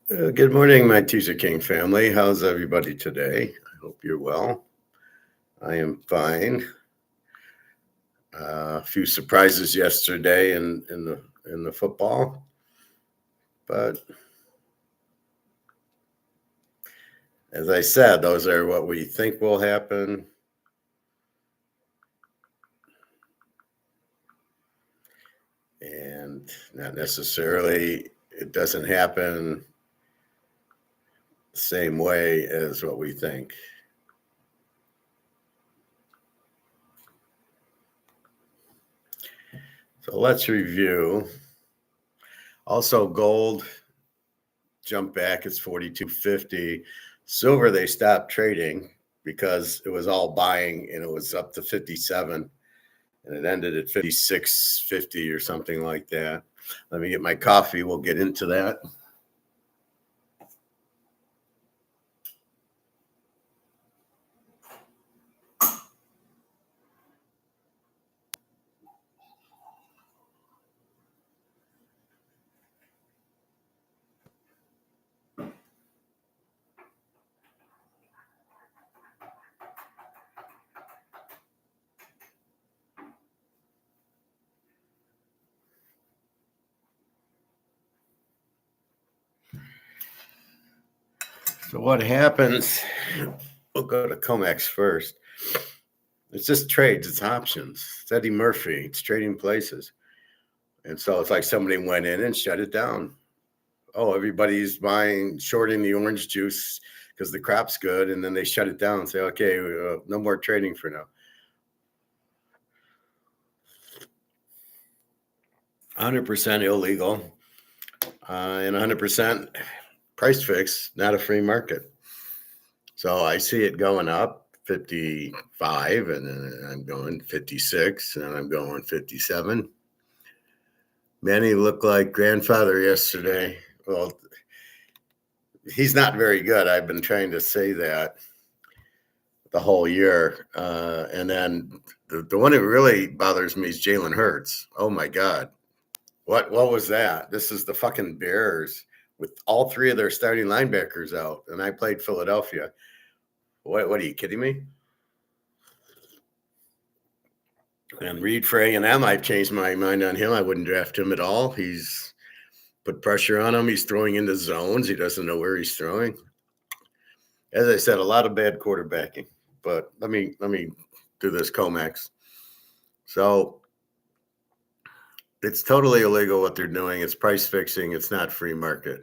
Good morning, my Teaserking family. How's everybody today? I hope you're well. I am fine. A few surprises yesterday in the football, but as I said, those are what we think will happen, and not necessarily it doesn't happen the same way as what we think. So let's review. Also, gold jumped back. It's 42.50. Silver, they stopped trading because it was all buying and it was up to 57 and it ended at 56.50 or something like that. Let me get my coffee. We'll get into that. So what happens? We'll go to COMEX first. It's just trades, it's options. It's Eddie Murphy, it's trading places. And so it's like somebody went in and shut it down. Oh, everybody's shorting the orange juice because the crop's good. And then they shut it down and say, okay, no more trading for now. 100% illegal and 100% price fix, not a free market. So I see it going up 55 and then I'm going 56 and I'm going 57. Manny looked like grandfather yesterday. Well, he's not very good. I've been trying to say that the whole year. And then the one who really bothers me is Jalen Hurts. Oh my God. What was that? This is the fucking Bears with all three of their starting linebackers out. And I played Philadelphia. What are you kidding me? And Reed for A&M, I've changed my mind on him. I wouldn't draft him at all. He's put pressure on him. He's throwing into zones. He doesn't know where he's throwing. As I said, a lot of bad quarterbacking. But let me do this COMEX. So it's totally illegal what they're doing. It's price fixing. It's not free market.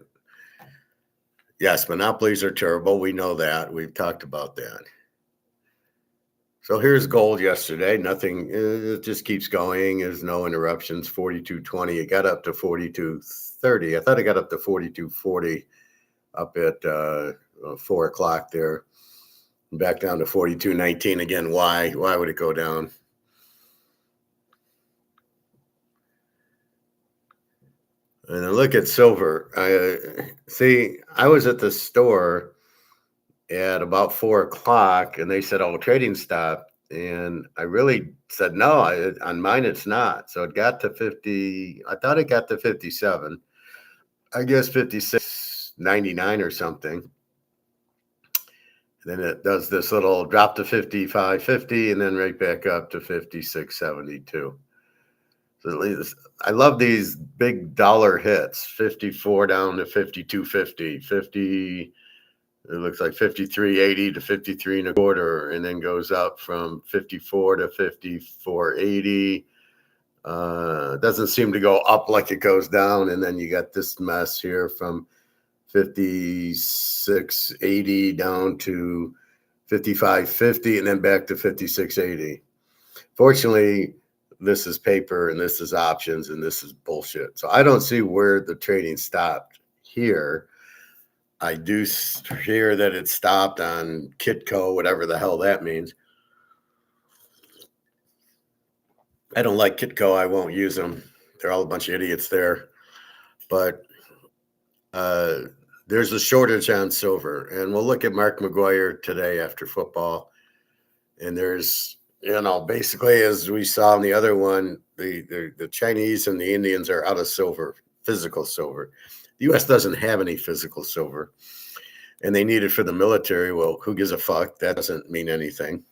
Yes, monopolies are terrible. We know that. We've talked about that. So here's gold yesterday. Nothing, it just keeps going. There's no interruptions. 42.20. It got up to 42.30. I thought it got up to 42.40 up at 4 o'clock there. Back down to 42.19 again. Why would it go down? And then look at silver. I was at the store at about 4 o'clock and they said, oh, trading stopped. And I really said, no, on mine, it's not. So it got to 50. I thought it got to 57. I guess 56.99 or something. And then it does this little drop to 55.50 and then right back up to 56.72. So I love these big dollar hits, 54 down to 52.50, 50. It looks like 53.80 to 53 and a quarter, and then goes up from 54 to 54.80. Doesn't seem to go up like it goes down, and then you got this mess here from 56.80 down to 55.50, and then back to 56.80. Fortunately, this is paper, and this is options, and this is bullshit. So I don't see where the trading stopped here. I do hear that it stopped on Kitco, whatever the hell that means. I don't like Kitco. I won't use them. They're all a bunch of idiots there. But there's a shortage on silver. And we'll look at Mark McGuire today after football. And there's, basically as we saw in the other one, the Chinese and the Indians are out of silver physical silver. The U.S. doesn't have any physical silver, and they need it for the military. Well, who gives a fuck? That doesn't mean anything.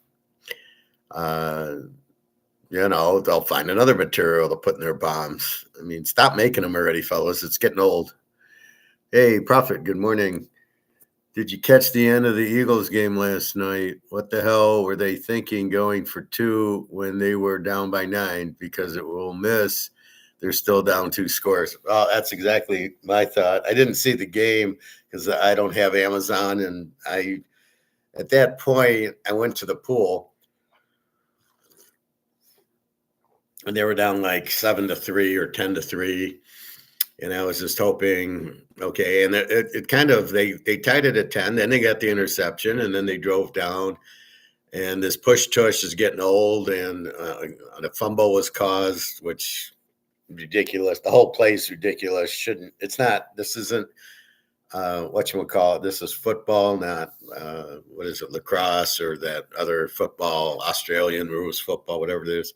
They'll find another material to put in their bombs. I mean, stop making them already, fellas. It's getting old. Hey, Prophet, good morning. Did you catch the end of the Eagles game last night? What the hell were they thinking going for 2 when they were down by 9? Because it will miss. They're still down 2 scores. Well, that's exactly my thought. I didn't see the game because I don't have Amazon. And at that point, I went to the pool. And they were down like 7-3 or 10-3. And I was just hoping, okay. And it kind of, they tied it at 10. Then they got the interception, and then they drove down. And this push tush is getting old, and the fumble was caused, which ridiculous. The whole play's ridiculous. It's not. This isn't whatchamacallit. This is football, not what is it, lacrosse or that other football, Australian rules football, whatever it is.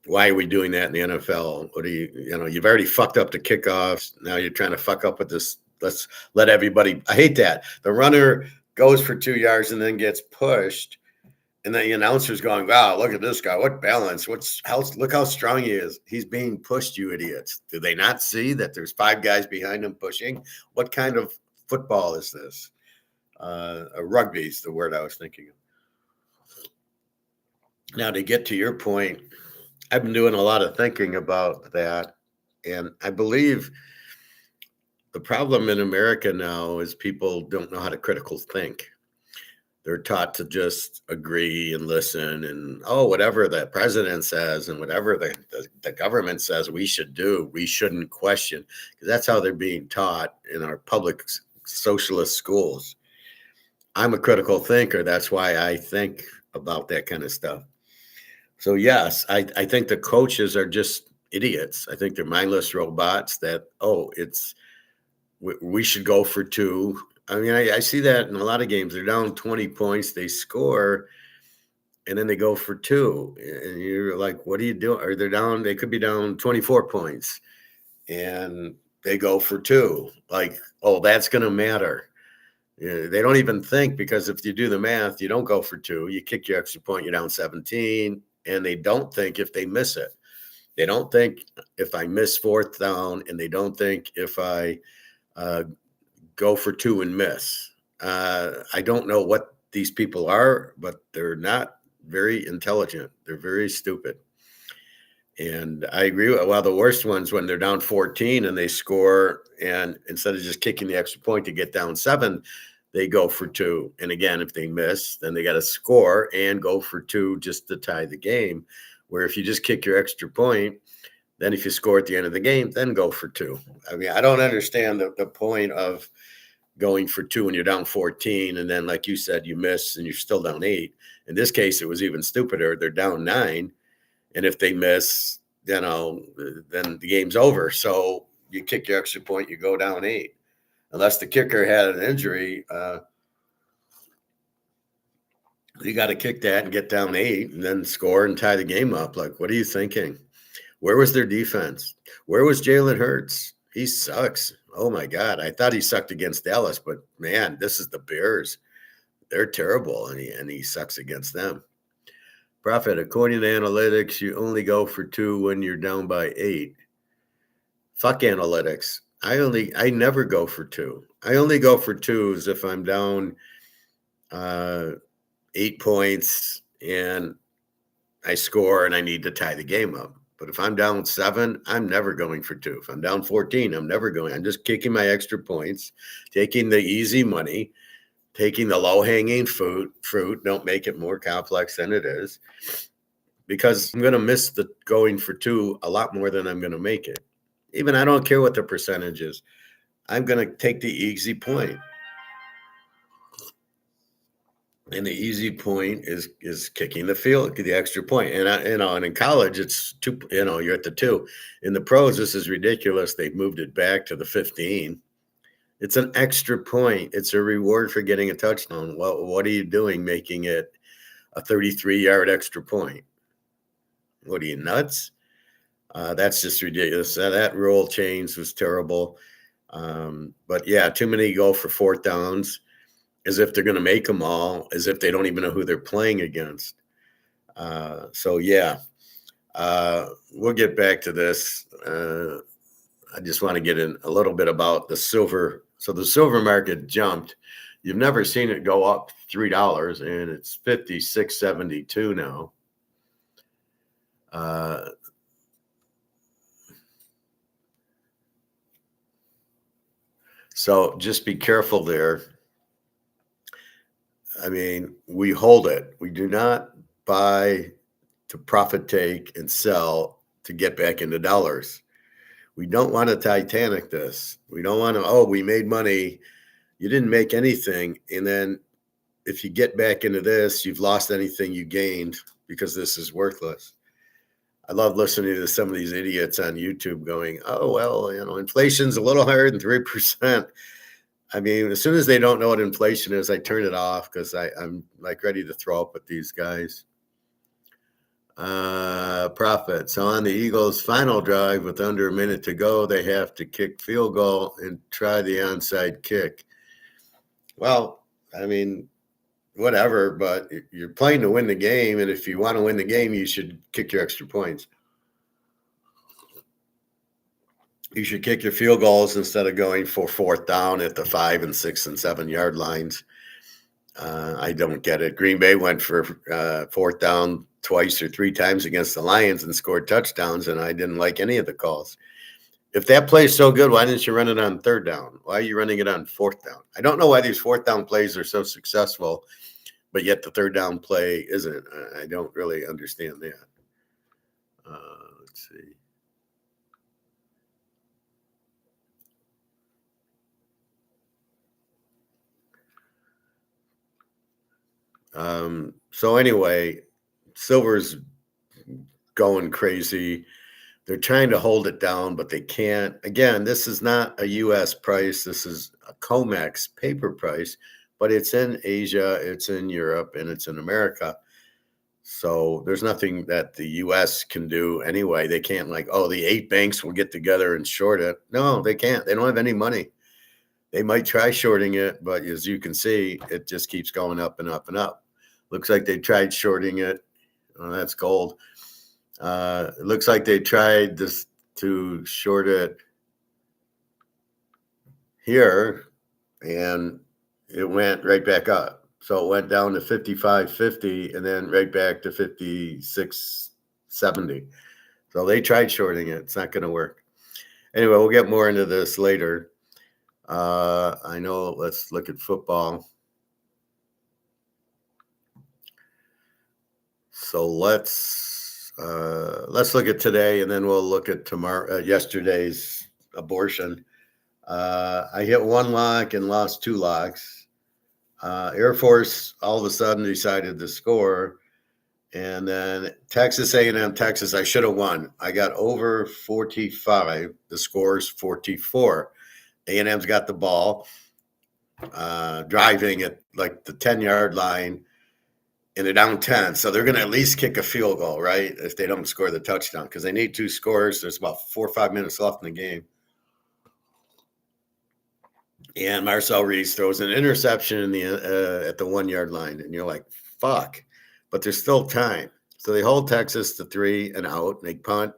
Why are we doing that in the NFL? What do you've already fucked up the kickoffs. Now you're trying to fuck up with this. Let's let everybody. I hate that. The runner goes for 2 yards and then gets pushed. And the announcer's going, wow, look at this guy. What balance. Look how strong he is. He's being pushed, you idiots. Do they not see that there's 5 guys behind him pushing? What kind of football is this? Rugby is the word I was thinking of. Now, to get to your point, I've been doing a lot of thinking about that. And I believe the problem in America now is people don't know how to critical think. They're taught to just agree and listen and, whatever the president says and whatever the government says we should do, we shouldn't question. Because that's how they're being taught in our public socialist schools. I'm a critical thinker. That's why I think about that kind of stuff. So, yes, I think the coaches are just idiots. I think they're mindless robots that, we should go for 2. I mean, I see that in a lot of games. They're down 20 points, they score, and then they go for 2. And you're like, what are you doing? Or they could be down 24 points, and they go for 2. Like, that's going to matter. They don't even think, because if you do the math, you don't go for 2. You kick your extra point, you're down 17, and they don't think if they miss it. They don't think if I miss 4th down, and they don't think if I go for 2 and miss. I don't know what these people are, but they're not very intelligent. They're very stupid. And I agree with, the worst ones when they're down 14 and they score, and instead of just kicking the extra point to get down 7, they go for 2. And again, if they miss, then they got to score and go for 2 just to tie the game. Where if you just kick your extra point, then if you score at the end of the game, then go for 2. I mean, I don't understand the point of going for 2 when you're down 14. And then, like you said, you miss and you're still down 8. In this case, it was even stupider. They're down 9. And if they miss, then the game's over. So you kick your extra point, you go down 8. Unless the kicker had an injury, you got to kick that and get down 8 and then score and tie the game up. Like, what are you thinking? Where was their defense? Where was Jalen Hurts? He sucks. Oh, my God. I thought he sucked against Dallas, but, man, this is the Bears. They're terrible, and he sucks against them. Prophet, according to analytics, you only go for 2 when you're down by 8. Fuck analytics. I never go for 2. I only go for 2s if I'm down 8 points and I score and I need to tie the game up. But if I'm down 7, I'm never going for 2. If I'm down 14, I'm never going. I'm just kicking my extra points, taking the easy money, taking the low-hanging fruit. Don't make it more complex than it is, because I'm going to miss the going for 2 a lot more than I'm going to make it. Even I don't care what the percentage is. I'm going to take the easy point. And the easy point is kicking the extra point. And and in college it's 2, you're at the 2. In the pros, this is ridiculous. They've moved it back to the 15. It's an extra point. It's a reward for getting a touchdown. Well, what are you doing making it a 33-yard extra point? What are you, nuts? That's just ridiculous. That rule change was terrible. But yeah, too many go for fourth downs as if they're going to make them all, as if they don't even know who they're playing against. So yeah, we'll get back to this. I just want to get in a little bit about the silver. So the silver market jumped. You've never seen it go up $3, and it's 56.72 now. So just be careful there. I mean, we hold it. We do not buy to profit take and sell to get back into dollars. We don't want to Titanic this. We don't want to, oh, we made money. You didn't make anything. And then if you get back into this, you've lost anything you gained because this is worthless. I love listening to some of these idiots on YouTube going, oh, well, inflation's a little higher than 3%. I mean, as soon as they don't know what inflation is, I turn it off because I'm like ready to throw up with these guys. Profit. So on the Eagles' final drive with under a minute to go, they have to kick field goal and try the onside kick. Well, I mean, whatever, but you're playing to win the game, and if you want to win the game, you should kick your extra points. You should kick your field goals instead of going for fourth down at the 5 and 6 and 7 yard lines. I don't get it. Green Bay went for fourth down twice or three times against the Lions and scored touchdowns, and I didn't like any of the calls. If that play is so good, why didn't you run it on third down? Why are you running it on fourth down? I don't know why these fourth down plays are so successful, but yet the third down play isn't. I don't really understand that. Let's see. So anyway, silver's going crazy. They're trying to hold it down, but they can't. Again, this is not a U.S. price. This is a COMEX paper price, but it's in Asia, it's in Europe, and it's in America. So there's nothing that the U.S. can do anyway. They can't the 8 banks will get together and short it. No, they can't. They don't have any money. They might try shorting it, but as you can see, it just keeps going up and up and up. Looks like they tried shorting it. Oh, that's gold. It looks like they tried to short it here, and it went right back up. So it went down to 55.50 and then right back to 56.70. So they tried shorting it. It's not going to work. Anyway, we'll get more into this later. I know. Let's look at football. So let's look at today, and then we'll look at yesterday's abortion. I hit one lock and lost 2 locks. Air Force all of a sudden decided to score, and then Texas A&M, Texas, I should have won. I got over 45. The score's 44. A&M's got the ball, driving at like the 10-yard line, and they're down 10. So they're going to at least kick a field goal, right? If they don't score the touchdown, because they need 2 scores. There's about 4 or 5 minutes left in the game. And Marcel Reese throws an interception in at the 1-yard line. And you're like, fuck. But there's still time. So they hold Texas to 3 and out. And they punt.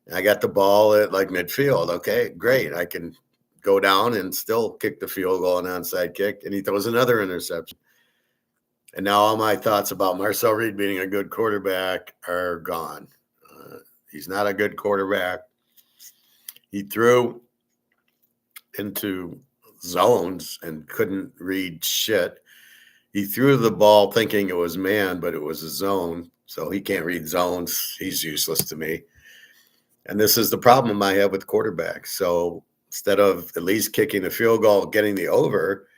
And I got the ball at like midfield. Okay, great. I can go down and still kick the field goal and onside kick. And he throws another interception. And now all my thoughts about Marcel Reed being a good quarterback are gone. He's not a good quarterback. He threw into zones and couldn't read shit. He threw the ball thinking it was man, but it was a zone. So he can't read zones. He's useless to me. And this is the problem I have with quarterbacks. So instead of at least kicking the field goal, getting the over,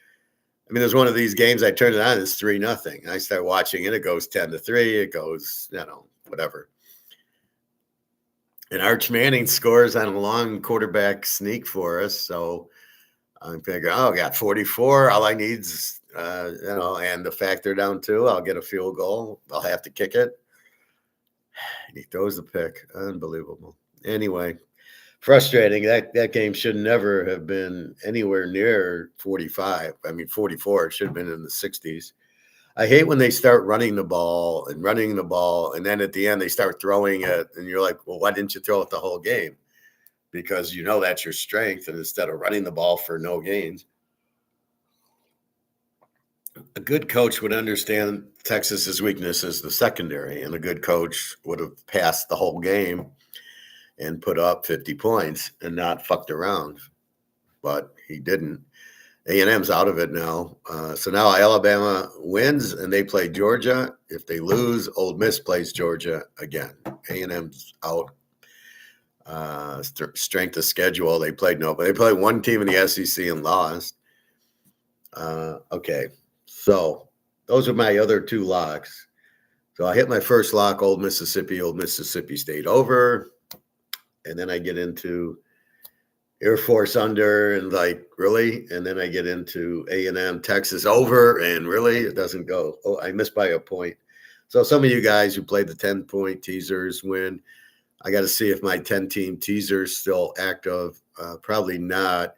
I mean, there's one of these games I turn it on, it's 3-0. I start watching it, it goes 10-3, it goes, whatever. And Arch Manning scores on a long quarterback sneak for us. So I'm thinking, I got 44. All I need is, and the fact they're down 2, I'll get a field goal. I'll have to kick it. And he throws the pick. Unbelievable. Anyway, frustrating. That game should never have been anywhere near 45. I mean, 44. It should have been in the 60s. I hate when they start running the ball, and then at the end they start throwing it, and you're like, well, why didn't you throw it the whole game? Because you know that's your strength, and instead of running the ball for no gains. A good coach would understand Texas's weakness is the secondary, and a good coach would have passed the whole game and put up 50 points and not fucked around. But he didn't. A&M's out of it now. So now Alabama wins and they play Georgia. If they lose, Ole Miss plays Georgia again. A&M's out. Strength of schedule, they played no, but they played one team in the SEC and lost. Okay, so those are my other two locks. So I hit my first lock, Old Mississippi State over. And then I get into Air Force under and like, really? And then I get into A&M Texas over and really? It doesn't go. Oh, I missed by a point. So some of you guys who played the 10-point teasers win. I got to see if my 10-team teaser is still active. Probably not.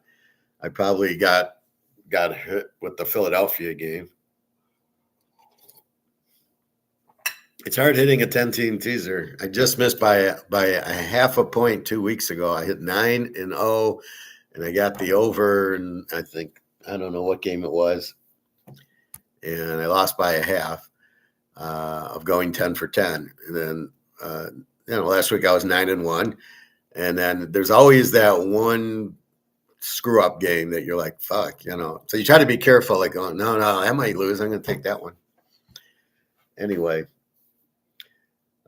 I probably got hit with the Philadelphia game. It's hard hitting a 10-team teaser. I just missed by a half a point 2 weeks ago. I hit 9-0, and I got the over, and I don't know what game it was, and I lost by a half of going 10 for 10. And then last week I was 9-1, and then there's always that one screw up game that you're like, fuck, So you try to be careful, like, oh, no, I might lose. I'm going to take that one. Anyway.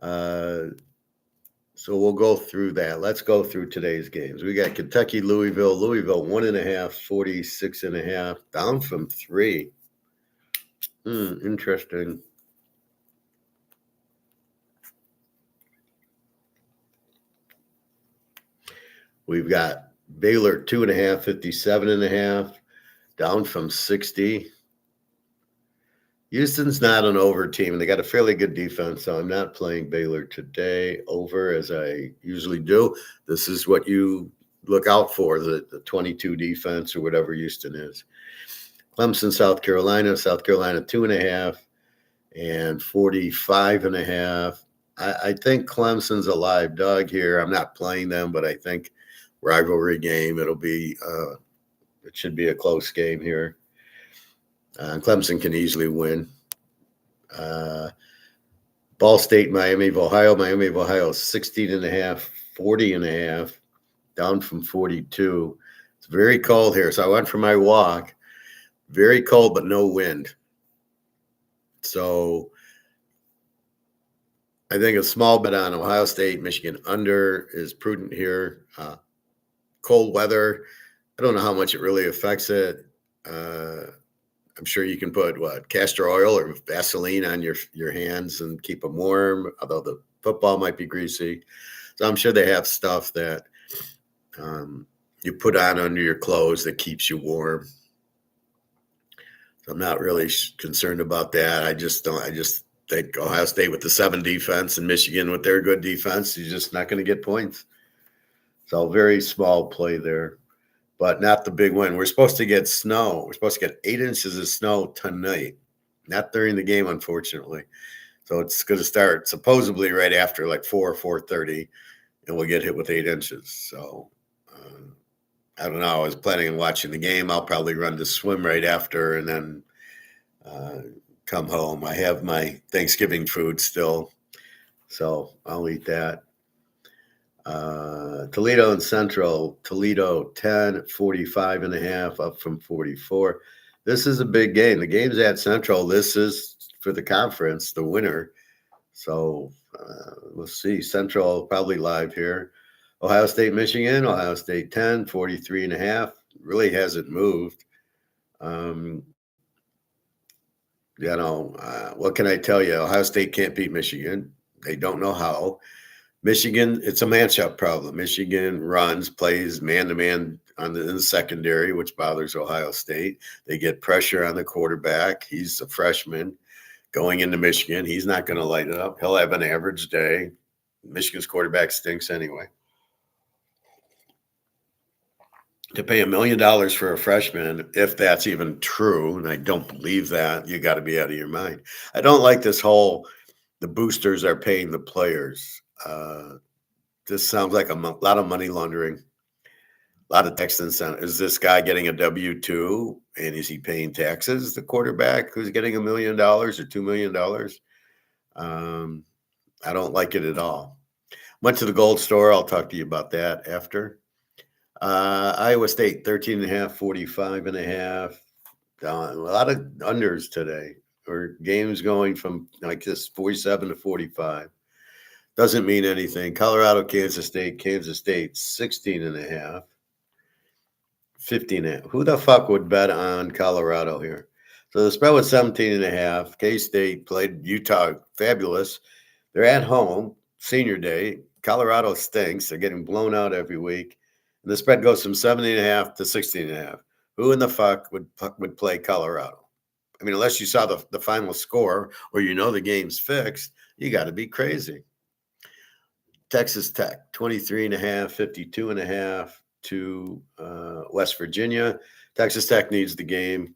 So we'll go through that. Let's go through today's games. We got Kentucky, Louisville, 1.5, 46.5, down from 3. Interesting. We've got Baylor, 2.5, 57.5, down from 60. Houston's not an over team, and they got a fairly good defense, so I'm not playing Baylor today over as I usually do. This is what you look out for, the 22 defense or whatever Houston is. Clemson, South Carolina, 2.5 and 45.5. I think Clemson's a live dog here. I'm not playing them, but I think rivalry game. It should be a close game here. Clemson can easily win. Ball State, Miami of Ohio, 16.5, 40.5, down from 42. It's very cold here. So I went for my walk. Very cold, but no wind. So I think a small bet on Ohio State, Michigan under is prudent here. Cold weather, I don't know how much it really affects it. I'm sure you can put castor oil or Vaseline on your hands and keep them warm, although the football might be greasy. So I'm sure they have stuff that you put on under your clothes that keeps you warm. So I'm not really concerned about that. I just think Ohio State with the 7 defense and Michigan with their good defense, you're just not going to get points. So very small play there. But not the big win. We're supposed to get snow. We're supposed to get 8 inches of snow tonight. Not during the game, unfortunately. So it's going to start supposedly right after like 4:30, and we'll get hit with 8 inches. So I don't know. I was planning on watching the game. I'll probably run to swim right after and then come home. I have my Thanksgiving food still, so I'll eat that. Toledo and Central, Toledo 10, 45.5, up from 44. This is a big game. The game's at Central. This is for the conference, the winner. So we'll see. Central probably live here. Ohio State, Michigan, Ohio State 10, 43.5. Really hasn't moved. What can I tell you? Ohio State can't beat Michigan. They don't know how. Michigan, it's a matchup problem. Michigan plays man-to-man in the secondary, which bothers Ohio State. They get pressure on the quarterback. He's a freshman going into Michigan. He's not going to light it up. He'll have an average day. Michigan's quarterback stinks anyway. To pay $1 million for a freshman, if that's even true, and I don't believe that, you got to be out of your mind. I don't like this whole the boosters are paying the players. This sounds like a lot of money laundering, a lot of tax incentive. Is this guy getting a W-2 and is he paying taxes? The quarterback who's getting $1 million or $2 million? Um, I don't like it at all. Went to the gold store. I'll talk to you about that after. Iowa State 13.5, 45.5. A lot of unders today, or games going from like this 47 to 45. Doesn't mean anything. Colorado, Kansas State 16.5. 15. Who the fuck would bet on Colorado here? So the spread was 17.5. K-State played Utah fabulous. They're at home, senior day. Colorado stinks. They're getting blown out every week. And the spread goes from 17.5 to 16.5. Who in the fuck would play Colorado? I mean, unless you saw the final score or you know the game's fixed, you got to be crazy. Texas Tech, 23.5, 52.5 to West Virginia. Texas Tech needs the game.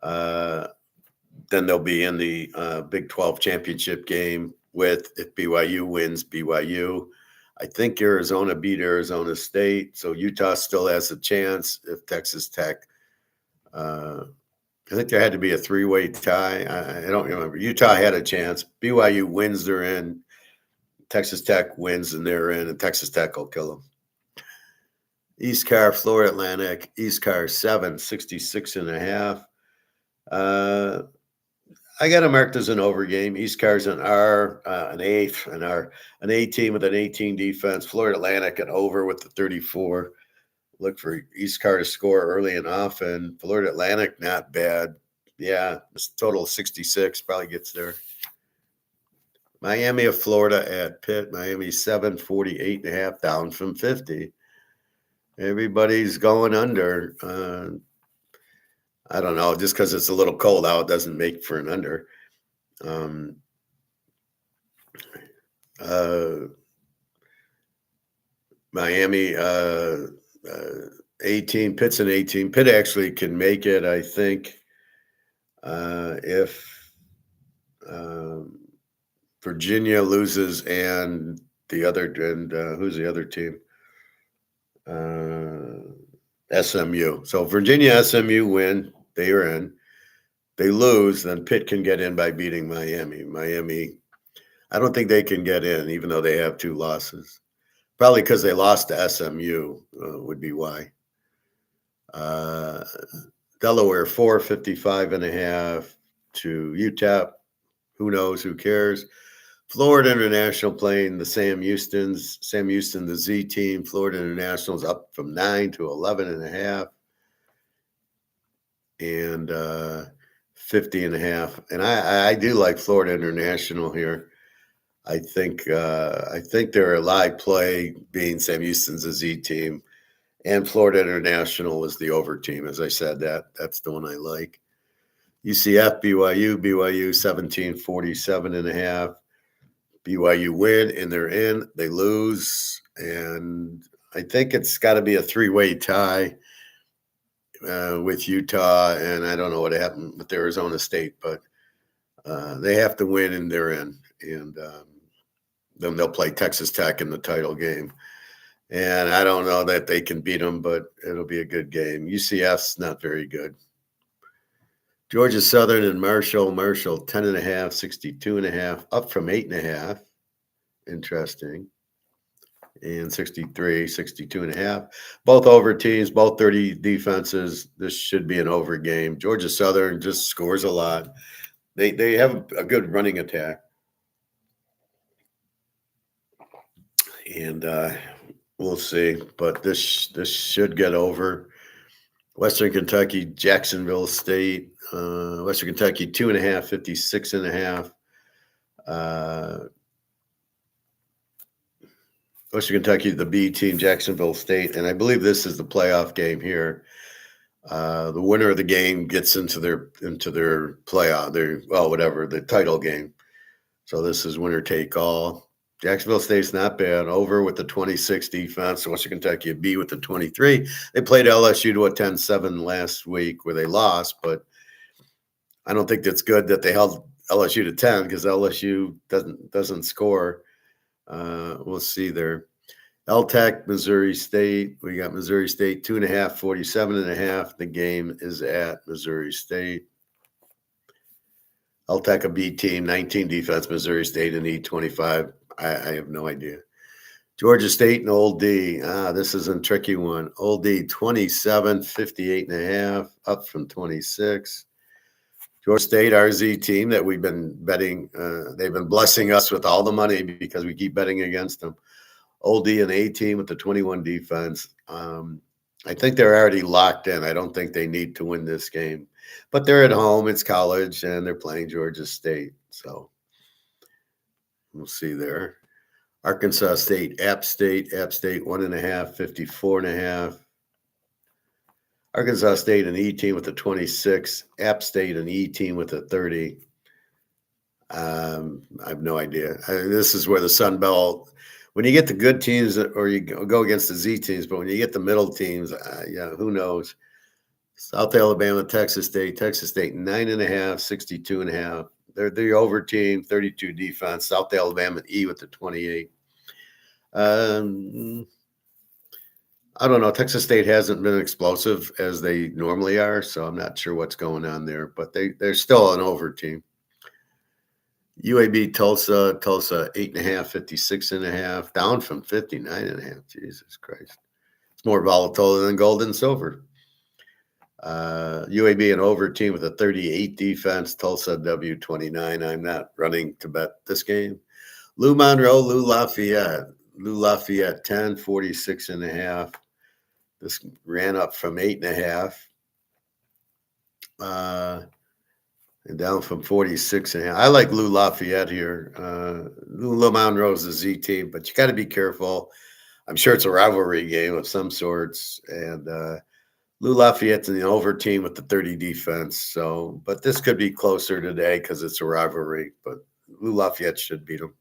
Then they'll be in the Big 12 championship game with, if BYU wins, BYU. I think Arizona beat Arizona State, so Utah still has a chance if Texas Tech. I think there had to be a three-way tie. I don't remember. Utah had a chance. BYU wins, they're in. Texas Tech wins, and they're in, and Texas Tech will kill them. East Car, Florida Atlantic. East Car 7, 66.5. I got it marked as an over game. East Car's an R, an eighth, an A team with an 18 defense. Florida Atlantic an over with the 34. Look for East Car to score early and often. Florida Atlantic, not bad. Yeah, this total 66 probably gets there. Miami of Florida at Pitt. Miami 7, 48.5, down from 50. Everybody's going under. I don't know. Just because it's a little cold out doesn't make for an under. Miami 18. Pitt's an 18. Pitt actually can make it, I think, if Virginia loses and who's the other team? SMU. So Virginia, SMU win. They are in. They lose, then Pitt can get in by beating Miami. Miami, I don't think they can get in, even though they have 2 losses. Probably because they lost to SMU would be why. Delaware 4, 55.5 to UTEP. Who knows? Who cares? Florida International playing the Sam Houston, the Z team. Florida International's up from 9 to 11.5. And 50.5. And I do like Florida International here. I think they're a live play, being Sam Houston's a Z team, and Florida International is the over team. As I said, that's the one I like. UCF, BYU 17, 47.5. BYU win, and they're in. They lose, and I think it's got to be a 3-way tie with Utah, and I don't know what happened with Arizona State, but they have to win, and they're in. And then they'll play Texas Tech in the title game. And I don't know that they can beat them, but it'll be a good game. UCF's not very good. Georgia Southern and Marshall 10.5, 62.5, up from 8.5. Interesting. And 63, 62.5. Both over teams, both 30 defenses. This should be an over game. Georgia Southern just scores a lot. They have a good running attack. And we'll see. But this should get over. Western Kentucky, Jacksonville State. Western Kentucky 2.5, 56.5. Western Kentucky, the B team, Jacksonville State, and I believe this is the playoff game here. The winner of the game gets into their playoff, the title game. So this is winner take all. Jacksonville State's not bad. Over with the 26 defense. Western Kentucky a B with the 23. They played LSU to a 10-7 last week where they lost, but I don't think that's good that they held LSU to 10 because LSU doesn't score. We'll see there. LTech, Missouri State. We got Missouri State 2.5, 47.5. The game is at Missouri State. LTech a B team, 19 defense, Missouri State an E25. I have no idea. Georgia State and Old D. This is a tricky one. Old D 27, 58.5, up from 26. Georgia State, our Z team that we've been betting. They've been blessing us with all the money because we keep betting against them. Old D and A team with the 21 defense. I think they're already locked in. I don't think they need to win this game. But they're at home. It's college, and they're playing Georgia State. So we'll see there. Arkansas State, App State, 1.5, 54.5. Arkansas State, an E team with a 26. App State, an E team with a 30. I have no idea. This is where the Sun Belt, when you get the good teams or you go against the Z teams, but when you get the middle teams, who knows? South Alabama, Texas State, 9.5, 62.5. They're the over team, 32 defense. South Alabama E with the 28. I don't know. Texas State hasn't been explosive as they normally are, so I'm not sure what's going on there. But they're still an over team. UAB Tulsa 8.5, 56.5, down from 59.5. Jesus Christ, it's more volatile than gold and silver. UAB an over team with a 38 defense. Tulsa W29. I'm not running to bet this game. Lou Monroe, Lou Lafayette 10, 46.5. This ran up from 8.5. And down from 46.5. I like Lou Lafayette here. Lou Monroe's a Z team, but you got to be careful. I'm sure it's a rivalry game of some sorts. And Lou Lafayette's in the over team with the 30 defense. So, but this could be closer today because it's a rivalry. But Lou Lafayette should beat them.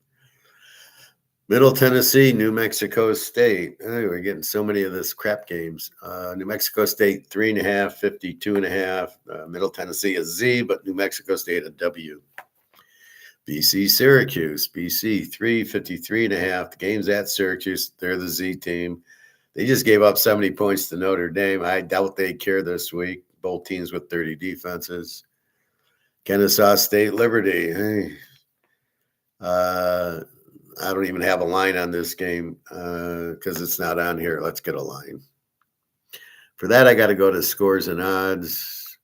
Middle Tennessee, New Mexico State. We're getting so many of this crap games. New Mexico State 3.5, 52.5. Middle Tennessee a Z, but New Mexico State a W. BC Syracuse, BC 3, 53.5. The game's at Syracuse. They're the Z team. They just gave up 70 points to Notre Dame. I doubt they care this week. Both teams with 30 defenses. Kennesaw State, Liberty. Hey. I don't even have a line on this game because it's not on here. Let's get a line. For that, I got to go to scores and odds.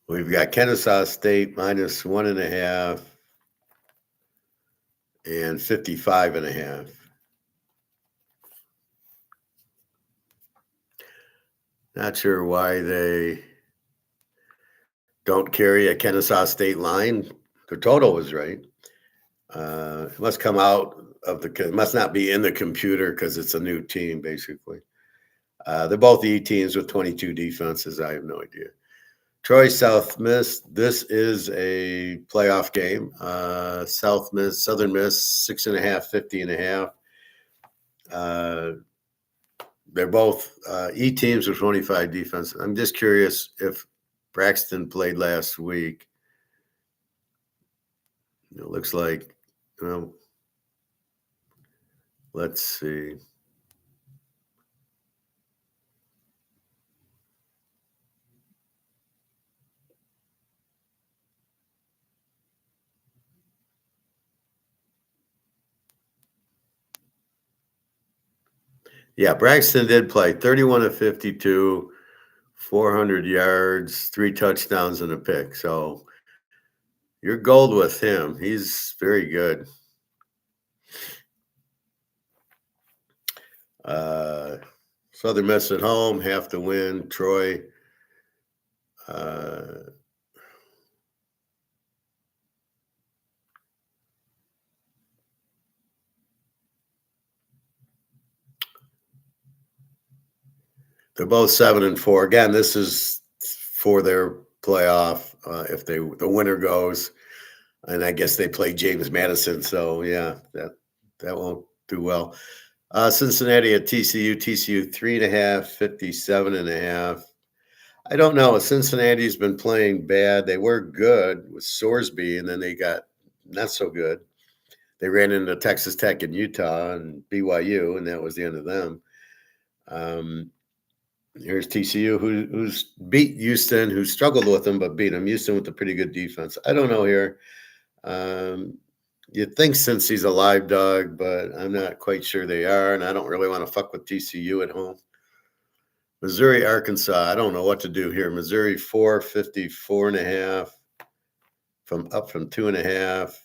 We've got Kennesaw State minus 1.5 and 55.5. Not sure why they don't carry a Kennesaw State line. Their total was right. It must come out of it must not be in the computer because it's a new team, basically. They're both E teams with 22 defenses. I have no idea. Troy South Miss. This is a playoff game. Southern Miss 6.5, 50.5. They're both E teams with 25 defense. I'm just curious if Braxton played last week. It looks like, let's see. Yeah, Braxton did play 31 of 52, 400 yards, 3 touchdowns, and a pick. So you're gold with him. He's very good. Southern Miss at home, have to win. Troy. They're both 7-4. Again, this is for their playoff. If the winner goes, and I guess they play James Madison, so yeah, that won't do well. Cincinnati at TCU. TCU 3.5, 57.5. I don't know. Cincinnati's been playing bad. They were good with Sorsby, and then they got not so good. They ran into Texas Tech and Utah and BYU, and that was the end of them. Here's TCU, who's beat Houston, who struggled with them, but beat them. Houston with a pretty good defense. I don't know here. You'd think since he's a live dog, but I'm not quite sure they are, and I don't really want to fuck with TCU at home. Missouri, Arkansas. I don't know what to do here. Missouri 454.5 from 2.5.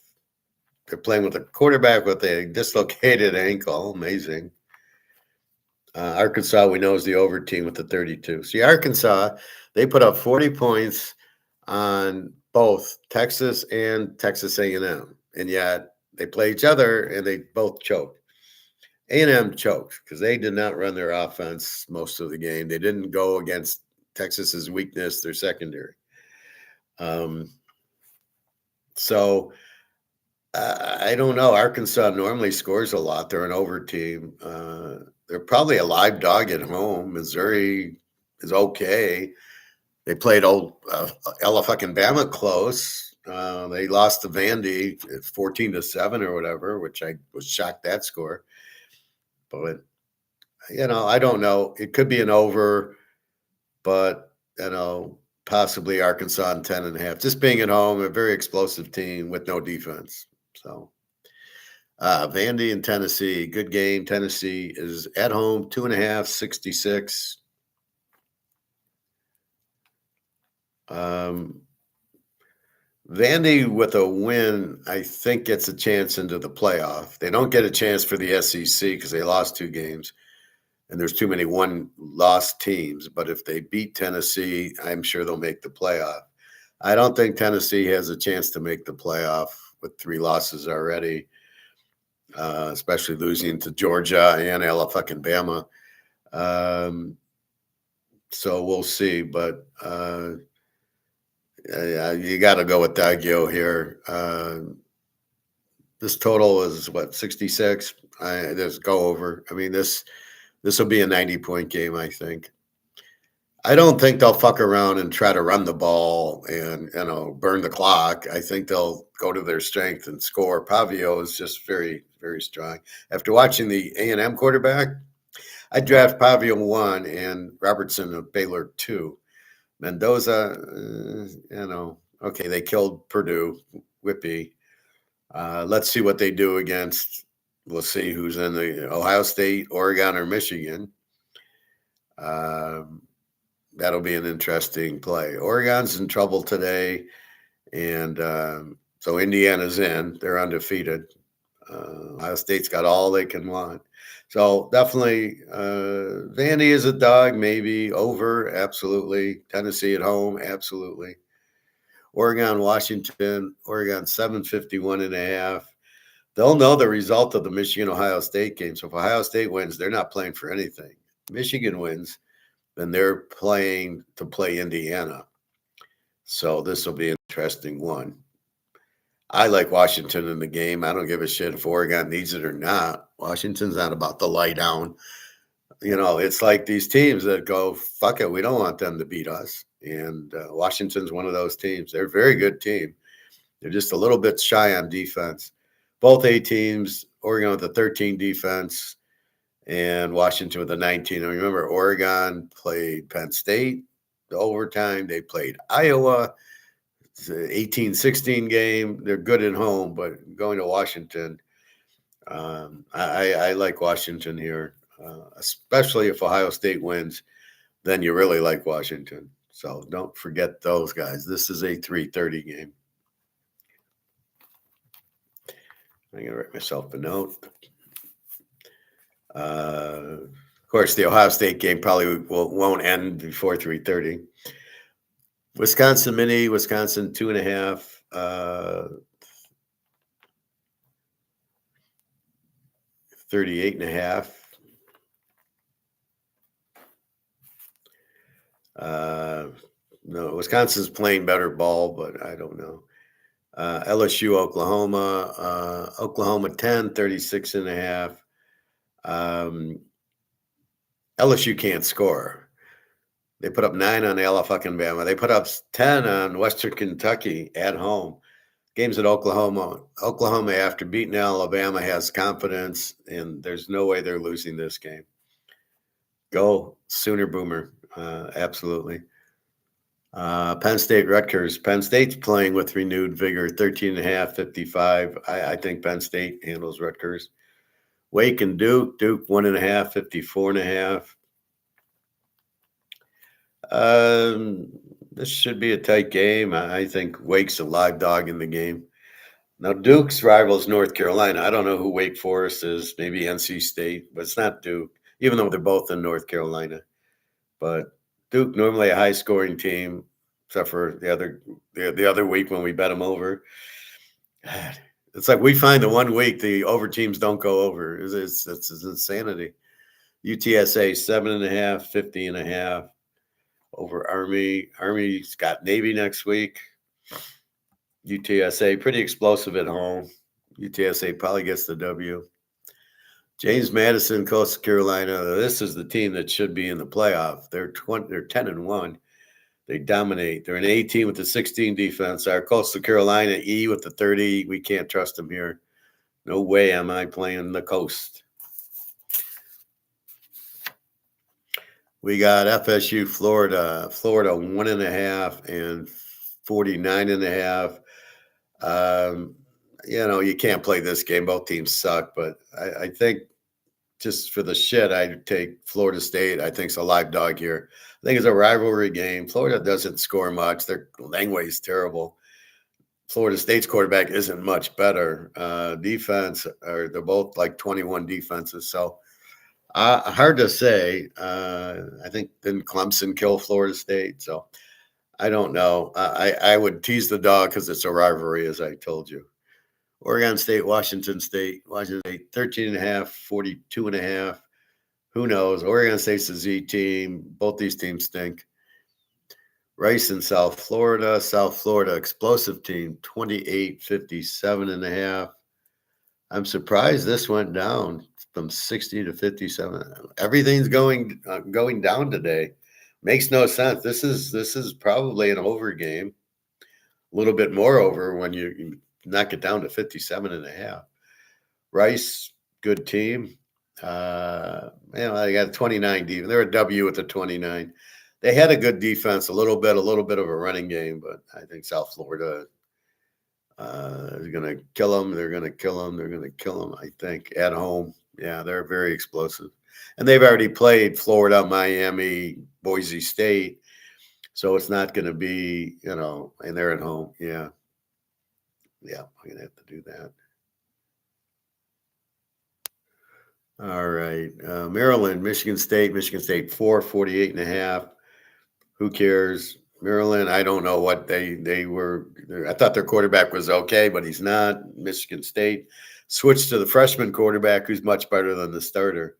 They're playing with a quarterback with a dislocated ankle. Amazing. Arkansas, we know, is the over team with the 32. See, Arkansas, they put up 40 points on both Texas and Texas A&M, and yet they play each other and they both choked. A&M choked because they did not run their offense most of the game. They didn't go against Texas's weakness, their secondary. So I don't know. Arkansas normally scores a lot. They're an over team. They're probably a live dog at home. Missouri is okay. They played old Bama close. They lost to Vandy 14-7 or whatever, which I was shocked that score. But I don't know. It could be an over, but possibly Arkansas in 10.5. Just being at home, a very explosive team with no defense. So Vandy and Tennessee, good game. Tennessee is at home, 2.5, 66. Vandy with a win, I think, gets a chance into the playoff. They don't get a chance for the SEC because they lost 2 games, and there's too many one-loss teams. But if they beat Tennessee, I'm sure they'll make the playoff. I don't think Tennessee has a chance to make the playoff with 3 losses already, especially losing to Georgia and Alabama. So we'll see, but you got to go with Daggio here. This total is what, 66? Just go over. I mean, this will be a 90-point game, I think. I don't think they'll fuck around and try to run the ball and burn the clock. I think they'll go to their strength and score. Pavio is just very, very strong. After watching the A&M quarterback, I draft Pavio 1 and Robertson of Baylor 2. Mendoza, okay, they killed Purdue, Whippy. Let's see what they do against. We'll see who's in the Ohio State, Oregon, or Michigan. That'll be an interesting play. Oregon's in trouble today, and so Indiana's in. They're undefeated. Ohio State's got all they can want. So definitely, Vandy is a dog, maybe over, absolutely. Tennessee at home, absolutely. Oregon, Washington, Oregon 751.5. They'll know the result of the Michigan-Ohio State game. So if Ohio State wins, they're not playing for anything. Michigan wins, then they're playing to play Indiana. So this will be an interesting one. I like Washington in the game. I don't give a shit if Oregon needs it or not. Washington's not about to lie down. It's like these teams that go, fuck it, we don't want them to beat us. And Washington's one of those teams. They're a very good team. They're just a little bit shy on defense. Both A teams, Oregon with a 13 defense and Washington with a 19. And remember, Oregon played Penn State the overtime. They played Iowa. It's an 18-16 game. They're good at home, but going to Washington, I like Washington here, especially if Ohio State wins. Then you really like Washington. So don't forget those guys. This is a 3:30 game. I'm going to write myself a note. Of course, the Ohio State game probably won't end before 3:30. Wisconsin mini, Wisconsin 2.5, 38.5. Uh, no, Wisconsin's playing better ball, but I don't know. LSU, Oklahoma, Oklahoma 10, 36 and a half. LSU can't score. They put up 9 on Alabama. They put up 10 on Western Kentucky at home. Games at Oklahoma. Oklahoma, after beating Alabama, has confidence, and there's no way they're losing this game. Go Sooner Boomer. Absolutely. Penn State, Rutgers. Penn State's playing with renewed vigor, 13.5, 55. I think Penn State handles Rutgers. Wake and Duke. Duke, 1.5, 54.5. This should be a tight game. I think Wake's a live dog in the game. Now, Duke's rivals North Carolina. I don't know who Wake Forest is. Maybe NC State, but it's not Duke, even though they're both in North Carolina. But Duke, normally a high-scoring team, except for the other week when we bet them over. God, it's like we find the one week the over teams don't go over. It's insanity. UTSA 7.5, 50.5 over Army. Army's got Navy next week. UTSA pretty explosive at home. UTSA probably gets the W. James Madison, Coastal Carolina. This is the team that should be in the playoff. They're 10-1. They dominate. They're an A team with the 16 defense. Our Coastal Carolina E with the 30. We can't trust them here. No way am I playing the Coast. We got FSU, Florida. Florida 1.5 and 49.5. You can't play this game. Both teams suck, but I think just for the shit, I'd take Florida State. I think it's a live dog here. I think it's a rivalry game. Florida doesn't score much. Their Langway is terrible. Florida State's quarterback isn't much better. Defense, or they're both like 21 defenses. So hard to say. I think didn't Clemson kill Florida State? So I don't know. I would tease the dog because it's a rivalry, as I told you. Oregon State, Washington State, 13.5, 42.5. Who knows? Oregon State's a Z team. Both these teams stink. Rice in South Florida, explosive team, 28, 57.5. I'm surprised this went down from 60 to 57. Everything's going down today. Makes no sense. This is probably an over game. A little bit more over when you knock it down to 57.5. Rice, good team. They got 29 defense. They're a W with the 29. They had a good defense, a little bit of a running game, but I think South Florida is going to kill them. They're going to kill them. I think at home. Yeah, they're very explosive, and they've already played Florida, Miami, Boise State, so it's not going to be, and they're at home. Yeah, I'm going to have to do that. All right. Maryland, Michigan State, 448.5. Who cares? Maryland, I don't know what they were. I thought their quarterback was okay, but he's not. Michigan State switched to the freshman quarterback who's much better than the starter.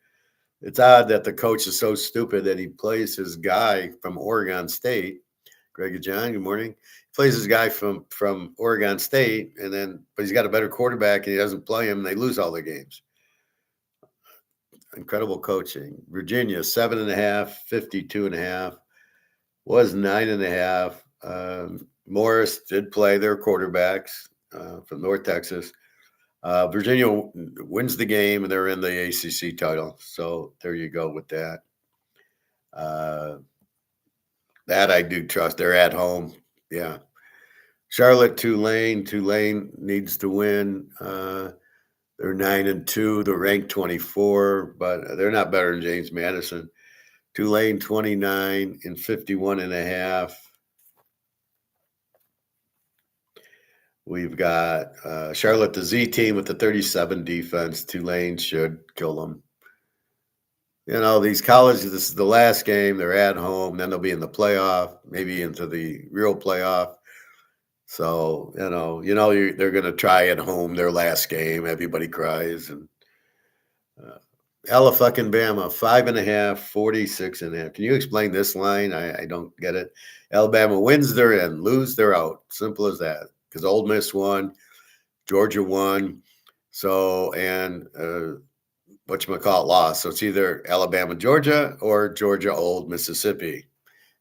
It's odd that the coach is so stupid that he plays his guy from Oregon State. Greg and John, good morning. He plays his guy from Oregon State, but he's got a better quarterback and he doesn't play him, and they lose all their games. Incredible coaching. Virginia, 7.5, 52.5, was 9.5. Morris did play their quarterbacks from North Texas. Virginia wins the game, and they're in the ACC title. So there you go with that. That I do trust. They're at home. Yeah. Charlotte, Tulane. Tulane needs to win. They're 9-2. They're ranked 24, but they're not better than James Madison. Tulane 29 and 51.5. We've got Charlotte, the Z team with the 37 defense. Tulane should kill them. These colleges, this is the last game. They're at home. Then they'll be in the playoff, maybe into the real playoff. So, they're going to try at home their last game. Everybody cries. And Fucking Bama, 5.5, 46.5. Can you explain this line? I don't get it. Alabama wins, they're in. Lose, they're out. Simple as that. Because Ole Miss won, Georgia won. So, and whatchamacallit lost. So it's either Alabama, Georgia, or Georgia, Old Mississippi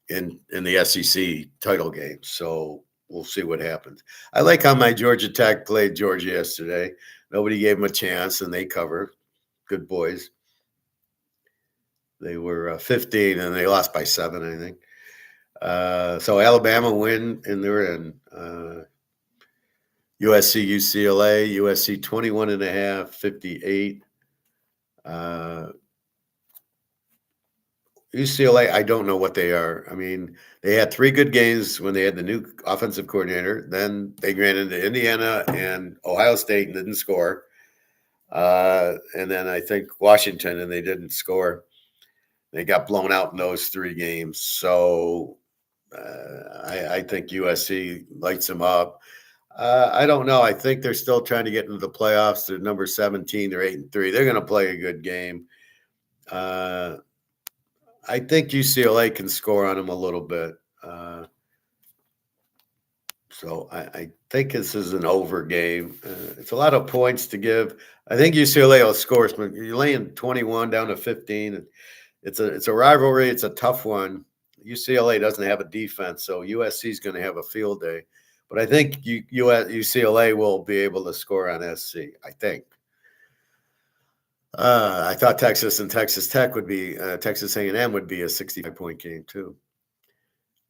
in the SEC title game. So we'll see what happens. I like how my Georgia Tech played Georgia yesterday. Nobody gave them a chance, and they cover. Good boys. They were 15, and they lost by 7, I think. So Alabama win, and they're in. USC, UCLA, USC 21.5, 58. UCLA, I don't know what they are. I mean, they had 3 good games when they had the new offensive coordinator. Then they ran into Indiana and Ohio State and didn't score. And then I think Washington, and they didn't score. They got blown out in those 3 games. So I think USC lights them up. I don't know. I think they're still trying to get into the playoffs. They're number 17. They're 8-3. They're going to play a good game. I think UCLA can score on them a little bit. So I think this is an over game. It's a lot of points to give. I think UCLA will score. You're laying 21 down to 15. It's a rivalry. It's a tough one. UCLA doesn't have a defense, so USC is going to have a field day. But I think UCLA will be able to score on SC. I think. I thought Texas and Texas Tech would be Texas A&M would be a 65-point game too.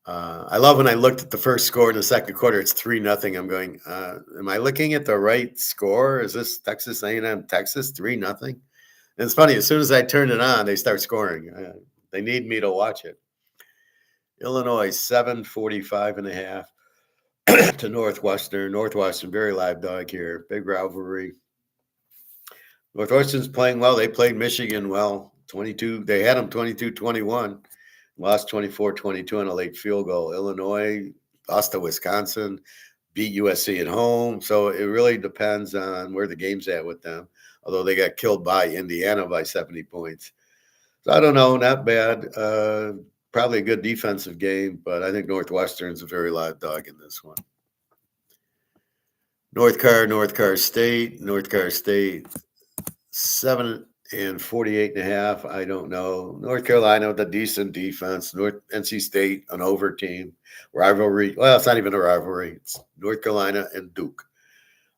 I love when I looked at the first score in the second quarter. It's 3-0. I'm going. Am I looking at the right score? Is this Texas A&M Texas 3-0? And it's funny. As soon as I turn it on, they start scoring. They need me to watch it. Illinois 745.5 to Northwestern. Northwestern very live dog here. Big rivalry. Northwestern's playing well. They played Michigan well. 22. They had them 22-21. Lost 24-22 on a late field goal. Illinois lost to Wisconsin, beat USC at home. So it really depends on where the game's at with them, although they got killed by Indiana by 70 points. So I don't know, not bad. Probably a good defensive game, but I think Northwestern's a very live dog in this one. North Carr State, 7-48.5. I don't know. North Carolina with a decent defense. NC State, an over team. Rivalry. Well, it's not even a rivalry. It's North Carolina and Duke.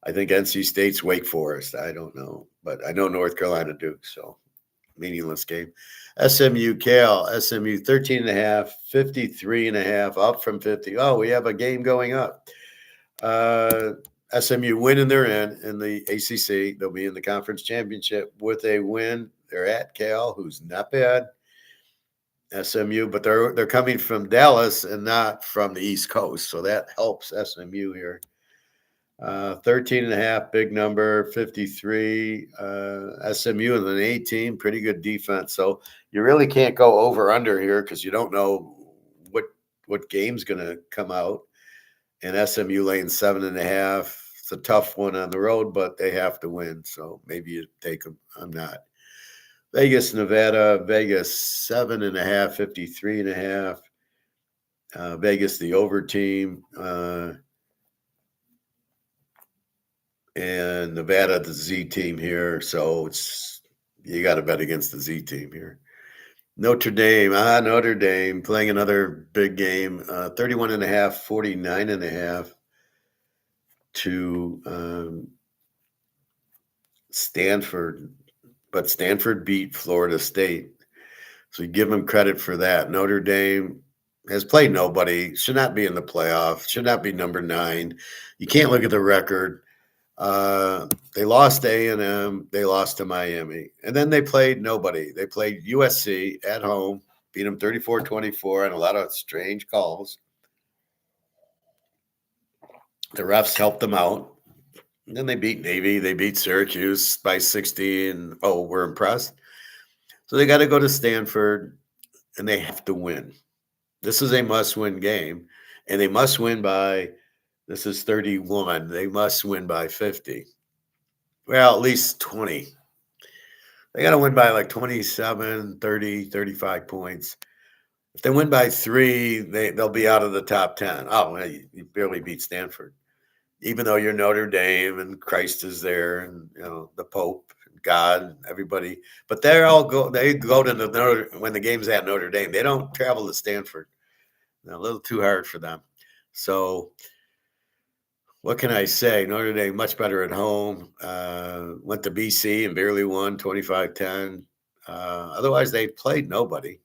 I think NC State's Wake Forest. I don't know. But I know North Carolina Duke, so meaningless game. SMU Cal. SMU 13.5, 53.5, up from 50. Oh, we have a game going up. SMU win and they're in the ACC. They'll be in the conference championship with a win. They're at Cal, who's not bad. SMU, but they're coming from Dallas and not from the East Coast, so that helps SMU here. 13.5, big number. 53. SMU and an A team, pretty good defense. So you really can't go over under here because you don't know what game's going to come out. And SMU laying 7.5. It's a tough one on the road, but they have to win. So maybe you take them. I'm not. Vegas, Nevada. Vegas 7.5, 53.5. Vegas, the over team. And Nevada, the Z team here. So you got to bet against the Z team here. Notre Dame playing another big game. 31.5, 49.5 to Stanford. But Stanford beat Florida State. So you give them credit for that. Notre Dame has played nobody, should not be in the playoff, should not be number 9. You can't look at the record. They lost to A&M. They lost to Miami. And then they played nobody. They played USC at home, beat them 34-24 on a lot of strange calls. The refs helped them out. And then they beat Navy. They beat Syracuse by 60. And, we're impressed. So they got to go to Stanford, and they have to win. This is a must-win game. And they must win by – this is 31. They must win by 50. Well, at least 20. They got to win by like 27, 30, 35 points. If they win by 3, they'll be out of the top 10. Oh, well, you barely beat Stanford, even though you're Notre Dame and Christ is there, and the Pope, and God, and everybody. But they go to when the game's at Notre Dame. They don't travel to Stanford. They're a little too hard for them. So what can I say? Notre Dame much better at home. Went to BC and barely won 25-10. Otherwise, they played nobody,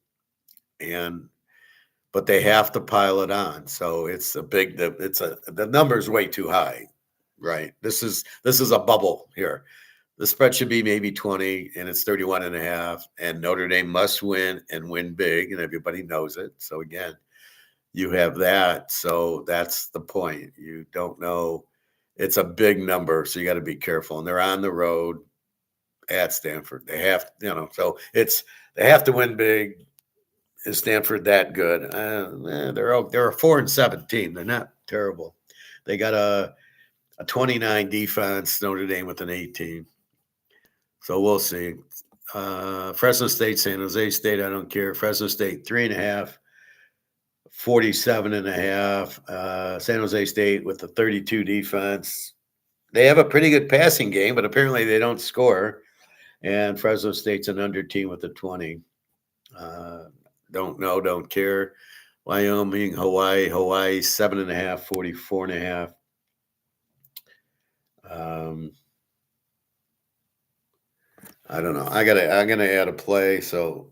but they have to pile it on. So the number's way too high, right? This is a bubble here. The spread should be maybe 20, and it's 31.5. And Notre Dame must win and win big, and everybody knows it. So again, you have that. So that's the point. You don't know. It's a big number, so you got to be careful. And they're on the road at Stanford. They have, they have to win big. Is Stanford that good? They're a 4-7 team. They're not terrible. They got a 29 defense. Notre Dame with an 18. So we'll see. Fresno State, San Jose State. I don't care. Fresno State 3.5. 47.5. San Jose State with the 32 defense. They have a pretty good passing game, but apparently they don't score. And Fresno State's an under team with a 20. Don't know, don't care. Wyoming, Hawaii, 7.5, 44.5. I don't know. I'm gonna add a play. So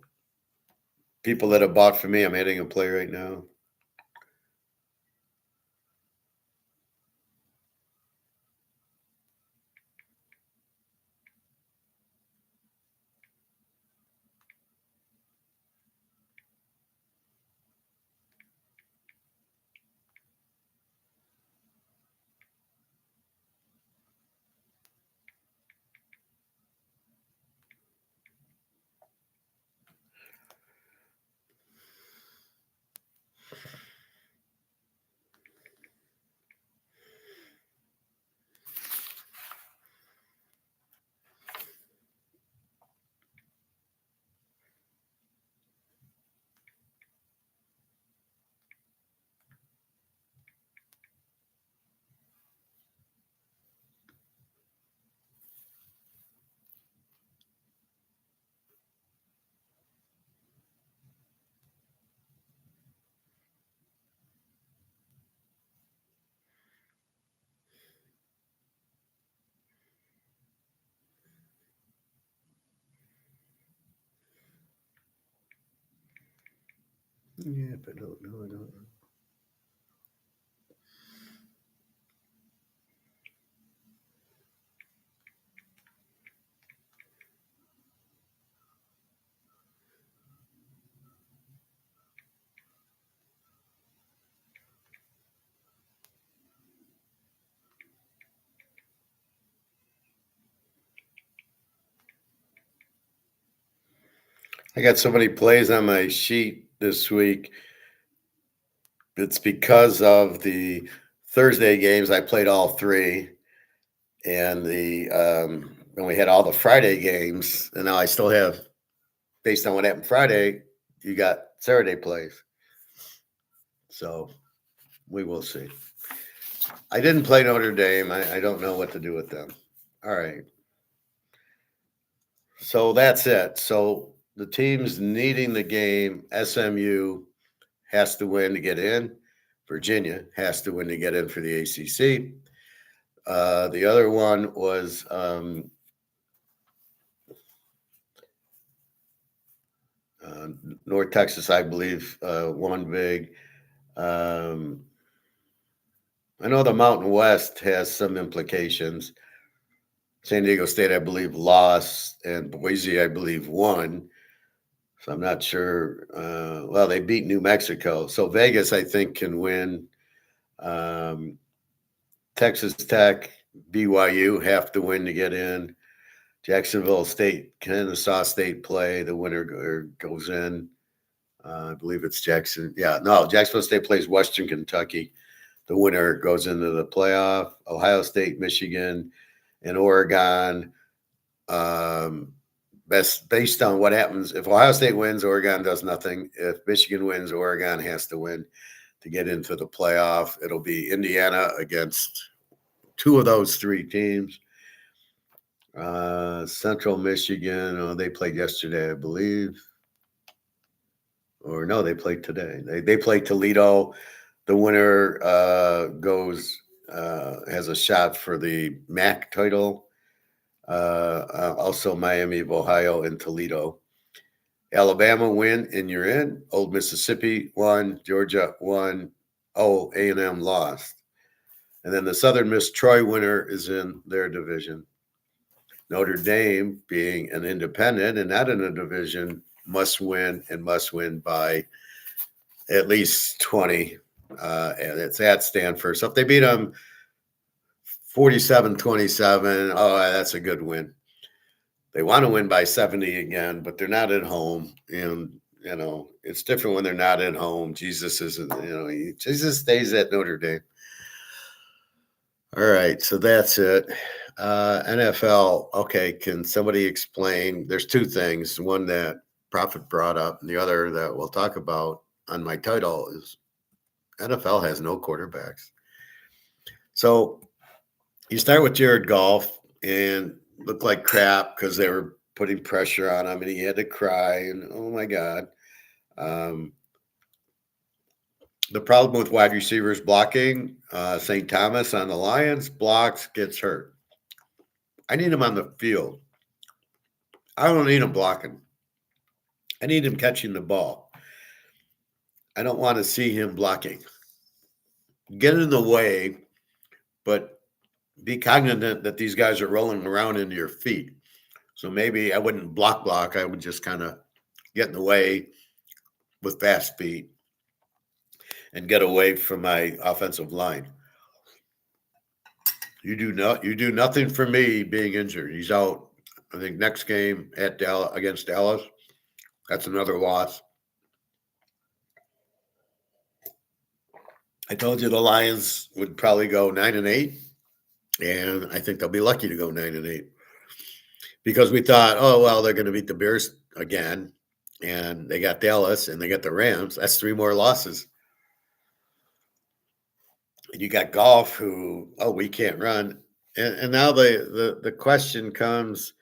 people that have bought for me, I'm adding a play right now. Yeah, but I don't know. I got so many plays on my sheet this week. It's because of the Thursday games. I played all 3, and when we had all the Friday games, and now I still have, based on what happened Friday, you got Saturday plays. So we will see. I didn't play Notre Dame. I don't know what to do with them. All right. So that's it. So the teams needing the game, SMU has to win to get in. Virginia has to win to get in for the ACC. The other one was North Texas, I believe, won big. I know the Mountain West has some implications. San Diego State, I believe, lost, and Boise, I believe, won. So I'm not sure. Well, they beat New Mexico. So Vegas, I think, can win. Texas Tech, BYU have to win to get in. Jacksonville State, Kennesaw State play. The winner goes in. I believe it's Jackson. Yeah, no, Jacksonville State plays Western Kentucky. The winner goes into the playoff. Ohio State, Michigan, and Oregon. based on what happens. If Ohio State wins, Oregon does nothing. If Michigan wins, Oregon has to win to get into the playoff. It'll be Indiana against two of those three teams. Central Michigan, they played yesterday, I believe. Or no, they played today. They played Toledo. The winner has a shot for the MAC title. Also Miami of Ohio and Toledo. Alabama win and you're in. Old Mississippi won. Georgia won. Oh, A&M lost. And then the Southern Miss Troy winner is in their division. Notre Dame, being an independent and not in a division, must win by at least 20. And it's at Stanford. So if they beat them 47-27, that's a good win. They want to win by 70 again, but they're not at home. And, it's different when they're not at home. Jesus isn't, Jesus stays at Notre Dame. All right, so that's it. NFL, okay, can somebody explain? There's two things. One that Prophet brought up, and the other that we'll talk about on my title is NFL has no quarterbacks. So you start with Jared Goff and looked like crap because they were putting pressure on him and he had to cry and oh my God. The problem with wide receivers blocking, St. Thomas on the Lions blocks, gets hurt. I need him on the field. I don't need him blocking. I need him catching the ball. I don't want to see him blocking. Get in the way, but be cognizant that these guys are rolling around into your feet. So maybe I wouldn't block. I would just kind of get in the way with fast feet and get away from my offensive line. You do nothing for me being injured. He's out. I think next game at Dallas against Dallas. That's another loss. I told you the Lions would probably go 9-8, and I think they'll be lucky to go 9-8 because we thought, they're going to beat the Bears again, and they got Dallas and they got the Rams. That's 3 more losses. And you got Goff, who we can't run, and now the question comes: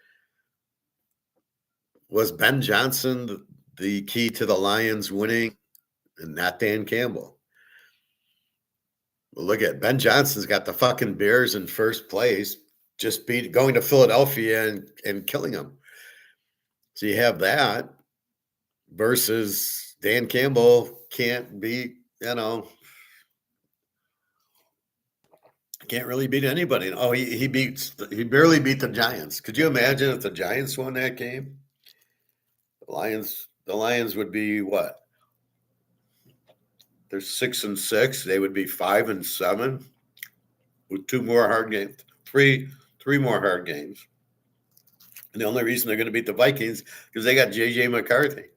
was Ben Johnson the key to the Lions winning, and not Dan Campbell? Well, look at Ben Johnson's got the fucking Bears in first place, just going to Philadelphia and killing them. So you have that versus Dan Campbell can't beat, can't really beat anybody. Oh, he barely beat the Giants. Could you imagine if the Giants won that game? The Lions would be what? They're 6-6. They would be 5-7 with 2 more hard games, three more hard games. And the only reason they're going to beat the Vikings because they got J.J. McCarthy.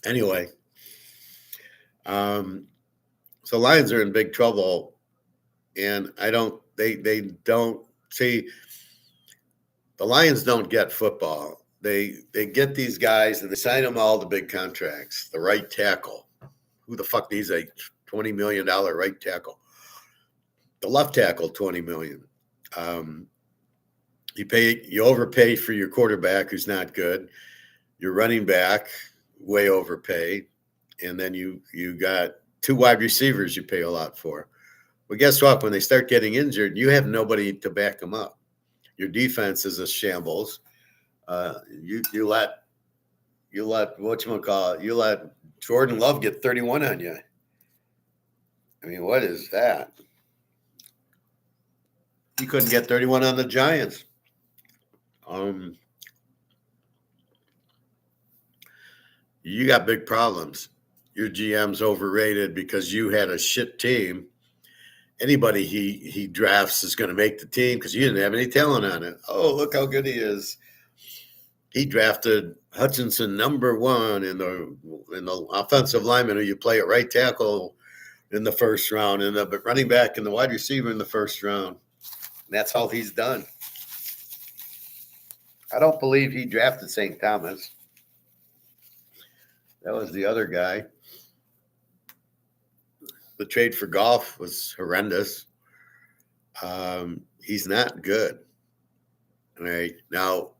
Anyway, so Lions are in big trouble, and they don't see. The Lions don't get football. They get these guys and they sign them all to big contracts. The right tackle. Who the fuck needs a $20 million right tackle? The left tackle, $20 million. You overpay for your quarterback who's not good. Your running back, way overpay. And then you got 2 wide receivers you pay a lot for. Well, guess what? When they start getting injured, you have nobody to back them up. Your defense is a shambles. You let whatchamacallit, you let Jordan Love get 31 on you. I mean, what is that? He couldn't get 31 on the Giants. You got big problems. Your GM's overrated because you had a shit team. Anybody he drafts is going to make the team because you didn't have any talent on it. Oh, look how good he is. He drafted Hutchinson number 1 in the offensive lineman who you play at right tackle in the first round, and the running back and the wide receiver in the first round. And that's all he's done. I don't believe he drafted St. Thomas. That was the other guy. The trade for Goff was horrendous. He's not good. All right. Now,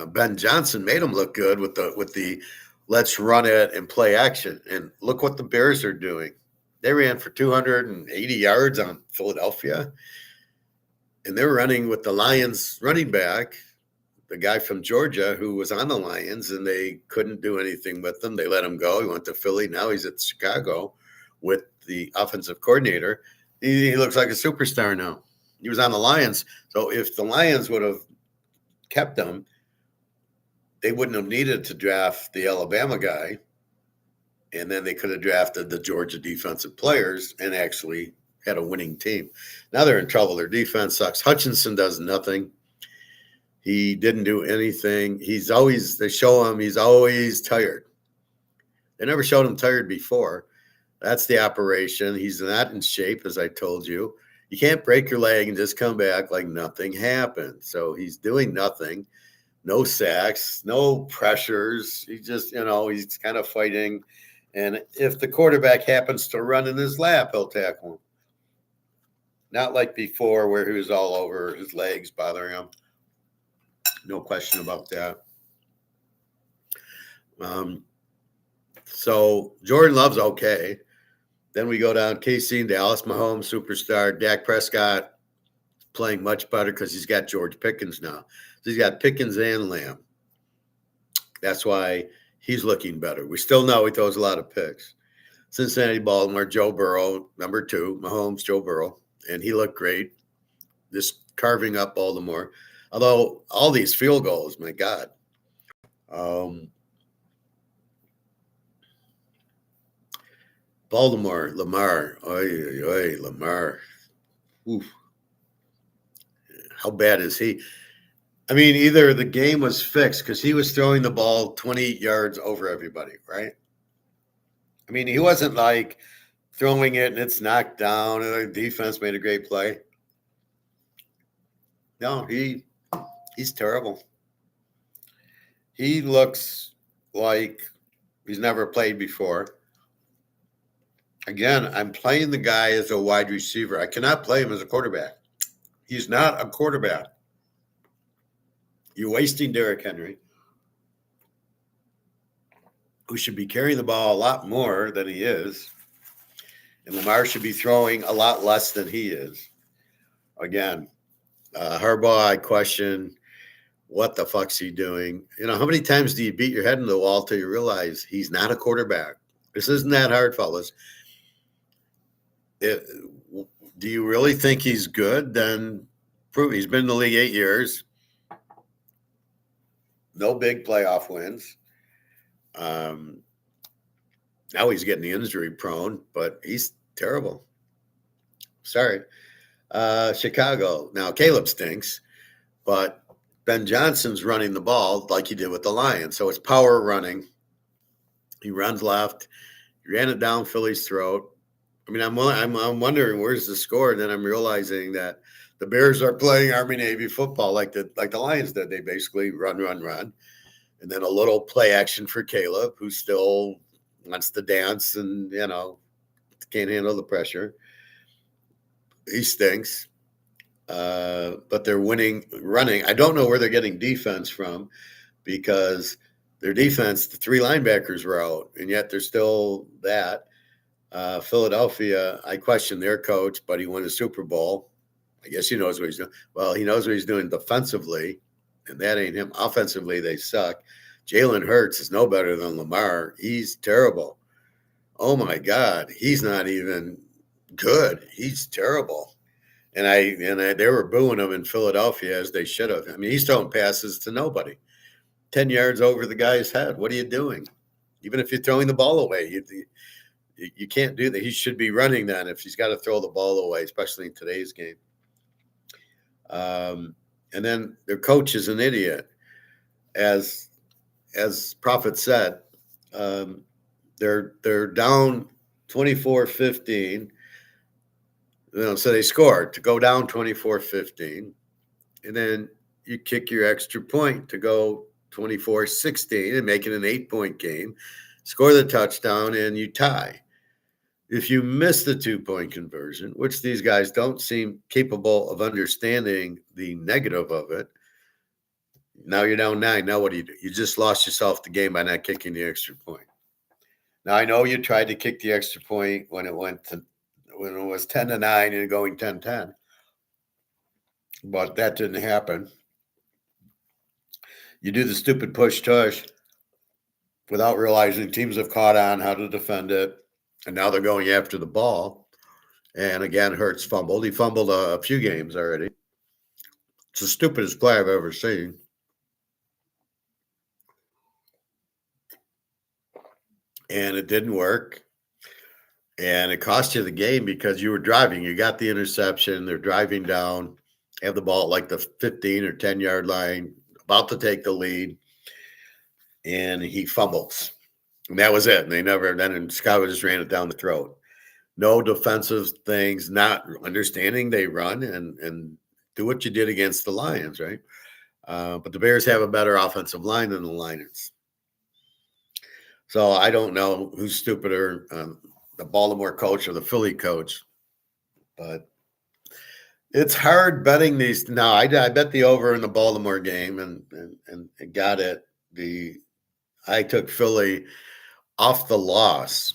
Ben Johnson made him look good with the let's run it and play action. And look what the Bears are doing. They ran for 280 yards on Philadelphia. And they're running with the Lions running back, the guy from Georgia who was on the Lions, and they couldn't do anything with him. They let him go. He went to Philly. Now he's at Chicago with the offensive coordinator. He looks like a superstar now. He was on the Lions. So if the Lions would have kept him, they wouldn't have needed to draft the Alabama guy. And then they could have drafted the Georgia defensive players and actually had a winning team. Now they're in trouble. Their defense sucks. Hutchinson does nothing. He didn't do anything. They show him he's always tired. They never showed him tired before. That's the operation. He's not in shape, as I told you. You can't break your leg and just come back like nothing happened. So he's doing nothing. No sacks, no pressures. He just, he's kind of fighting. And if the quarterback happens to run in his lap, he'll tackle him. Not like before where he was all over his legs bothering him. No question about that. So Jordan Love's okay. Then we go down KC and Dallas, Mahomes, superstar. Dak Prescott playing much better because he's got George Pickens now. So he's got Pickens and Lamb. That's why he's looking better. We still know he throws a lot of picks. Cincinnati, Baltimore, Joe Burrow, number 2, Mahomes, Joe Burrow. And he looked great, just carving up Baltimore. Although all these field goals, my God. Baltimore, Lamar. Lamar. Oof. How bad is he? I mean, either the game was fixed because he was throwing the ball 20 yards over everybody, right? I mean, he wasn't like throwing it and it's knocked down and the defense made a great play. No, he's terrible. He looks like he's never played before. Again, I'm playing the guy as a wide receiver. I cannot play him as a quarterback. He's not a quarterback. You're wasting Derrick Henry, who should be carrying the ball a lot more than he is. And Lamar should be throwing a lot less than he is. Again, Harbaugh, I question what the fuck's he doing? How many times do you beat your head into the wall till you realize he's not a quarterback? This isn't that hard, fellas. Do you really think he's good? Then prove it. He's been in the league 8 years. No big playoff wins. Now he's getting injury prone, but he's terrible. Sorry. Chicago. Now Caleb stinks, but Ben Johnson's running the ball like he did with the Lions. So it's power running. He runs left. He ran it down Philly's throat. I mean, I'm wondering where's the score, and then I'm realizing that the Bears are playing Army Navy football like the Lions did. They basically run, and then a little play action for Caleb, who still wants to dance and can't handle the pressure. He stinks, but they're winning running. I don't know where they're getting defense from because their defense, the 3 linebackers were out, and yet they're still that. Philadelphia, I question their coach, but he won a Super Bowl. I guess he knows what he's doing. Well, he knows what he's doing defensively, and that ain't him. Offensively, they suck. Jalen Hurts is no better than Lamar. He's terrible. Oh, my God. He's not even good. He's terrible. And they were booing him in Philadelphia as they should have. I mean, he's throwing passes to nobody. 10 yards over the guy's head. What are you doing? Even if you're throwing the ball away, you can't do that. He should be running then if he's got to throw the ball away, especially in today's game. And then their coach is an idiot. As Prophet said, they're down 24-15. So they scored to go down 24-15. And then you kick your extra point to go 24-16 and make it an 8-point game, score the touchdown, and you tie. If you miss the 2-point conversion, which these guys don't seem capable of understanding the negative of it, now you're down 9. Now what do? You just lost yourself the game by not kicking the extra point. Now I know you tried to kick the extra point when it was 10-9 and going 10-10, but that didn't happen. You do the stupid push tush without realizing teams have caught on how to defend it, and now they're going after the ball. And again, Hurts fumbled. He fumbled a few games already. It's the stupidest play I've ever seen. And it didn't work. And it cost you the game because you were driving. You got the interception. They're driving down, have the ball at like the 15 or 10-yard line, about to take the lead. And he fumbles. And that was it. And then Chicago just ran it down the throat. No defensive things, not understanding they run and do what you did against the Lions, right? But the Bears have a better offensive line than the Lions. So I don't know who's stupider, the Baltimore coach or the Philly coach. But it's hard betting these. Now, I bet the over in the Baltimore game and got it. I took Philly off the loss,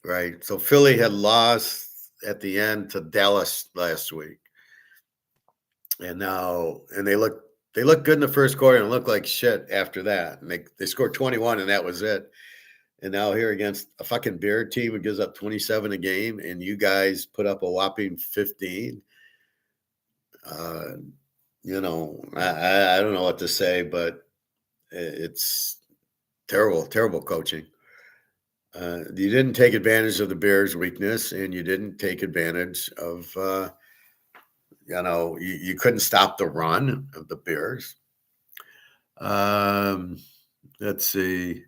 right? So Philly had lost at the end to Dallas last week. And they look good in the first quarter and look like shit after that. And they scored 21 and that was it. And now here against a fucking Bear team who gives up 27 a game and you guys put up a whopping 15. I don't know what to say, but it's terrible, terrible coaching. You didn't take advantage of the Bears' weakness, and you didn't take advantage of, you couldn't stop the run of the Bears. Let's see.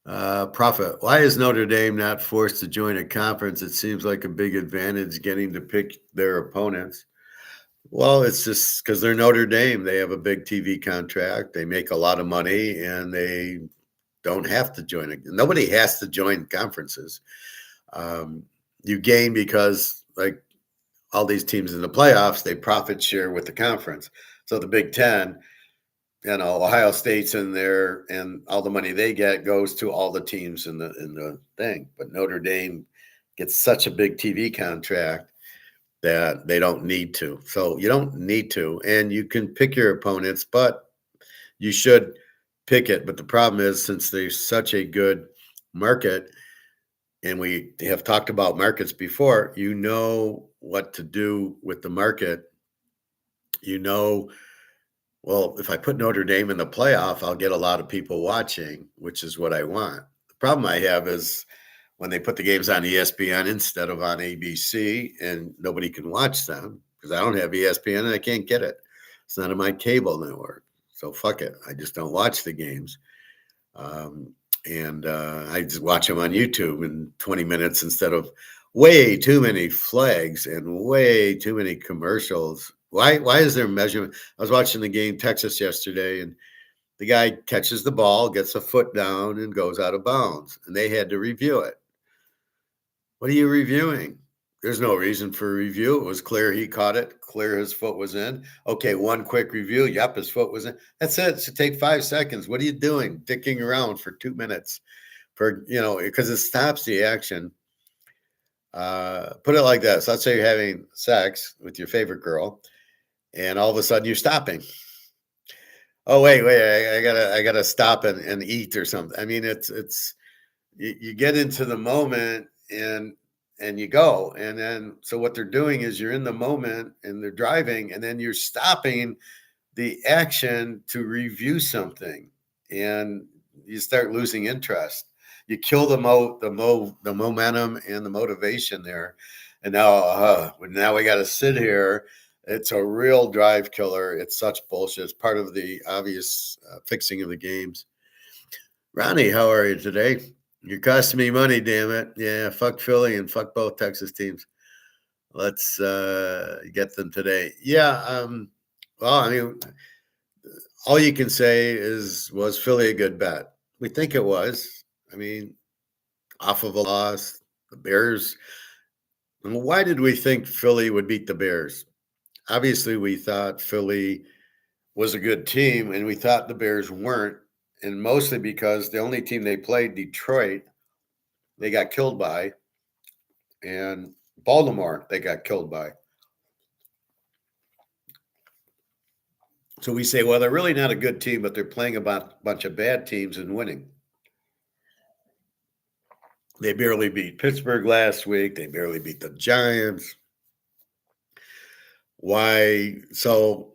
Prophet, why is Notre Dame not forced to join a conference? It seems like a big advantage getting to pick their opponents. Well, it's just because they're Notre Dame. They have a big TV contract. They make a lot of money, and they don't have to join it. Nobody has to join conferences. You gain because, like all these teams in the playoffs, they profit share with the conference. So the Big Ten, Ohio State's in there, and all the money they get goes to all the teams in the thing. But Notre Dame gets such a big TV contract that they don't need to. So you don't need to, and you can pick your opponents, but you should pick it. But the problem is, since there's such a good market, and we have talked about markets before, you know what to do with the market. Well, if I put Notre Dame in the playoff, I'll get a lot of people watching, which is what I want. The problem I have is when they put the games on ESPN instead of on ABC and nobody can watch them because I don't have ESPN and I can't get it. It's not on my cable network. So fuck it. I just don't watch the games. I just watch them on YouTube in 20 minutes instead of way too many flags and way too many commercials. Why is there measurement? I was watching the game Texas yesterday, and the guy catches the ball, gets a foot down, and goes out of bounds, and they had to review it. What are you reviewing? There's no reason for a review. It was clear he caught it, clear his foot was in. Okay, one quick review. Yep, his foot was in. That's it. It should take 5 seconds. What are you doing? Dicking around for 2 minutes because it stops the action. Put it like this. Let's say you're having sex with your favorite girl, and all of a sudden you're stopping. Oh, wait, I gotta stop and eat or something. I mean, it's you get into the moment and you go. And then, so what they're doing is you're in the moment and they're driving and then you're stopping the action to review something and you start losing interest. You kill the momentum and the motivation there. And now we got to sit here. It's a real drive killer. It's such bullshit. It's part of the obvious fixing of the games. Ronnie, how are you today? You're costing me money, damn it. Yeah, fuck Philly and fuck both Texas teams. Let's get them today. Yeah. Well, I mean, all you can say is, was Philly a good bet? We think it was. I mean, off of a loss, the Bears. Why did we think Philly would beat the Bears? Obviously, we thought Philly was a good team, and we thought the Bears weren't, and mostly because the only team they played, Detroit, they got killed by, and Baltimore, they got killed by. So we say, well, they're really not a good team, but they're playing a bunch of bad teams and winning. They barely beat Pittsburgh last week. They barely beat the Giants. Why? So,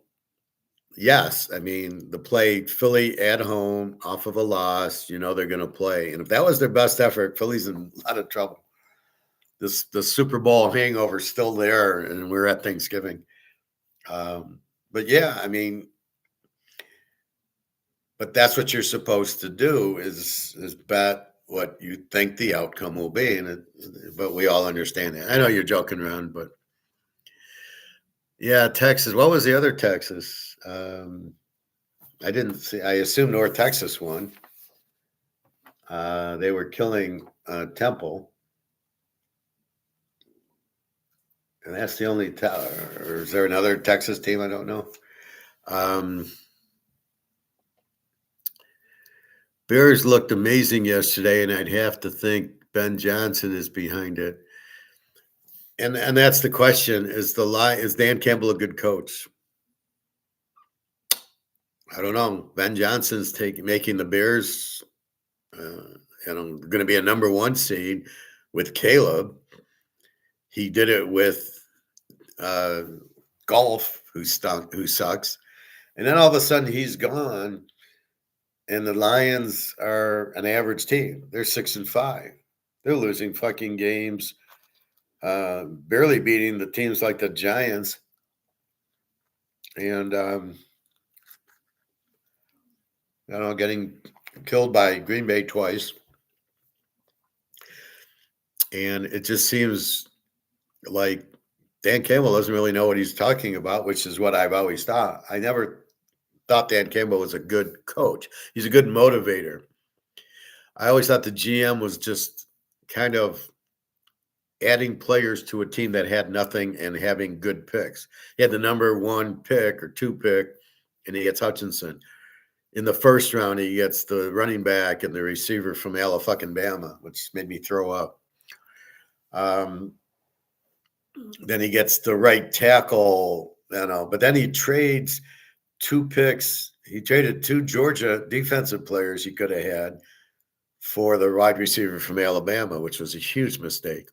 yes, I mean, the play Philly at home off of a loss, they're going to play. And if that was their best effort, Philly's in a lot of trouble. The Super Bowl hangover is still there, and we're at Thanksgiving. But yeah, I mean, but that's what you're supposed to do is bet what you think the outcome will be, but we all understand that. I know you're joking around, but yeah, Texas. What was the other Texas? I didn't see. I assume North Texas won. They were killing Temple, and that's the only. Or is there another Texas team? I don't know. Bears looked amazing yesterday, and I'd have to think Ben Johnson is behind it. And that's the question: is Dan Campbell a good coach? I don't know. Ben Johnson's making the Bears, going to be a number one seed with Caleb. He did it with Golf, who sucks, and then all of a sudden he's gone. And the Lions are an average team. They're 6-5. They're losing fucking games, barely beating the teams like the Giants. And, getting killed by Green Bay twice. And it just seems like Dan Campbell doesn't really know what he's talking about, which is what I've always thought. I never thought Dan Campbell was a good coach. He's a good motivator. I always thought the GM was just kind of adding players to a team that had nothing and having good picks. He had the number one pick or two pick, and he gets Hutchinson. In the first round, he gets the running back and the receiver from Alabama, which made me throw up. Then he gets the right tackle, but then he trades two picks. He traded two Georgia defensive players he could have had for the wide receiver from Alabama, which was a huge mistake.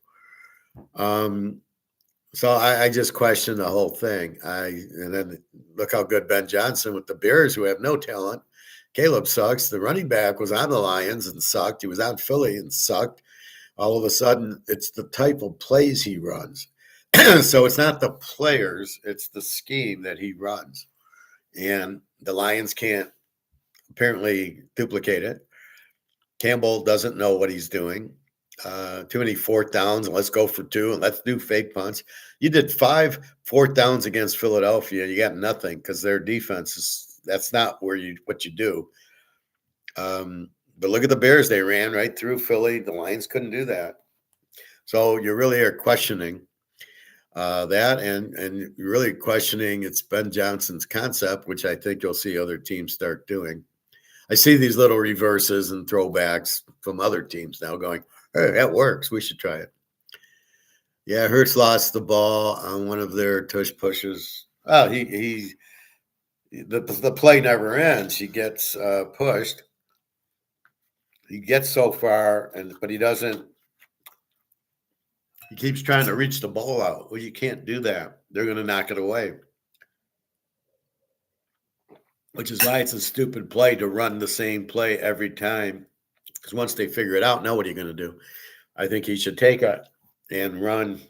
So I just questioned the whole thing. And then look how good Ben Johnson with the Bears, who have no talent. Caleb sucks. The running back was on the Lions and sucked. He was on Philly and sucked. All of a sudden, it's the type of plays he runs. So it's not the players, it's the scheme that he runs. And the Lions can't apparently duplicate it. Campbell doesn't know what he's doing. Too many fourth downs, and let's go for two, and let's do fake punts. You did 5 fourth downs against Philadelphia. You got nothing because their defense that's not what you do. But look at the Bears. They ran right through Philly. The Lions couldn't do that. So you really are questioning that, and you're really questioning it's Ben Johnson's concept, which I think you'll see other teams start doing. I see these little reverses and throwbacks from other teams now going, hey, that works. We should try it. Yeah, Hurts lost the ball on one of their tush pushes. Oh, the play never ends. He gets pushed. He gets so far, but he doesn't. He keeps trying to reach the ball out. Well, you can't do that. They're going to knock it away. Which is why it's a stupid play to run the same play every time. Because once they figure it out, now what are you going to do? I think he should take it and run.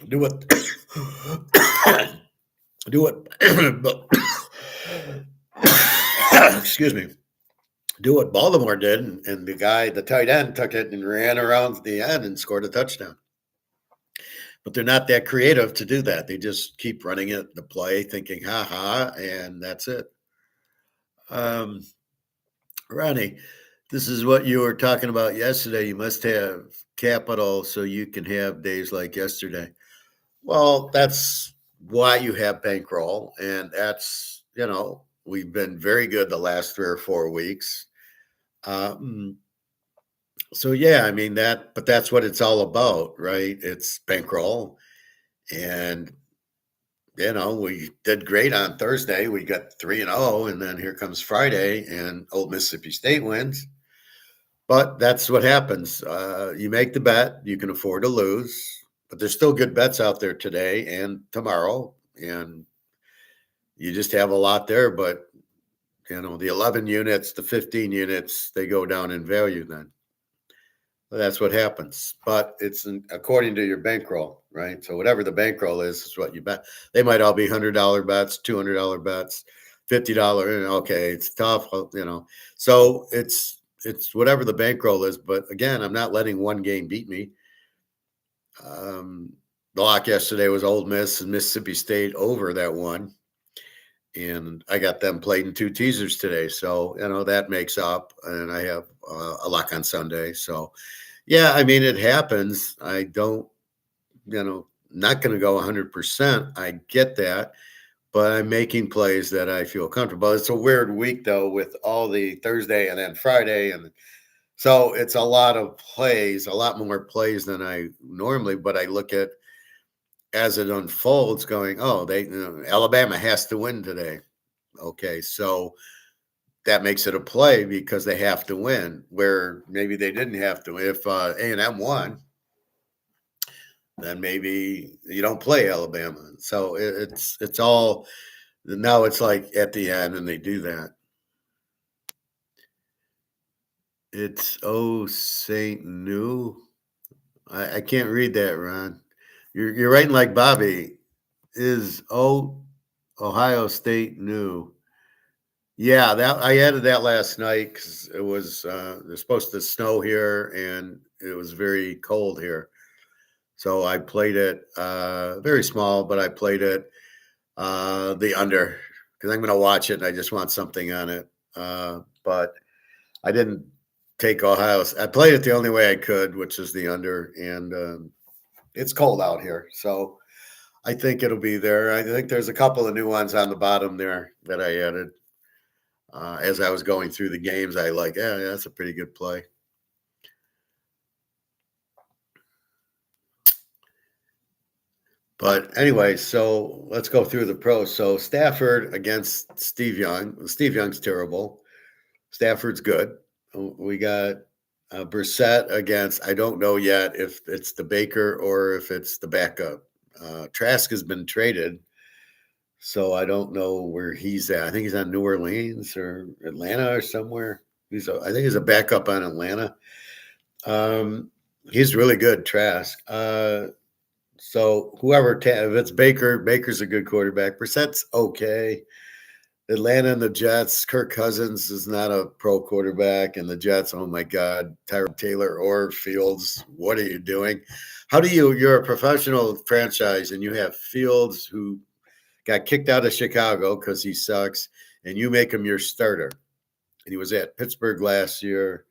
Do what? Excuse me. do what Baltimore did, and the tight end, took it and ran around the end and scored a touchdown. But they're not that creative to do that. They just keep running it, the play, thinking, ha ha, and that's it. Um, Ronnie, this is what you were talking about yesterday. You must have capital so you can have days like yesterday. Well, that's why you have bankroll. And we've been very good the last 3 or 4 weeks. Um, so, yeah, I mean, but that's what it's all about, right? It's bankroll. And we did great on Thursday. We got 3-0, and then here comes Friday, and Old Mississippi State wins. But that's what happens. You make the bet, you can afford to lose, but there's still good bets out there today and tomorrow, and you just have a lot there. But the 11 units, the 15 units, they go down in value then. That's what happens. But it's according to your bankroll, right? So whatever the bankroll is what you bet. They might all be $100 bets, $200 bets, $50. Okay, it's tough, So it's whatever the bankroll is. But again, I'm not letting one game beat me. The lock yesterday was Ole Miss and Mississippi State over that one. And I got them played in 2 teasers today. So, that makes up. And I have a lock on Sunday. So, yeah, I mean, it happens. I don't, not going to go 100%. I get that. But I'm making plays that I feel comfortable. It's a weird week, though, with all the Thursday and then Friday. And so it's a lot of plays, a lot more plays than I normally. But I look at as it unfolds going, oh, Alabama has to win today. Okay, so that makes it a play because they have to win, where maybe they didn't have to. If A&M won, then maybe you don't play Alabama. So it's all now. It's like at the end, and they do that. It's Saint New. I can't read that, Ron. You're writing like Bobby. Is Ohio State new? Yeah, that I added that last night because it was supposed to snow here and it was very cold here. So I played it very small, but I played it the under because I'm going to watch it and I just want something on it. But I didn't take Ohio. I played it the only way I could, which is the under, and it's cold out here, so I think it'll be there. I think there's a couple of new ones on the bottom there that I added. As I was going through the games, I yeah, that's a pretty good play. But anyway, so let's go through the pros. So Stafford against Steve Young. Steve Young's terrible. Stafford's good. We got Brissett against, I don't know yet if it's the Baker or if it's the backup. Trask has been traded. So I don't know where he's at. I think he's on New Orleans or Atlanta or somewhere. I think he's a backup on Atlanta. He's really good, Trask. So whoever, if it's Baker's a good quarterback. Brissett's okay. Atlanta and the Jets, Kirk Cousins is not a pro quarterback, and the Jets, oh my God, Tyrod Taylor or Fields, what are you doing? You're a professional franchise and you have Fields who got kicked out of Chicago because he sucks, and you make him your starter. And he was at Pittsburgh last year,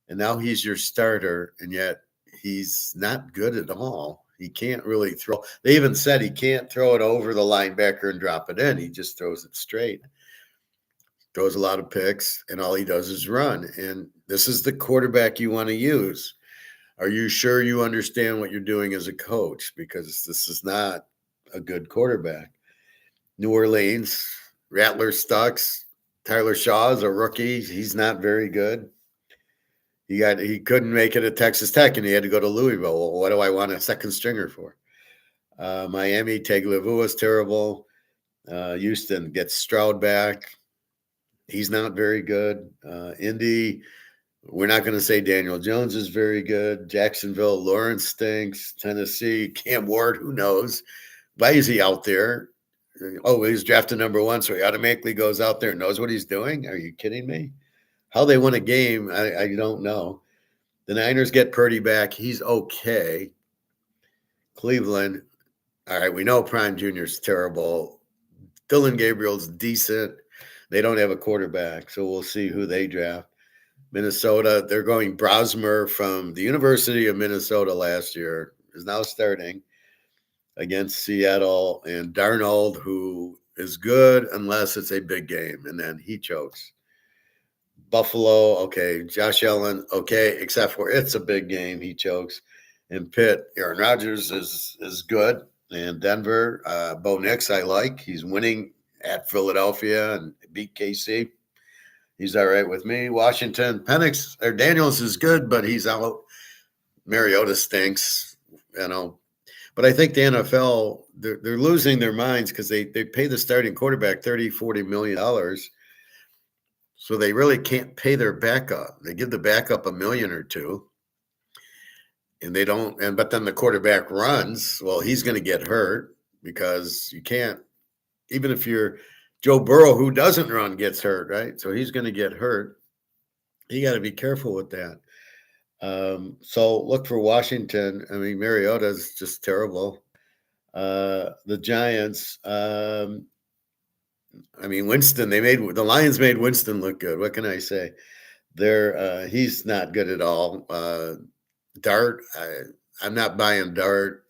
and now he's your starter, and yet he's not good at all. He can't really throw. They even said he can't throw it over the linebacker and drop it in. He just throws it straight. Throws a lot of picks, and all he does is run. And this is the quarterback you want to use. Are you sure you understand what you're doing as a coach? Because this is not a good quarterback. New Orleans, Rattler Stucks, Tyler Shaw's a rookie. He's not very good. He couldn't make it at Texas Tech, and he had to go to Louisville. Well, what do I want a second stringer for? Miami, Tagovailoa is terrible. Houston gets Stroud back. He's not very good. Indy, we're not going to say Daniel Jones is very good. Jacksonville, Lawrence stinks. Tennessee, Cam Ward, who knows? Why is he out there? Oh, he's drafted number 1, so he automatically goes out there and knows what he's doing. Are you kidding me? How they won a game, I don't know. The Niners get Purdy back. He's okay. Cleveland, all right, we know Prime Jr.'s terrible. Dylan Gabriel's decent. They don't have a quarterback, so we'll see who they draft. Minnesota, they're going Brosmer from the University of Minnesota last year, is now starting against Seattle, and Darnold, who is good unless it's a big game, and then he chokes. Buffalo, okay. Josh Allen, okay, except for it's a big game, he chokes. And Pitt, Aaron Rodgers is good. And Denver, Bo Nix, I like. He's winning at Philadelphia and beat KC. He's all right with me. Washington, Penix or Daniels is good, but he's out. Mariota stinks, you know. But I think the NFL, they're losing their minds because they pay the starting quarterback $30-40 million. So they really can't pay their backup. They give the backup $1 million or $2 million, and they don't. And but then the quarterback runs. Well, he's going to get hurt because you can't. Even if you're Joe Burrow, who doesn't run, gets hurt, right? So he's going to get hurt. You got to be careful with that. So look for Washington. I mean, Mariota is just terrible. The Giants. I mean, Winston. The Lions made Winston look good. What can I say? He's not good at all. Dart. I'm not buying Dart.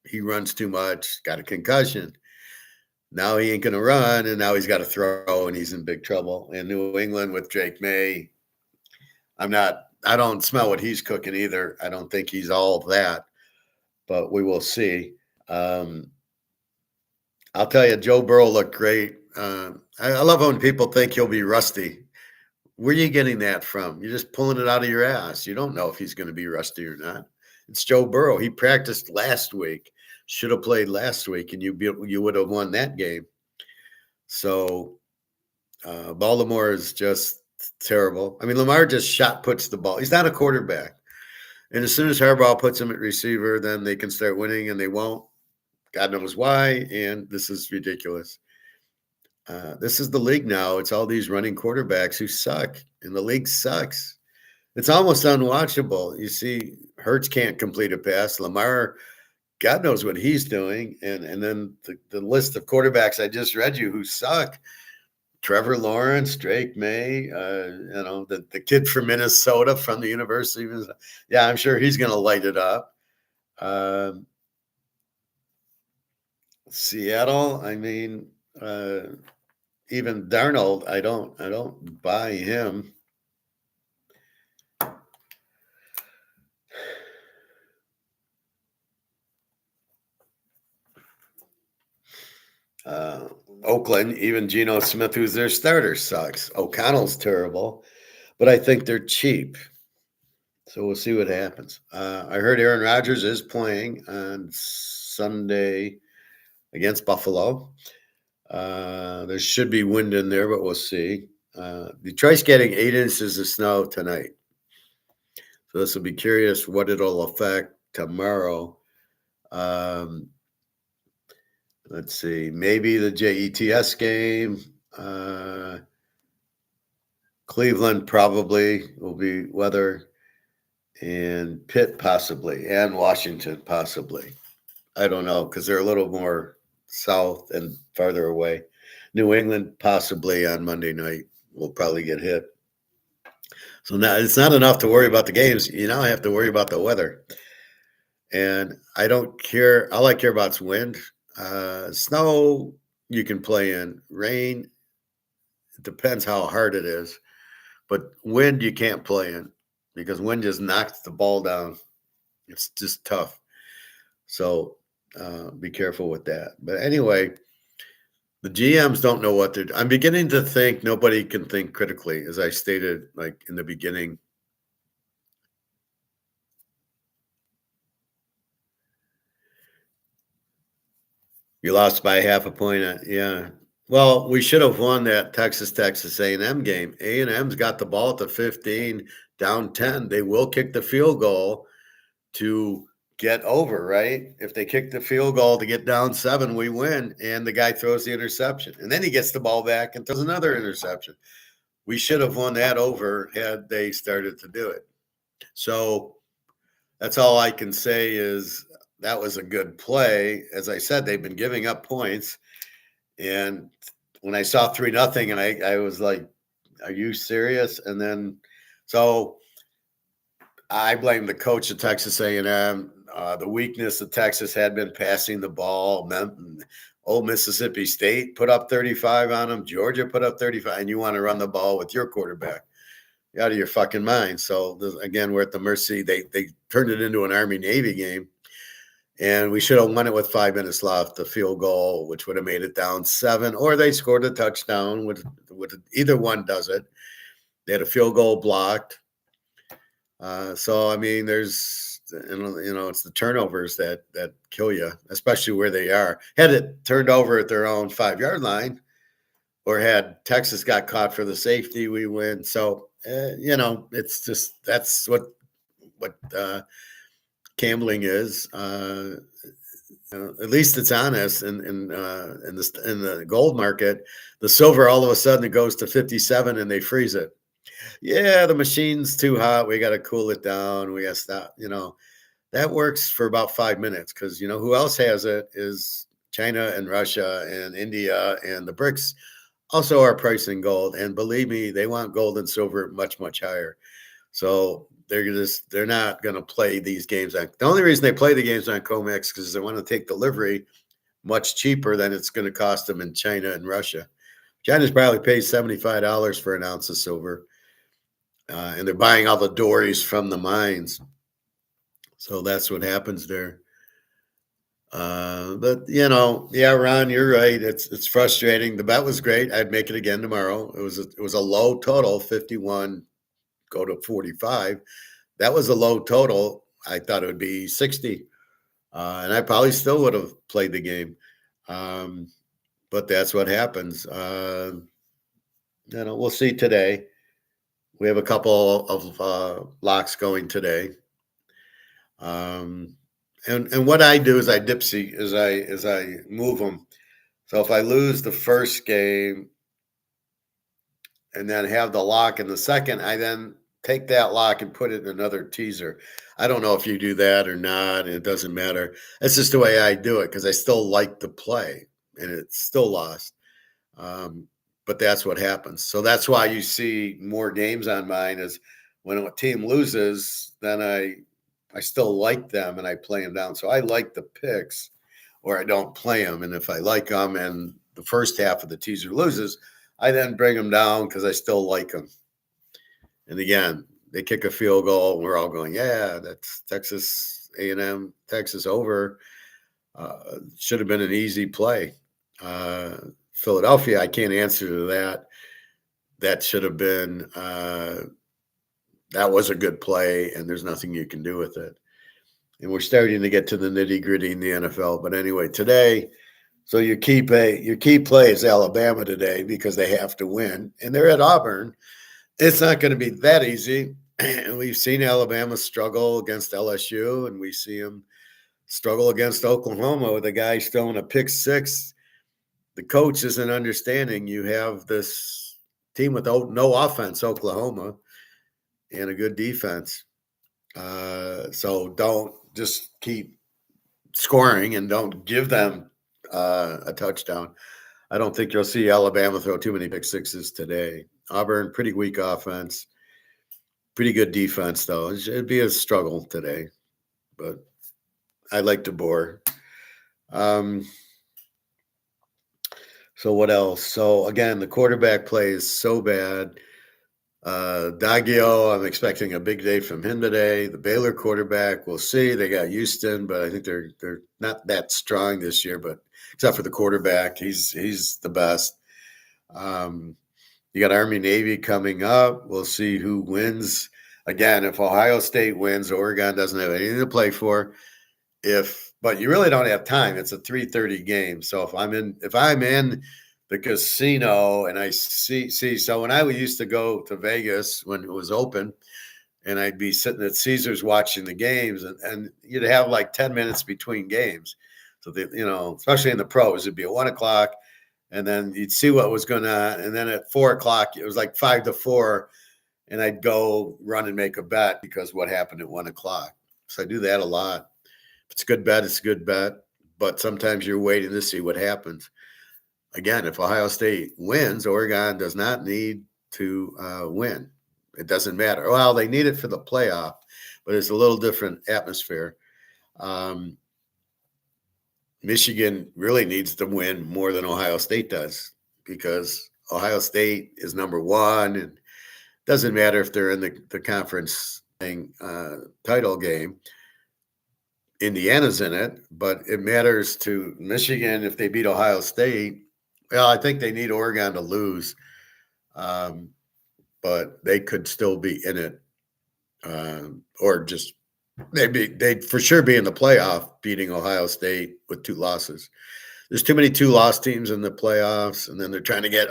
He runs too much. Got a concussion. Now he ain't going to run, and now he's got to throw, and he's in big trouble. And New England with Drake May. I don't smell what he's cooking either. I don't think he's all of that, but we will see. I'll tell you, Joe Burrow looked great. I love when people think he'll be rusty. Where are you getting that from? You're just pulling it out of your ass. You don't know if he's going to be rusty or not. It's Joe Burrow. He practiced last week. Should have played last week, and you would have won that game. So Baltimore is just terrible. I mean, Lamar just puts the ball. He's not a quarterback. And as soon as Harbaugh puts him at receiver, then they can start winning, and they won't. God knows why, and this is ridiculous. This is the league now. It's all these running quarterbacks who suck, and the league sucks. It's almost unwatchable. You see, Hurts can't complete a pass. Lamar, God knows what he's doing. And then the list of quarterbacks I just read you who suck. Trevor Lawrence, Drake May, the kid from Minnesota from the University of Minnesota. Yeah, I'm sure he's going to light it up. Seattle, I mean, even Darnold, I don't buy him. Oakland, even Geno Smith, who's their starter, sucks. O'Connell's terrible, but I think they're cheap. So we'll see what happens. I heard Aaron Rodgers is playing on Sunday against Buffalo. There should be wind in there, but we'll see. Detroit's getting 8 inches of snow tonight. So this will be curious what it'll affect tomorrow. Let's see. Maybe the JETS game. Cleveland probably will be weather. And Pitt possibly. And Washington possibly. I don't know because they're a little more south and farther away. New England possibly on Monday night will probably get hit. So now it's not enough to worry about the games. You now have to worry about the weather. And I don't care. All I care about is wind. Snow you can play in. Rain, it depends how hard it is. But wind you can't play in because wind just knocks the ball down. It's just tough. So be careful with that. But anyway, the GMs don't know what they're doing. I'm beginning to think nobody can think critically, as I stated like in the beginning. You lost by half a point. Yeah. Well, we should have won that Texas A&M game. A&M's got the ball at the 15, down 10. They will kick the field goal to get over, right? If they kick the field goal to get down 7, we win, and the guy throws the interception. And then he gets the ball back and throws another interception. We should have won that over had they started to do it. So that's all I can say is that was a good play. As I said, they've been giving up points. And when I saw 3-0, and I was like, are you serious? And then, so I blame the coach of Texas A&M. The weakness of Texas had been passing the ball. Old Mississippi State put up 35 on them. Georgia put up 35, and you want to run the ball with your quarterback. You're out of your fucking mind. So, again, we're at the mercy. They turned it into an Army-Navy game, and we should have won it with 5 minutes left, the field goal, which would have made it down 7, or they scored a touchdown. With either one does it. They had a field goal blocked. So, I mean, there's, it's the turnovers that kill you, especially where they are. Had it turned over at their own 5-yard line, or had Texas got caught for the safety, we win. So, it's just, that's what gambling is. At least it's honest. In the gold market, the silver all of a sudden it goes to 57 and they freeze it. Yeah, the machine's too hot. We got to cool it down. We got to stop. That works for about 5 minutes because who else has it is China and Russia and India, and the BRICS also are pricing gold. And believe me, they want gold and silver much, much higher. So they're not going to play these games. The only reason they play the games on COMEX is because they want to take delivery much cheaper than it's going to cost them in China and Russia. China's probably paid $75 for an ounce of silver. And they're buying all the dories from the mines. So that's what happens there. But yeah, Ron, you're right. It's frustrating. The bet was great. I'd make it again tomorrow. It was a low total, 51, go to 45. That was a low total. I thought it would be 60. And I probably still would have played the game. But that's what happens. We'll see today. We have a couple of locks going today. And what I do is I dipsy as I move them. So if I lose the first game and then have the lock in the second, I then take that lock and put it in another teaser. I don't know if you do that or not. It doesn't matter. That's just the way I do it because I still like the play, and it's still lost. But that's what happens. So that's why you see more games on mine is when a team loses, then I still like them and I play them down. So I like the picks or I don't play them. And if I like them and the first half of the teaser loses, I then bring them down because I still like them. And again, they kick a field goal and we're all going, yeah, that's Texas A&M, Texas over. Should have been an easy play. Philadelphia, I can't answer to that. That should have been, that was a good play, and there's nothing you can do with it. And we're starting to get to the nitty gritty in the NFL. But anyway, today, so your key play is Alabama today because they have to win, and they're at Auburn. It's not going to be that easy. And we've seen Alabama struggle against LSU, and we see them struggle against Oklahoma with a guy throwing a pick six. The coach isn't understanding. You have this team with no offense, Oklahoma, and a good defense. So don't just keep scoring and don't give them a touchdown. I don't think you'll see Alabama throw too many pick sixes today. Auburn, pretty weak offense. Pretty good defense, though. It'd be a struggle today, but I like DeBoer. So what else? So, again, the quarterback play is so bad. Daggio, I'm expecting a big day from him today. The Baylor quarterback, we'll see. They got Houston, but I think they're not that strong this year, but except for the quarterback, he's the best. You got Army-Navy coming up. We'll see who wins. Again, if Ohio State wins, Oregon doesn't have anything to play for. But you really don't have time. It's a 3:30 game. So if I'm in the casino and I see, so when I used to go to Vegas when it was open, and I'd be sitting at Caesars watching the games, and you'd have like 10 minutes between games. So especially in the pros, it'd be at 1 o'clock. and then you'd see what was going on. And then at 4 o'clock, it was like 5 to 4, and I'd go run and make a bet because what happened at 1 o'clock. So I do that a lot. If it's a good bet, it's a good bet. But sometimes you're waiting to see what happens. Again, if Ohio State wins, Oregon does not need to win. It doesn't matter. Well, they need it for the playoff, but it's a little different atmosphere. Michigan really needs to win more than Ohio State does because Ohio State is number one. And it doesn't matter if they're in the conference title game. Indiana's in it, but it matters to Michigan if they beat Ohio State. Well, I think they need Oregon to lose, but they could still be in it, or just they'd for sure be in the playoff, beating Ohio State with 2 losses. There's too many 2-loss teams in the playoffs, and then they're trying to get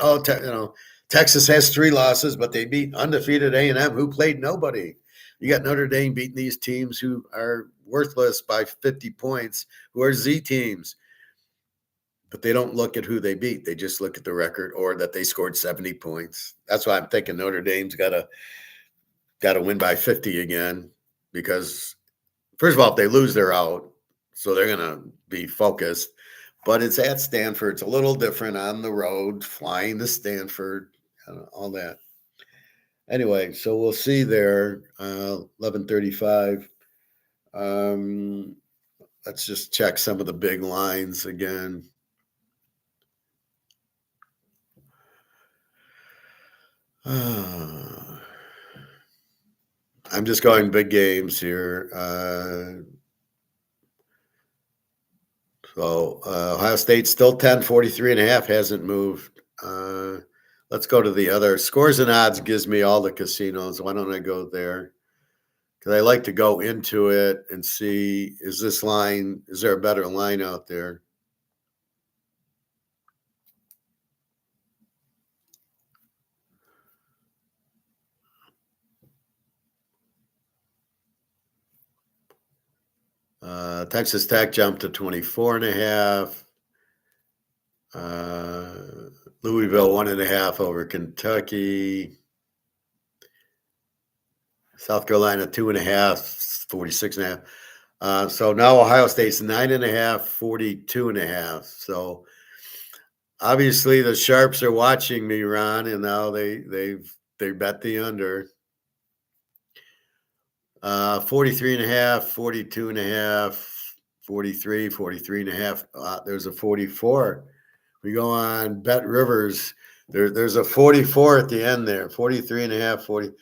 Texas has 3 losses, but they beat undefeated A&M, who played nobody. You got Notre Dame beating these teams who are worthless by 50 points, who are Z teams. But they don't look at who they beat. They just look at the record or that they scored 70 points. That's why I'm thinking Notre Dame's got to win by 50 again because, first of all, if they lose, they're out. So they're going to be focused. But it's at Stanford. It's a little different on the road, flying to Stanford, all that. Anyway, so we'll see there, 11:35. Let's just check some of the big lines again. I'm just going big games here. So Ohio State still 10, 43.5, hasn't moved. Let's go to the other. Scores and odds gives me all the casinos. Why don't I go there? Because I like to go into it and see, is there a better line out there? Texas Tech jumped to 24.5. Louisville 1.5 over Kentucky. South Carolina 2.5, 46.5. So now Ohio State's 9.5, 42.5. So obviously the sharps are watching me, Ron, and now they bet the under. 43.5, 42.5, 43, 43.5. There's a 44. We go on Bet Rivers. There's a 44 at the end there. 43.5, 40.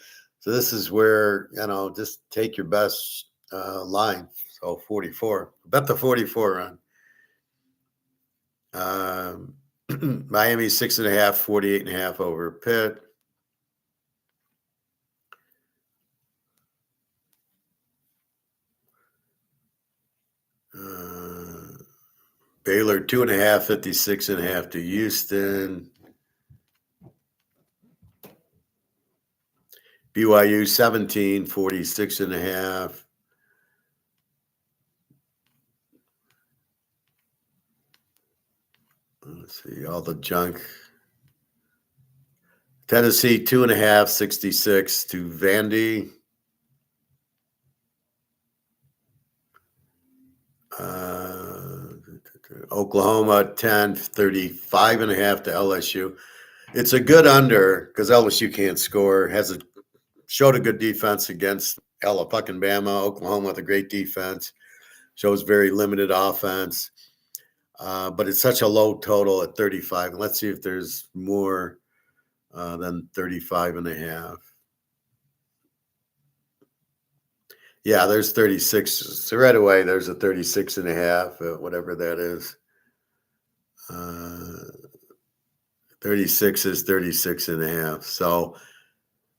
So this is where, just take your best line. So 44. Bet the 44 on. Miami 6.5, 48.5 over Pitt. Baylor 2.5, 56.5 to Houston. BYU 17, 46.5. Let's see, all the junk. Tennessee 2.5, 66 to Vandy. Oklahoma 10, 35.5 to LSU. It's a good under because LSU can't score. Showed a good defense against Alabama. Oklahoma with a great defense. Shows very limited offense. But it's such a low total at 35. Let's see if there's more than 35.5. Yeah, there's 36. So right away, there's a 36.5, whatever that is. 36 is 36.5. So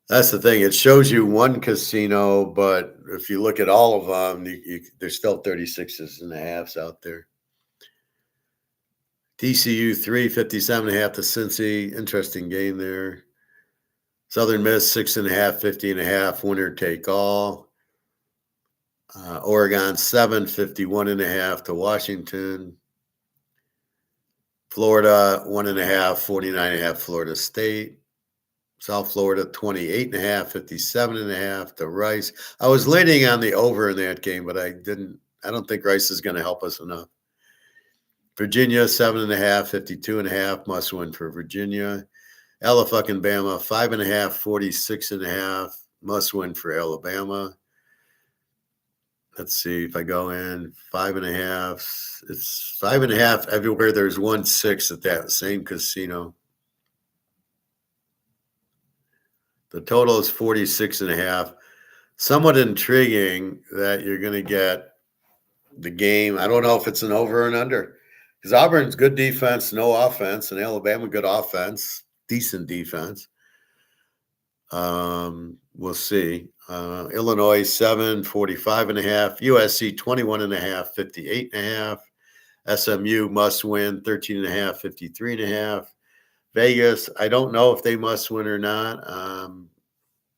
that's the thing. It shows you one casino, but if you look at all of them, there's still 36.5s out there. TCU 3, 57.5 to Cincy. Interesting game there. Southern Miss 6.5, 50.5. Winner take all. Oregon 7, 51.5 to Washington. Florida, 1.5, 49.5, Florida State. South Florida, 28.5, 57.5 to Rice. I was leaning on the over in that game, but I didn't. I don't think Rice is going to help us enough. Virginia, 7.5, 52.5, must win for Virginia. Alabama, 5.5, 46.5, must win for Alabama. Let's see if I go in 5.5. It's 5.5 everywhere. There's 1.6 at that same casino. The total is 46.5. Somewhat intriguing that you're going to get the game. I don't know if it's an over and under because Auburn's good defense, no offense, and Alabama good offense, decent defense. We'll see. Illinois 7, 45.5. USC 21.5, 58.5. SMU must win 13.5, 53.5. Vegas, I don't know if they must win or not. 7.5,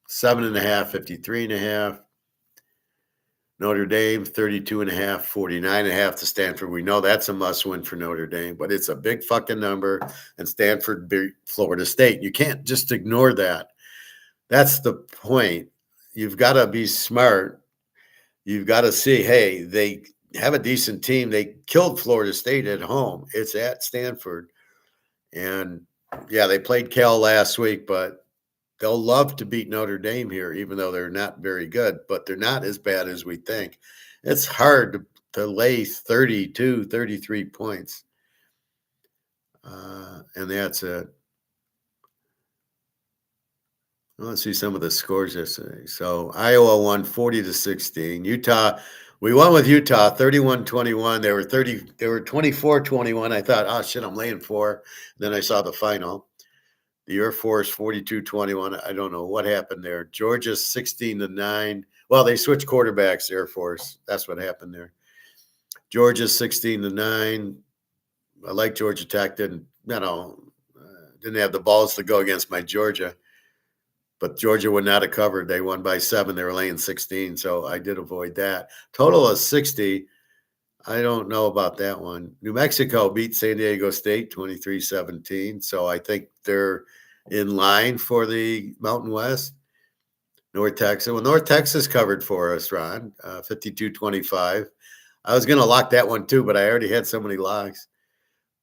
53.5. Notre Dame 32.5, 49.5 to Stanford. We know that's a must win for Notre Dame, but it's a big fucking number. And Stanford beat Florida State. You can't just ignore that. That's the point. You've got to be smart. You've got to see, hey, they have a decent team. They killed Florida State at home. It's at Stanford. And yeah, they played Cal last week, but they'll love to beat Notre Dame here, even though they're not very good, but they're not as bad as we think. It's hard to lay 32, 33 points. And that's it. Let's see some of the scores yesterday. So Iowa won 40-16. Utah, we won with Utah 31-21. They were 24-21. I thought, oh shit, I'm laying 4. Then I saw the final. The Air Force 42-21. I don't know what happened there. Georgia 16-9. Well, they switched quarterbacks, Air Force. That's what happened there. Georgia 16-9. I like Georgia Tech. Didn't have the balls to go against my Georgia. But Georgia would not have covered. They won by 7. They were laying 16, so I did avoid that. Total of 60. I don't know about that one. New Mexico beat San Diego State 23-17, so I think they're in line for the Mountain West. North Texas covered for us, Ron, 52-25. I was going to lock that one too, but I already had so many locks.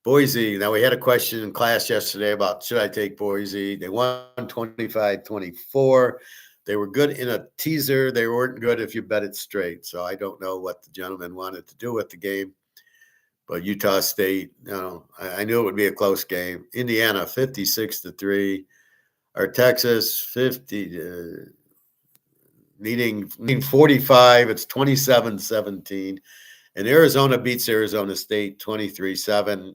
Boise, now we had a question in class yesterday about should I take Boise? They won 25-24. They were good in a teaser. They weren't good if you bet it straight. So I don't know what the gentleman wanted to do with the game. But Utah State, I knew it would be a close game. Indiana, 56-3. Or Texas, 50, needing 45. It's 27-17. And Arizona beats Arizona State 23-7.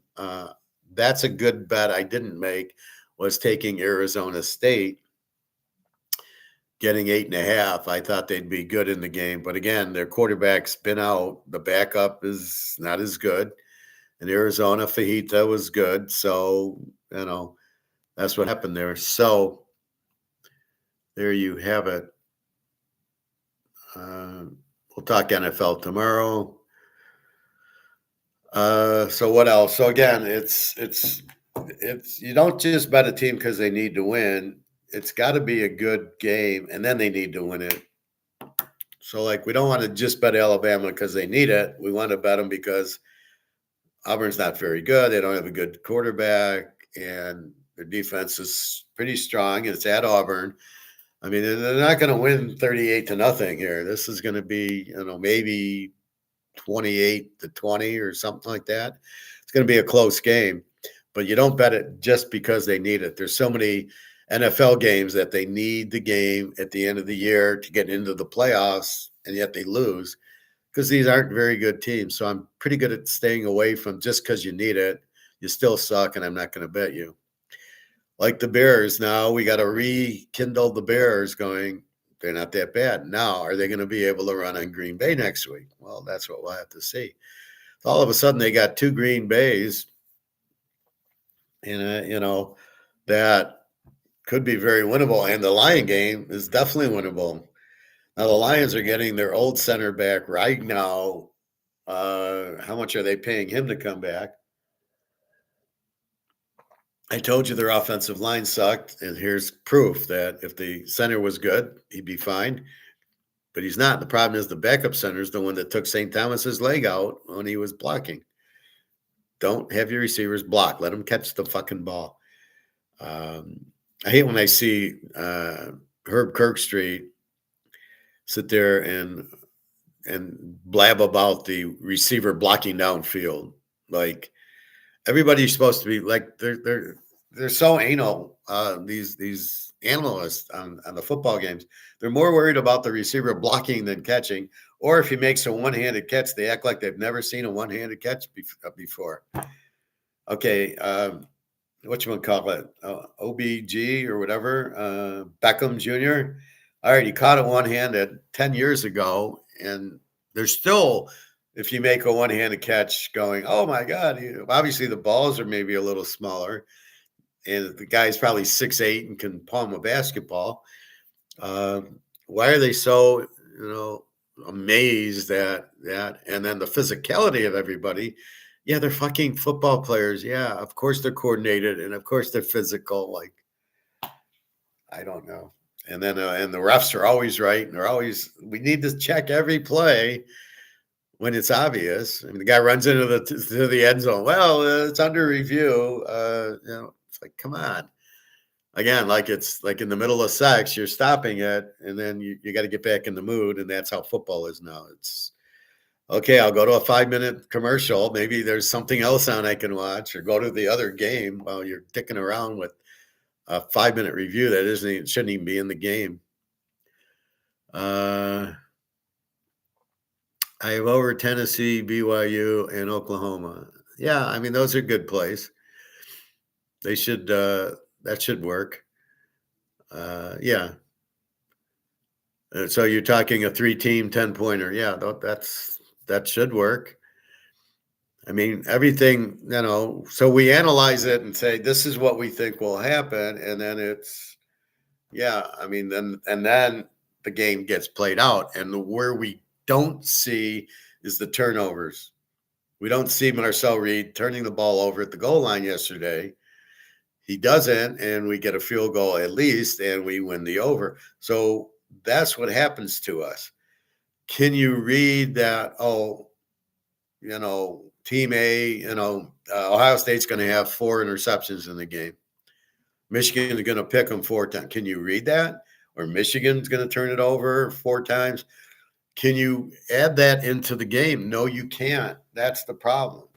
That's a good bet I didn't make, was taking Arizona State, getting 8.5. I thought they'd be good in the game. But again, their quarterback's been out. The backup is not as good. And Arizona, Fajita was good. So, that's what happened there. So there you have it. We'll talk NFL tomorrow. So what else? So again, it's you don't just bet a team because they need to win. It's got to be a good game, and then they need to win it. So like we don't want to just bet Alabama because they need it. We want to bet them because Auburn's not very good. They don't have a good quarterback, and their defense is pretty strong. And it's at Auburn. I mean, they're not going to win 38-0 here. This is going to be, maybe 28-20 or something like that. It's going to be a close game, but you don't bet it just because they need it. There's so many NFL games that they need the game at the end of the year to get into the playoffs, and yet they lose because these aren't very good teams. So I'm pretty good at staying away from just because you need it. You still suck, and I'm not going to bet you. Like the Bears now, we got to rekindle the Bears going, they're not that bad. Now, are they going to be able to run on Green Bay next week? Well, that's what we'll have to see. All of a sudden, they got 2 Green Bays, and that could be very winnable. And the Lion game is definitely winnable. Now, the Lions are getting their old center back right now. How much are they paying him to come back? I told you their offensive line sucked, and here's proof that if the center was good, he'd be fine. But he's not. The problem is the backup center is the one that took St. Thomas's leg out when he was blocking. Don't have your receivers block. Let them catch the fucking ball. I hate when I see Herb Kirkstreet sit there and blab about the receiver blocking downfield. Like everybody's supposed to be like they're so anal. These analysts on the football games, they're more worried about the receiver blocking than catching. Or if he makes a one-handed catch, they act like they've never seen a one-handed catch before. Okay, what you want to call it? OBG or whatever. Beckham Jr. All right, he caught it one-handed 10 years ago, and there's still, if you make a one-handed catch, going, oh my God! Obviously, the balls are maybe a little smaller, and the guy's probably 6'8" and can palm a basketball. Why are they so, amazed at that? And then the physicality of everybody. Yeah, they're fucking football players. Yeah, of course they're coordinated, and of course they're physical. Like, I don't know. And then and the refs are always right, and they're always. We need to check every play when it's obvious. I mean, the guy runs into the end zone. Well, it's under review. It's like, come on. Again, like it's like in the middle of sex, you're stopping it, and then you got to get back in the mood, and that's how football is now. It's okay, I'll go to a 5-minute commercial. Maybe there's something else on I can watch, or go to the other game while you're dicking around with a 5-minute review that shouldn't even be in the game. I have over Tennessee, BYU, and Oklahoma. Yeah, I mean those are good plays. They should that should work. Yeah. So you're talking a 3-team 10-pointer. Yeah, that should work. I mean, everything, so we analyze it and say, this is what we think will happen. And then then the game gets played out. And where we don't see is the turnovers. We don't see Marcel Reed turning the ball over at the goal line yesterday. He doesn't, and we get a field goal at least, and we win the over. So that's what happens to us. Can you read that? Team A, Ohio State's going to have 4 interceptions in the game. Michigan is going to pick them 4 times. Can you read that? Or Michigan's going to turn it over 4 times. Can you add that into the game? No, you can't. That's the problem.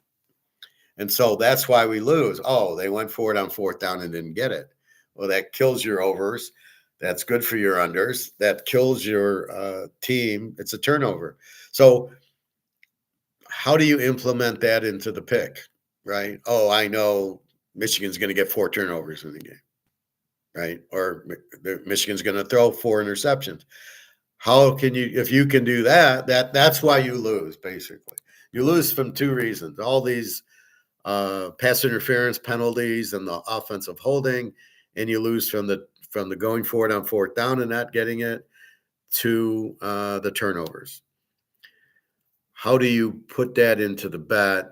And so that's why we lose. Oh, they went for it on 4th down and didn't get it. Well, that kills your overs. That's good for your unders. That kills your team. It's a turnover. So how do you implement that into the pick, right? Oh, I know Michigan's going to get 4 turnovers in the game, right? Or Michigan's going to throw 4 interceptions. How can you, if you can do that's why you lose, basically. You lose from 2 reasons. All these pass interference penalties and the offensive holding, and you lose from the going for it on 4th down and not getting it to the turnovers. How do you put that into the bet,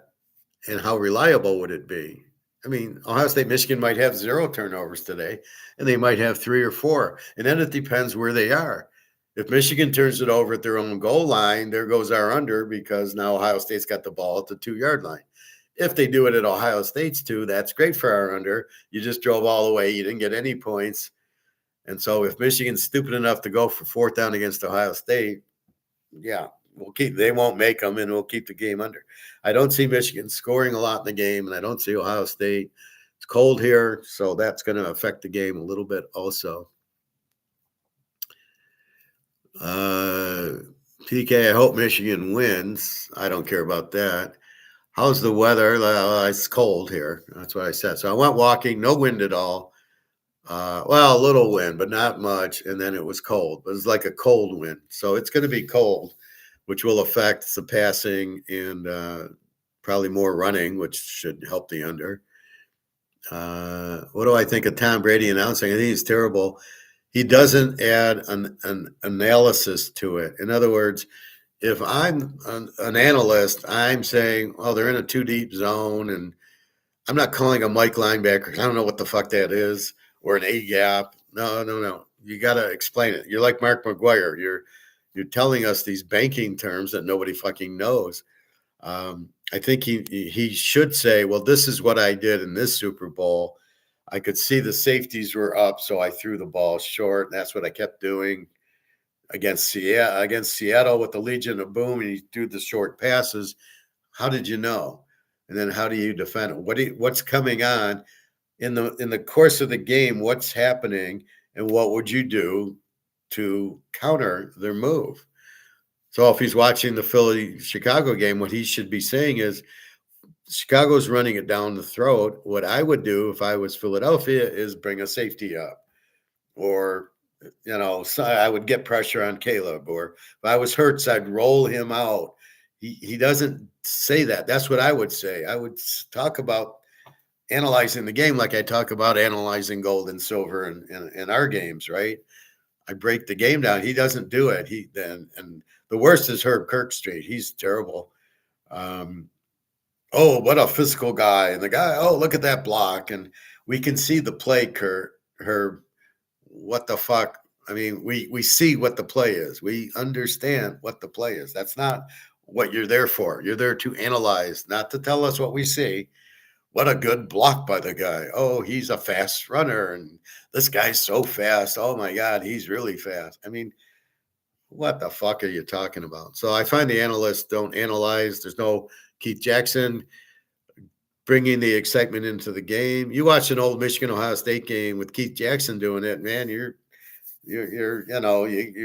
and how reliable would it be? I mean, Ohio State, Michigan might have 0 turnovers today, and they might have 3 or 4. And then it depends where they are. If Michigan turns it over at their own goal line, there goes our under, because now Ohio State's got the ball at the 2-yard line. If they do it at Ohio State's 2, that's great for our under. You just drove all the way. You didn't get any points. And so if Michigan's stupid enough to go for 4th down against Ohio State, yeah, they won't make them, and we'll keep the game under. I don't see Michigan scoring a lot in the game, and I don't see Ohio State. It's cold here, so that's going to affect the game a little bit also. PK, I hope Michigan wins. I don't care about that. How's the weather? It's cold here. That's what I said. So I went walking, no wind at all. A little wind, but not much. And then it was cold. It was like a cold wind. So it's going to be cold, which will affect the passing and probably more running, which should help the under. What do I think of Tom Brady announcing? I think he's terrible. He doesn't add an analysis to it. In other words, if I'm an analyst, I'm saying, they're in a 2 deep zone, and I'm not calling a Mike linebacker. I don't know what the fuck that is, or an A gap. No, no, no. You got to explain it. You're like Mark McGuire. You're telling us these banking terms that nobody fucking knows. I think he should say, well, this is what I did in this Super Bowl. I could see the safeties were up, so I threw the ball short. And that's what I kept doing against Seattle with the Legion of Boom, and he threw the short passes. How did you know? And then how do you defend it? What's coming on in the course of the game? What's happening, and what would you do to counter their move? So if he's watching the Philly Chicago game, what he should be saying is Chicago's running it down the throat. What I would do if I was Philadelphia is bring a safety up, or so I would get pressure on Caleb, or if I was Hurts, I'd roll him out. He doesn't say that. That's what I would say. I would talk about analyzing the game like I talk about analyzing gold and silver in our games, right? I break the game down. He doesn't do it. And the worst is Herb Kirkstreet. He's terrible. Oh, what a physical guy. And the guy, oh, look at that block. And we can see the play, Herb. What the fuck? I mean, we see what the play is. We understand what the play is. That's not what you're there for. You're there to analyze, not to tell us what we see. What a good block by the guy. Oh, he's a fast runner. And this guy's so fast. Oh my God, he's really fast. I mean, what the fuck are you talking about? So I find the analysts don't analyze. There's no Keith Jackson bringing the excitement into the game. You watch an old Michigan Ohio State game with Keith Jackson doing it, man. You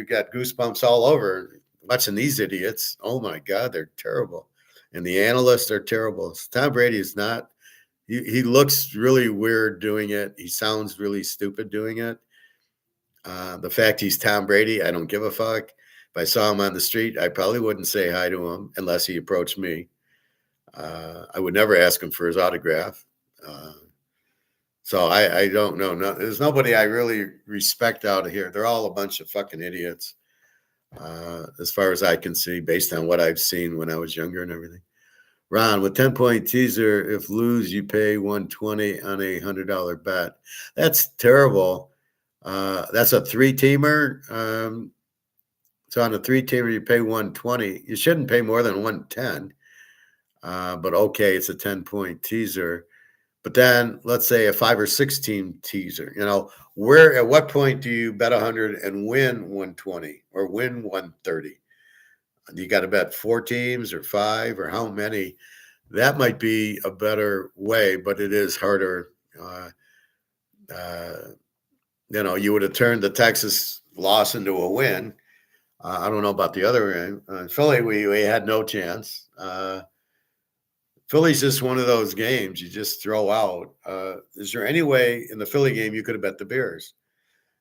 got goosebumps all over watching these idiots. Oh my God, they're terrible, and the analysts are terrible. Tom Brady is not. He looks really weird doing it. He sounds really stupid doing it. The fact he's Tom Brady, I don't give a fuck. If I saw him on the street, I probably wouldn't say hi to him unless he approached me. I would never ask him for his autograph. So I don't know. No, there's nobody I really respect out of here. They're all a bunch of fucking idiots, as far as I can see, based on what I've seen when I was younger and everything. Ron, with 10-point teaser, if lose, you pay 120 on a $100 bet. That's terrible. That's a three-teamer. So on a three-teamer, you pay 120. You shouldn't pay more than 110. But okay, it's a 10-point teaser. But then let's say a 5 or 6 team teaser. At what point do you bet 100 and win 120 or win 130? You got to bet 4 teams or 5 or how many? That might be a better way, but it is harder. You would have turned the Texas loss into a win. I don't know about the other end. Philly, we had no chance. Philly's just one of those games you just throw out. Is there any way in the Philly game you could have bet the Bears?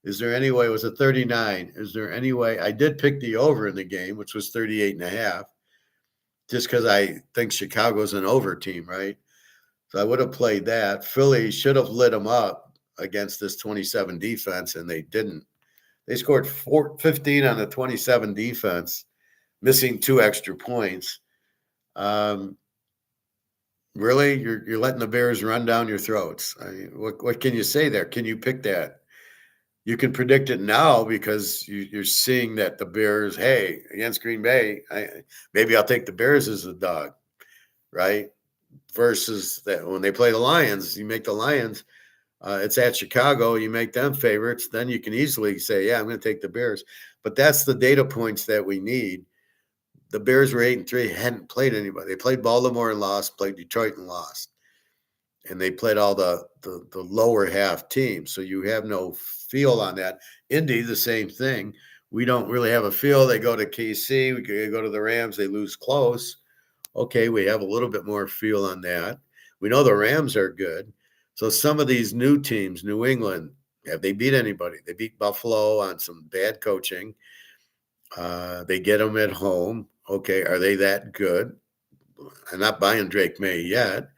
Is there any way? It was a 39. Is there any way? I did pick the over in the game, which was 38.5, just because I think Chicago's an over team, right? So I would have played that. Philly should have lit them up against this 27 defense, and they didn't. They scored 15 on the 27 defense, missing 2 extra points. Really, you're letting the Bears run down your throats. I mean, what can you say there? Can you pick that? You can predict it now because you're seeing that the Bears, hey, against Green Bay, maybe I'll take the Bears as a dog, right? Versus that when they play the Lions, you make the Lions. It's at Chicago. You make them favorites. Then you can easily say, yeah, I'm going to take the Bears. But that's the data points that we need. The Bears were 8-3, hadn't played anybody. They played Baltimore and lost, played Detroit and lost. And they played all the lower half teams. So you have no feel on that. Indy, the same thing. We don't really have a feel. They go to KC. We go to the Rams. They lose close. Okay, we have a little bit more feel on that. We know the Rams are good. So some of these new teams, New England, have they beat anybody? They beat Buffalo on some bad coaching. They get them at home. Okay, are they that good? I'm not buying Drake May yet,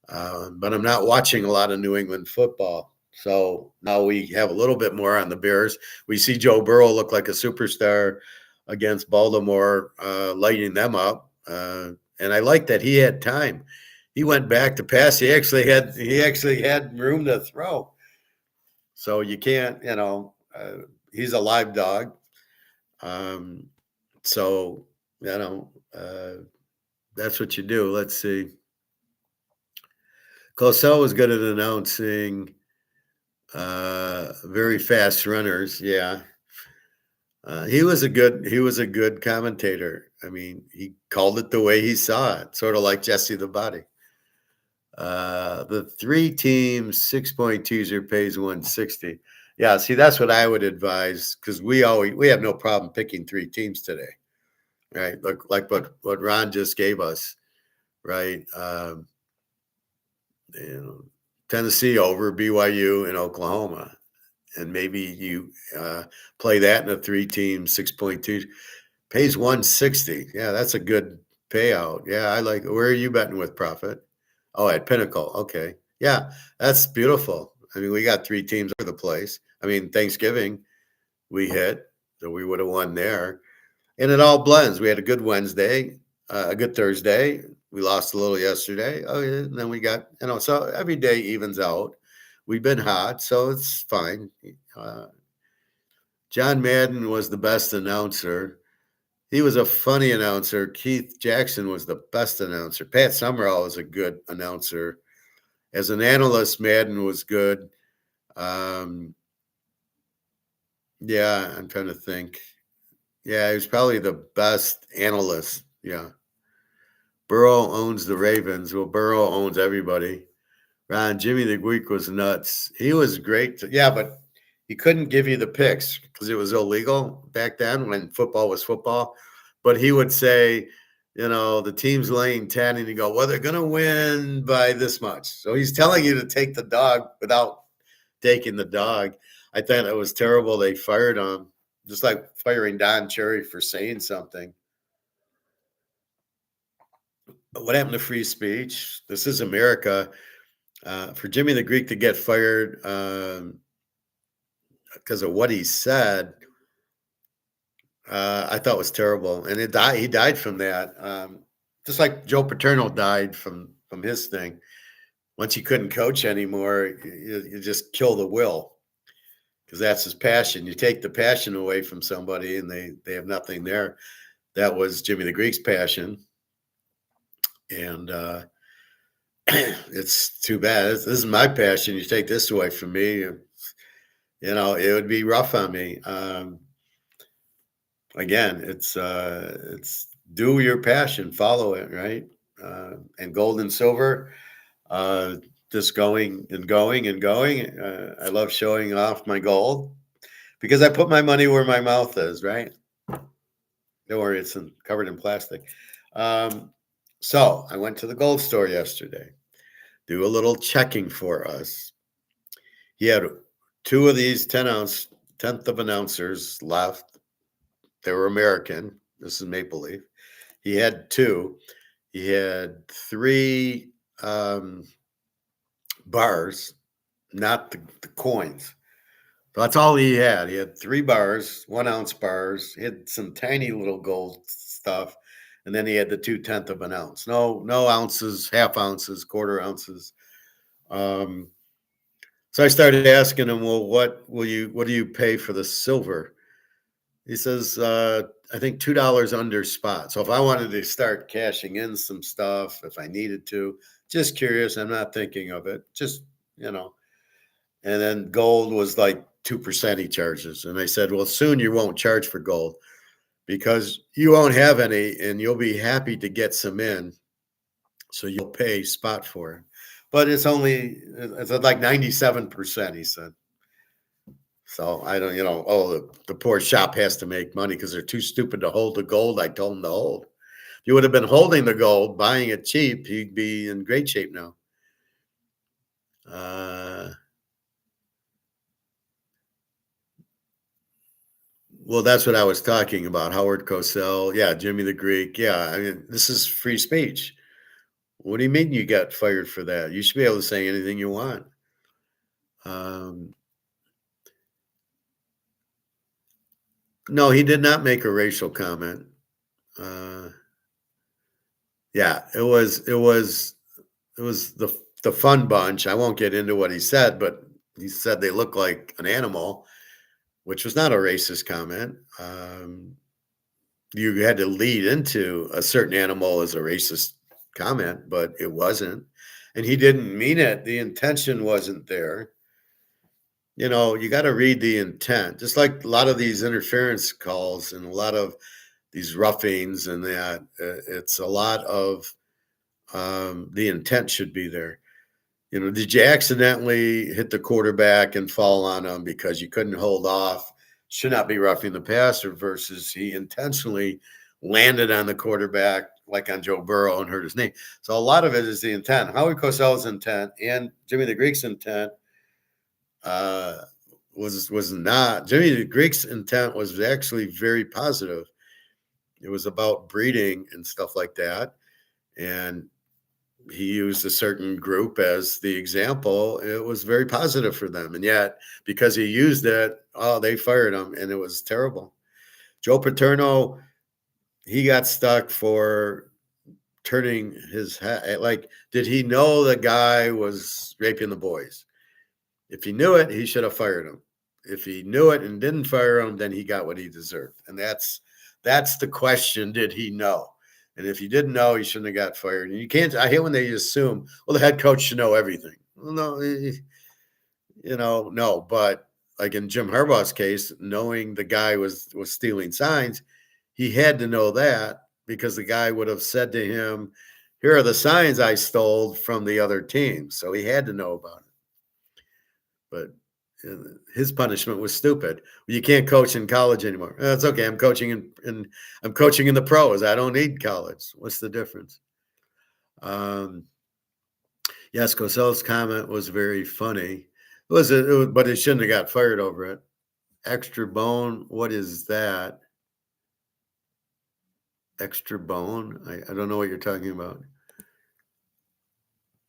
but I'm not watching a lot of New England football. So now we have a little bit more on the Bears. We see Joe Burrow look like a superstar against Baltimore, lighting them up. And I like that he had time. he went back to pass. He actually had room to throw. So you can't, he's a live dog. Um, so that's what you do. Let's see. Cosell was good at announcing very fast runners. Yeah. He was a good commentator. I mean, he called it the way he saw it, sort of like Jesse the Body. The 3 teams 6-point teaser pays 160. Yeah, see, that's what I would advise because we have no problem picking 3 teams today, right? Look, like what Ron just gave us, right? You know, Tennessee over BYU and Oklahoma, and maybe you play that in a 3-team 6-point teaser. Pays 160. Yeah, that's a good payout. Yeah, I like. Where are you betting with profit? Oh, at Pinnacle. Okay. Yeah, that's beautiful. I mean, we got 3 teams over the place. I mean, Thanksgiving we hit, so we would have won there. And it all blends. We had a good Wednesday, a good Thursday. We lost a little yesterday. Oh, yeah. And then we got, so every day evens out. We've been hot, so it's fine. Uh, John Madden was the best announcer. He was a funny announcer. Keith Jackson was the best announcer. Pat Summerall was a good announcer. As an analyst, Madden was good. Um, yeah, I'm trying to think. Yeah, he was probably the best analyst. Yeah. Burrow owns the Ravens. Well, Burrow owns everybody. Ron, Jimmy the Greek was nuts. He was great. Yeah, but he couldn't give you the picks because it was illegal back then when football was football. But he would say, the team's laying 10, and you go, well, they're going to win by this much. So he's telling you to take the dog without taking the dog. I thought it was terrible. They fired him, just like firing Don Cherry for saying something. But what happened to free speech? This is America. For Jimmy the Greek to get fired because of what he said, I thought was terrible, and he died from that. Just like Joe Paterno died from his thing. Once he couldn't coach anymore, you just kill the will because that's his passion. You take the passion away from somebody, and they have nothing there. That was Jimmy the Greek's passion, and it's too bad. This is my passion. You take this away from me, it would be rough on me. Again, it's do your passion, follow it, right? And gold and silver, just going and going and going. I love showing off my gold because I put my money where my mouth is, right? Don't worry, it's covered in plastic. So I went to the gold store yesterday, do a little checking for us. He had 2 of these 10th of an ounces left. They were American. This is Maple Leaf. He had 2. He had 3 bars, not the coins. That's all he had. He had 3 bars, 1-ounce bars. He had some tiny little gold stuff, and then he had the 2/10 of an ounce. No ounces, half ounces, quarter ounces. So I started asking him, well, what do you pay for the silver? He says, I think $2 under spot. So if I wanted to start cashing in some stuff, if I needed to, just curious, I'm not thinking of it, just, and then gold was like 2% he charges. And I said, well, soon you won't charge for gold because you won't have any and you'll be happy to get some in. So you'll pay spot for it. But it's like 97%, he said. So I don't, the poor shop has to make money because they're too stupid to hold the gold I told them to hold. If you would have been holding the gold, buying it cheap, you'd be in great shape now. Well, that's what I was talking about. Howard Cosell. Yeah, Jimmy the Greek. Yeah, I mean, this is free speech. What do you mean you got fired for that? You should be able to say anything you want. No, he did not make a racial comment. Yeah, it was it was the fun bunch. I won't get into what he said, but he said they look like an animal, which was not a racist comment. You had to lead into a certain animal as a racist comment, but it wasn't. And he didn't mean it. The intention wasn't there. You got to read the intent. Just like a lot of these interference calls and a lot of these roughings and that, it's a lot of the intent should be there. Did you accidentally hit the quarterback and fall on him because you couldn't hold off? Should not be roughing the passer versus he intentionally landed on the quarterback, like on Joe Burrow, and hurt his knee. So a lot of it is the intent. Howie Cosell's intent and Jimmy the Greek's intent uh, was not. Jimmy the Greek's intent was actually very positive. It was about breeding and stuff like that, and he used a certain group as the example. It was very positive for them. And yet, because he used it, they fired him, and it was terrible. Joe Paterno, he got stuck for turning his head. Like, did he know the guy was raping the boys? If he knew it, he should have fired him. If he knew it and didn't fire him, then he got what he deserved. And that's the question. Did he know? And if he didn't know, he shouldn't have got fired. And you can't, I hate when they assume, well, the head coach should know everything. Well, no. But like in Jim Harbaugh's case, knowing the guy was stealing signs, he had to know that because the guy would have said to him, here are the signs I stole from the other team. So he had to know about it. But his punishment was stupid. You can't coach in college anymore. That's okay. I'm coaching I'm coaching in the pros. I don't need college. What's the difference? Yes, Cosell's comment was very funny. But it shouldn't have got fired over it. Extra bone. What is that? Extra bone. I don't know what you're talking about.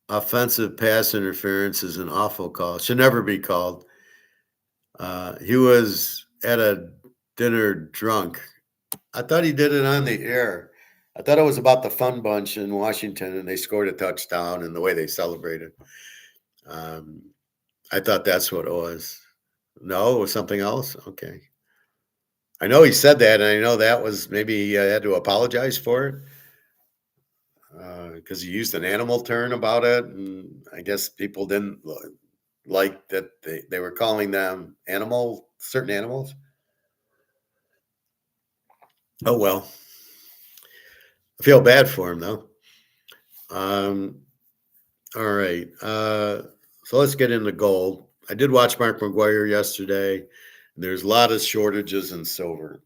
Offensive pass interference is an awful call. Should never be called. He was at a dinner drunk. I thought he did it on the air. I thought it was about the Fun Bunch in Washington, and they scored a touchdown and the way they celebrated. I thought that's what it was. No, it was something else? Okay. I know he said that, and I know that was maybe he had to apologize for it because he used an animal term about it, and I guess people didn't like that they were calling them certain animals. Oh, well. I feel bad for him, though. All right. So let's get into gold. I did watch Mark McGuire yesterday. There's a lot of shortages in silver.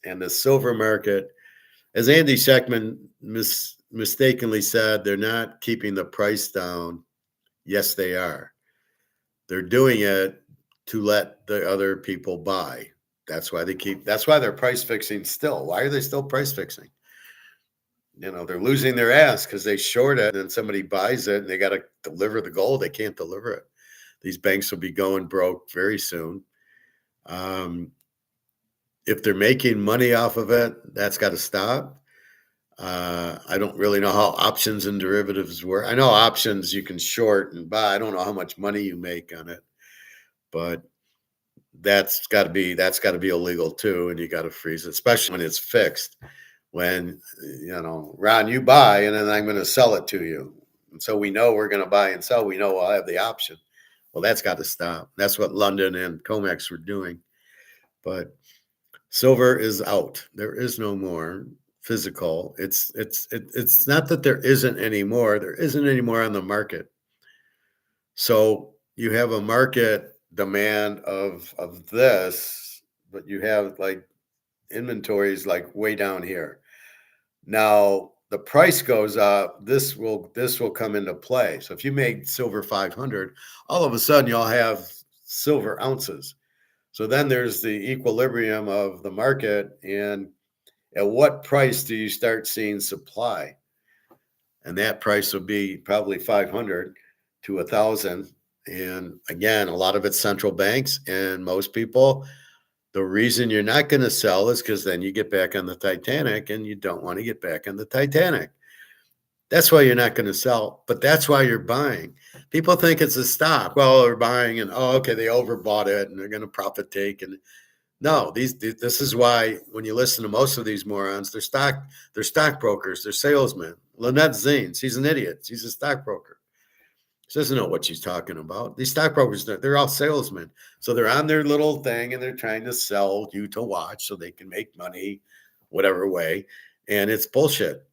And the silver market, as Andy Scheckman mistakenly said, they're not keeping the price down. Yes, they are. They're doing it to let the other people buy. That's why they're price fixing still. Why are they still price fixing? They're losing their ass because they short it and somebody buys it and they got to deliver the gold. They can't deliver it. These banks will be going broke very soon. If they're making money off of it, that's got to stop. I don't really know how options and derivatives work. I know options you can short and buy. I don't know how much money you make on it, but that's got to be illegal too. And you got to freeze it, especially when it's fixed. When, Ron, you buy and then I'm going to sell it to you. And so we know we're going to buy and sell. We know we'll have the option. Well, that's got to stop. That's what London and COMEX were doing. But silver is out. There is no more physical. It's not that there isn't any more. There isn't any more on the market. So you have a market demand of this, but you have like inventories like way down here. Now the price goes up, this will come into play. So if you make silver 500, all of a sudden you'll have silver ounces. So then there's the equilibrium of the market, and at what price do you start seeing supply? And that price will be probably 500 to 1,000. And again, a lot of it's central banks, and most people, the reason you're not going to sell is because then you get back on the Titanic, and you don't want to get back on the Titanic. That's why you're not going to sell, but that's why you're buying. People think it's a stock. Well, they're buying and oh, okay, they overbought it and they're going to profit take. And no, this is why when you listen to most of these morons, they're stockbrokers, they're salesmen. Lynette Zines, she's an idiot. She's a stockbroker. She doesn't know what she's talking about. These stockbrokers, they're all salesmen. So they're on their little thing and they're trying to sell you to watch so they can make money, whatever way. And it's bullshit.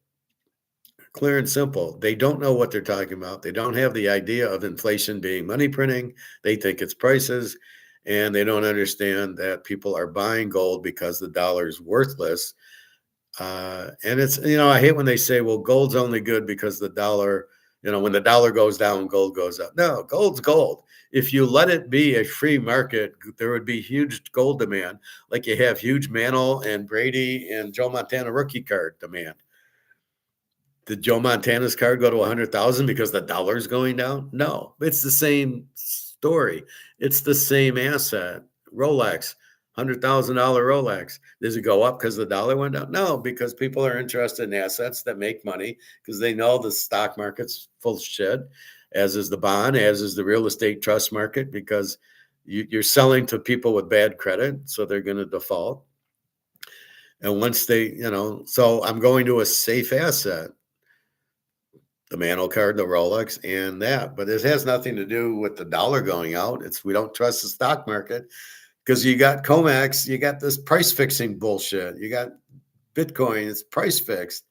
Clear and simple. They don't know what they're talking about. They don't have the idea of inflation being money printing. They think it's prices, and they don't understand that people are buying gold because the dollar is worthless. And it's, I hate when they say, well, gold's only good because the dollar, when the dollar goes down, gold goes up. No, gold's gold. If you let it be a free market, there would be huge gold demand, like you have huge Mantle and Brady and Joe Montana rookie card demand. Did Joe Montana's card go to 100,000 because the dollar's going down? No, it's the same story. It's the same asset. Rolex, $100,000 Rolex. Does it go up because the dollar went down? No, because people are interested in assets that make money because they know the stock market's full of shit, as is the bond, as is the real estate trust market, because you're selling to people with bad credit, so they're going to default. And once they, so I'm going to a safe asset, the Mantle card, the Rolex, and that. But it has nothing to do with the dollar going out. We don't trust the stock market because you got COMEX, you got this price fixing bullshit. You got Bitcoin, it's price fixed.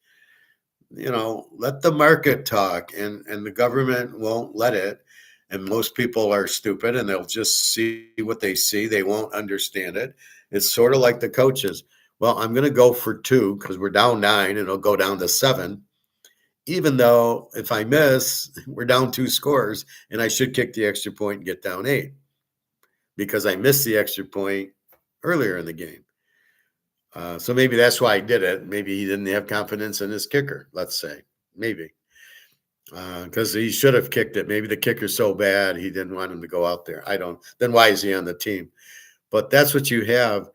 Let the market talk, and the government won't let it. And most people are stupid and they'll just see what they see. They won't understand it. It's sort of like the coaches. Well, I'm going to go for 2 because we're down 9 and it'll go down to 7. Even though if I miss, we're down 2 scores and I should kick the extra point and get down 8 because I missed the extra point earlier in the game. So maybe that's why I did it. Maybe he didn't have confidence in his kicker, let's say. Maybe. Because he should have kicked it. Maybe the kicker's so bad he didn't want him to go out there. Then why is he on the team? But that's what you have.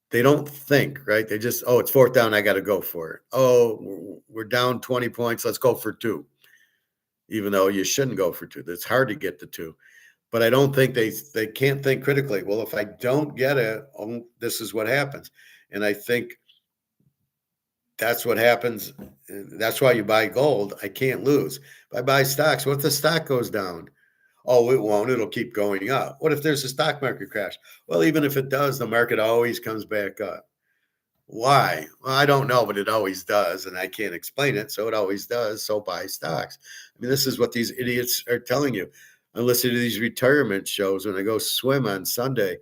They don't think, right? They just, it's 4th down, I got to go for it. Oh, we're down 20 points, let's go for 2. Even though you shouldn't go for 2. It's hard to get to 2. But I don't think they can't think critically. Well, if I don't get it, this is what happens. And I think that's what happens. That's why you buy gold. I can't lose. If I buy stocks, what if the stock goes down? Oh, it won't. It'll keep going up. What if there's a stock market crash? Well, even if it does, the market always comes back up. Why? Well, I don't know, but it always does. And I can't explain it. So it always does. So buy stocks. I mean, this is what these idiots are telling you. I listen to these retirement shows when I go swim on Sunday.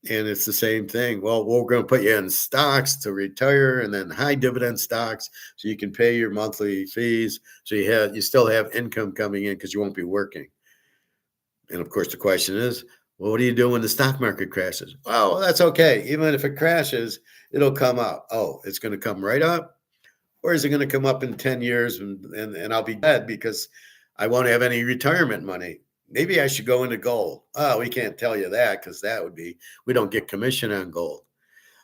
And it's the same thing. Well, we're going to put you in stocks to retire and then high dividend stocks so you can pay your monthly fees. So you still have income coming in because you won't be working. And of course, the question is, well, what do you do when the stock market crashes? Oh, well, that's okay. Even if it crashes, it'll come up. Oh, it's going to come right up? Or is it going to come up in 10 years and I'll be dead because I won't have any retirement money? Maybe I should go into gold. Oh, we can't tell you that because we don't get commission on gold.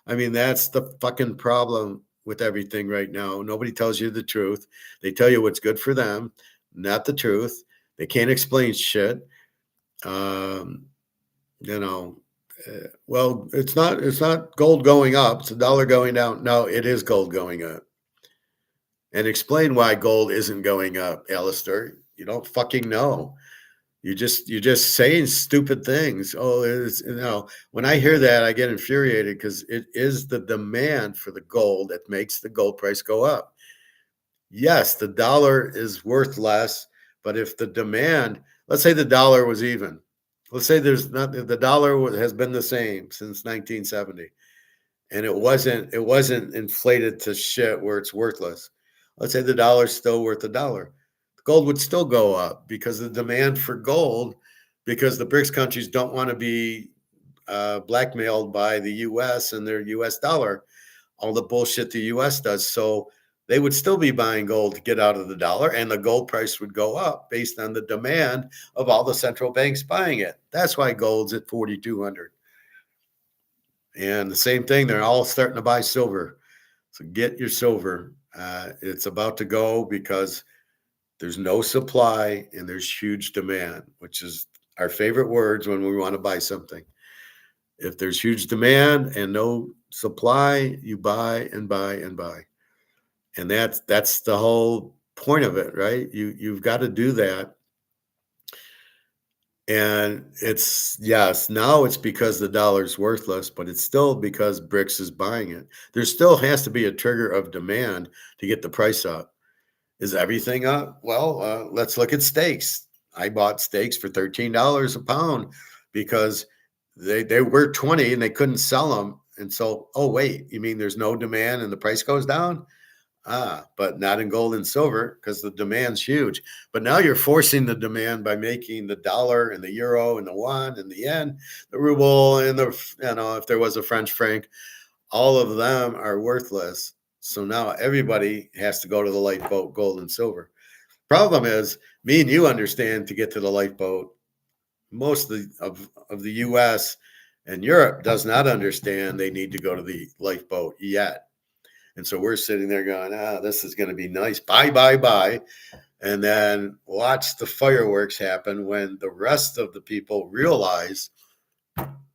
I mean, that's the fucking problem with everything right now. Nobody tells you the truth. They tell you what's good for them, not the truth. They can't explain shit. You know, well, it's not gold going up. It's a dollar going down. No, it is gold going up. And explain why gold isn't going up, Alistair. You don't fucking know. You're just saying stupid things. Oh, when I hear that, I get infuriated because it is the demand for the gold that makes the gold price go up. Yes, the dollar is worth less, but if the demand, let's say the dollar was even. Let's say the dollar has been the same since 1970 and it wasn't inflated to shit where it's worthless. Let's say the dollar's still worth $1. Gold would still go up because the demand for gold, because the BRICS countries don't want to be blackmailed by the U.S. and their U.S. dollar, all the bullshit the U.S. does. So they would still be buying gold to get out of the dollar, and the gold price would go up based on the demand of all the central banks buying it. That's why gold's at 4,200. And the same thing, they're all starting to buy silver. So get your silver. It's about to go because there's no supply and there's huge demand, which is our favorite words when we want to buy something. If there's huge demand and no supply, you buy and buy and buy. And that's the whole point of it, right? You've got to do that. And it's yes, now it's because the dollar's worthless, but it's still because BRICS is buying it. There still has to be a trigger of demand to get the price up. Is everything up? Well, let's look at steaks. I bought steaks for $13 a pound because they were 20 and they couldn't sell them. And so, oh wait, you mean there's no demand and the price goes down? But not in gold and silver because the demand's huge. But now you're forcing the demand by making the dollar and the euro and the yuan and the yen, the ruble and the, if there was a French franc, all of them are worthless. So now everybody has to go to the lifeboat, gold and silver. Problem is, me and you understand to get to the lifeboat. Most of the US and Europe does not understand they need to go to the lifeboat yet. And so we're sitting there going, this is going to be nice. Buy, buy, buy. And then watch the fireworks happen when the rest of the people realize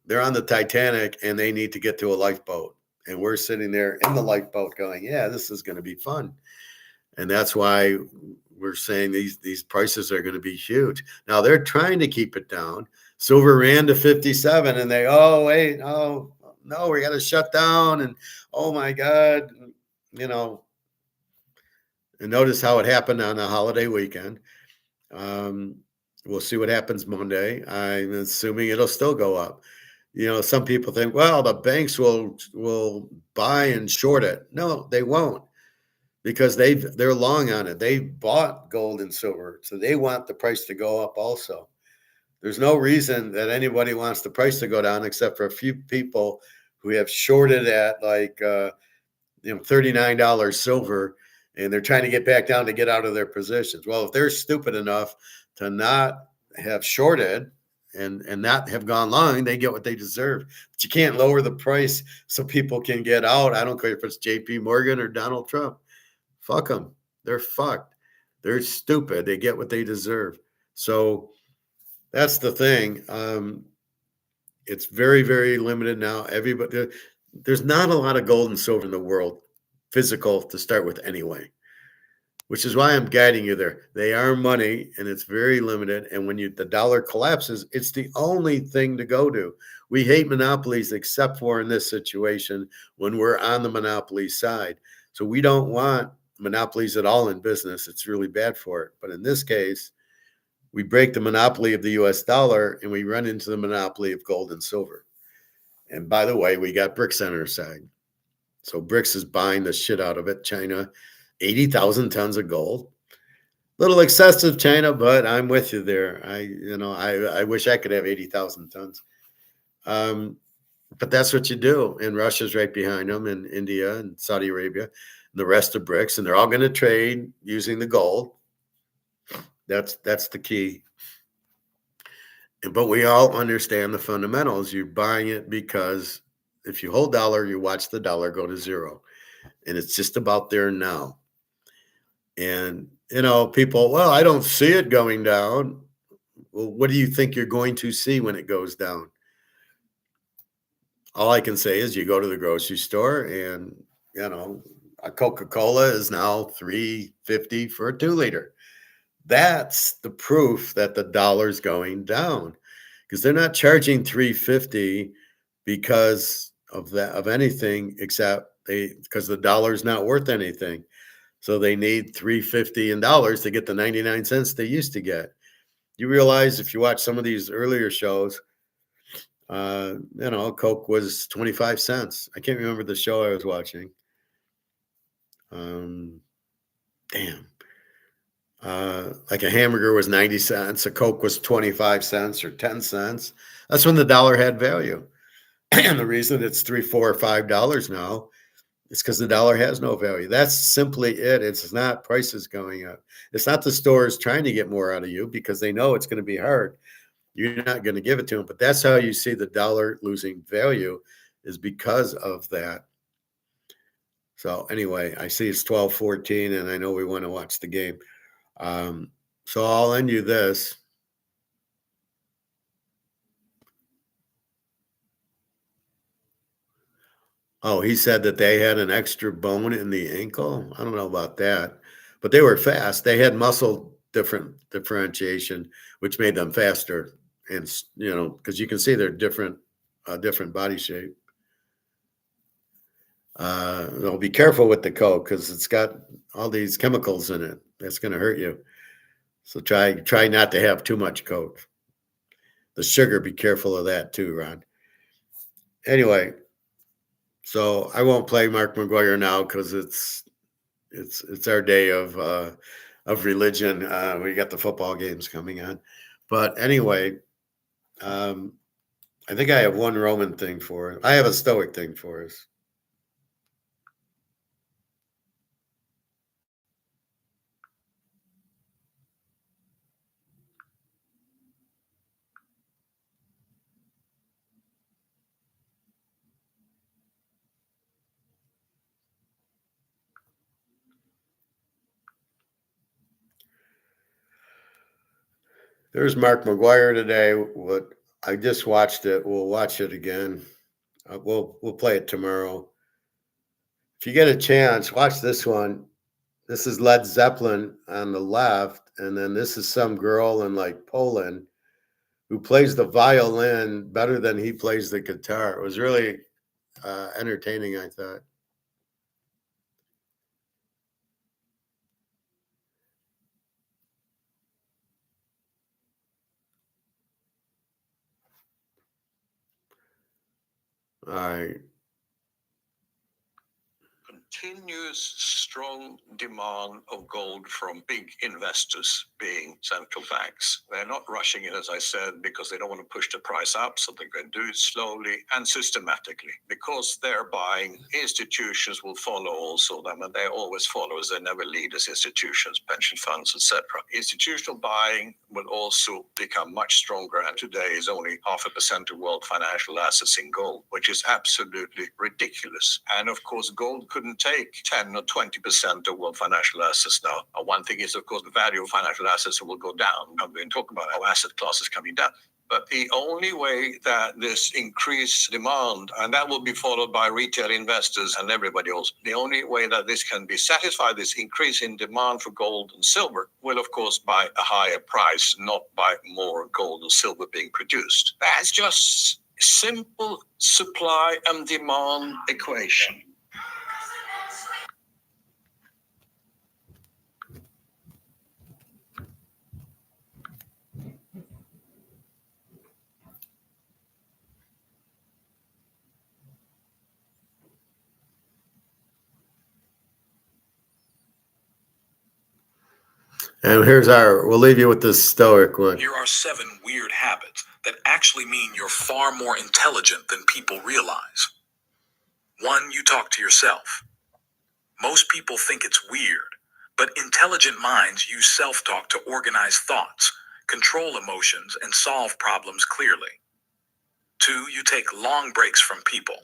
they're on the Titanic and they need to get to a lifeboat. And we're sitting there in the lifeboat going, yeah, this is going to be fun. And that's why we're saying these prices are going to be huge. Now they're trying to keep it down. Silver ran to 57 and they, oh, wait, oh, no, we got to shut down. And oh my God, and notice how it happened on a holiday weekend. We'll see what happens Monday. I'm assuming it'll still go up. Some people think, well, the banks will buy and short it. No, they won't because they're long on it. They've bought gold and silver, so they want the price to go up also. There's no reason that anybody wants the price to go down except for a few people who have shorted at like $39 silver, and they're trying to get back down to get out of their positions. Well, if they're stupid enough to not have shorted and not have gone long, they get what they deserve. But you can't lower the price so people can get out. I don't care if it's JP Morgan or Donald Trump. Fuck them. They're fucked. They're stupid. They get what they deserve. So that's the thing. It's very, very limited now. There's not a lot of gold and silver in the world, physical to start with anyway, which is why I'm guiding you there. They are money and it's very limited. And when the dollar collapses, it's the only thing to go to. We hate monopolies except for in this situation when we're on the monopoly side. So we don't want monopolies at all in business. It's really bad for it. But in this case, we break the monopoly of the US dollar and we run into the monopoly of gold and silver. And by the way, we got BRICS on our side. So BRICS is buying the shit out of it. China, 80,000 tons of gold. Little excessive, China, but I'm with you there. I wish I could have 80,000 tons. But that's what you do. And Russia's right behind them, and India and Saudi Arabia, and the rest of BRICS, and they're all going to trade using the gold. That's the key. But we all understand the fundamentals. You're buying it because if you hold dollar, you watch the dollar go to zero. And it's just about there now. And, people, well, I don't see it going down. Well, what do you think you're going to see when it goes down? All I can say is you go to the grocery store and, a Coca-Cola is now $3.50 for a 2-liter. That's the proof that the dollar's going down because they're not charging $3.50 because of anything except because the dollar's not worth anything. So they need $3.50 in dollars to get the 99 cents they used to get. You realize if you watch some of these earlier shows, Coke was 25 cents. I can't remember the show I was watching. Damn. Like a hamburger was 90 cents, a Coke was 25 cents or 10 cents. That's when the dollar had value. And the reason it's $3, $4, or $5 now is because the dollar has no value. That's simply it. It's not prices going up. It's not the stores trying to get more out of you because they know it's going to be hard. You're not going to give it to them. But that's how you see the dollar losing value is because of that. So anyway, I see it's 12:14, and I know we want to watch the game. Um, so I'll end you this. Oh, he said that they had an extra bone in the ankle. I don't know about that, but they were fast. They had muscle differentiation, which made them faster. And because you can see they're different body shape. Be careful with the Coke because it's got all these chemicals in it. That's going to hurt you. So try not to have too much Coke. The sugar, be careful of that too, Ron. Anyway, so I won't play Mark McGuire now because it's our day of religion. We got the football games coming on, but anyway, um, I think I have one Roman thing for it. I have a Stoic thing for us. There's Mark McGuire today. What I just watched it. We'll watch it again. We'll play it tomorrow. If you get a chance, watch this one. This is Led Zeppelin on the left, and then this is some girl in like Poland who plays the violin better than he plays the guitar. It was really entertaining, I thought. All right. Continuous strong demand of gold from big investors, being central banks. They're not rushing it, as I said, because they don't want to push the price up, so they're going to do it slowly and systematically. Because they're buying, institutions will follow also them, and they always follow, as they never lead as institutions, pension funds, etc. Institutional buying will also become much stronger, and today is only 0.5% of world financial assets in gold, which is absolutely ridiculous. And of course, gold couldn't take 10 or 20% of world financial assets now. One thing is, of course, the value of financial assets will go down. I've been talking about how asset classes coming down. But the only way that this increased demand, and that will be followed by retail investors and everybody else, the only way that this can be satisfied, this increase in demand for gold and silver, will of course by a higher price, not by more gold and silver being produced. That's just simple supply and demand equation. And we'll leave you with this Stoic one. Here are 7 weird habits that actually mean you're far more intelligent than people realize. 1, you talk to yourself. Most people think it's weird, but intelligent minds use self-talk to organize thoughts, control emotions, and solve problems clearly. 2, you take long breaks from people.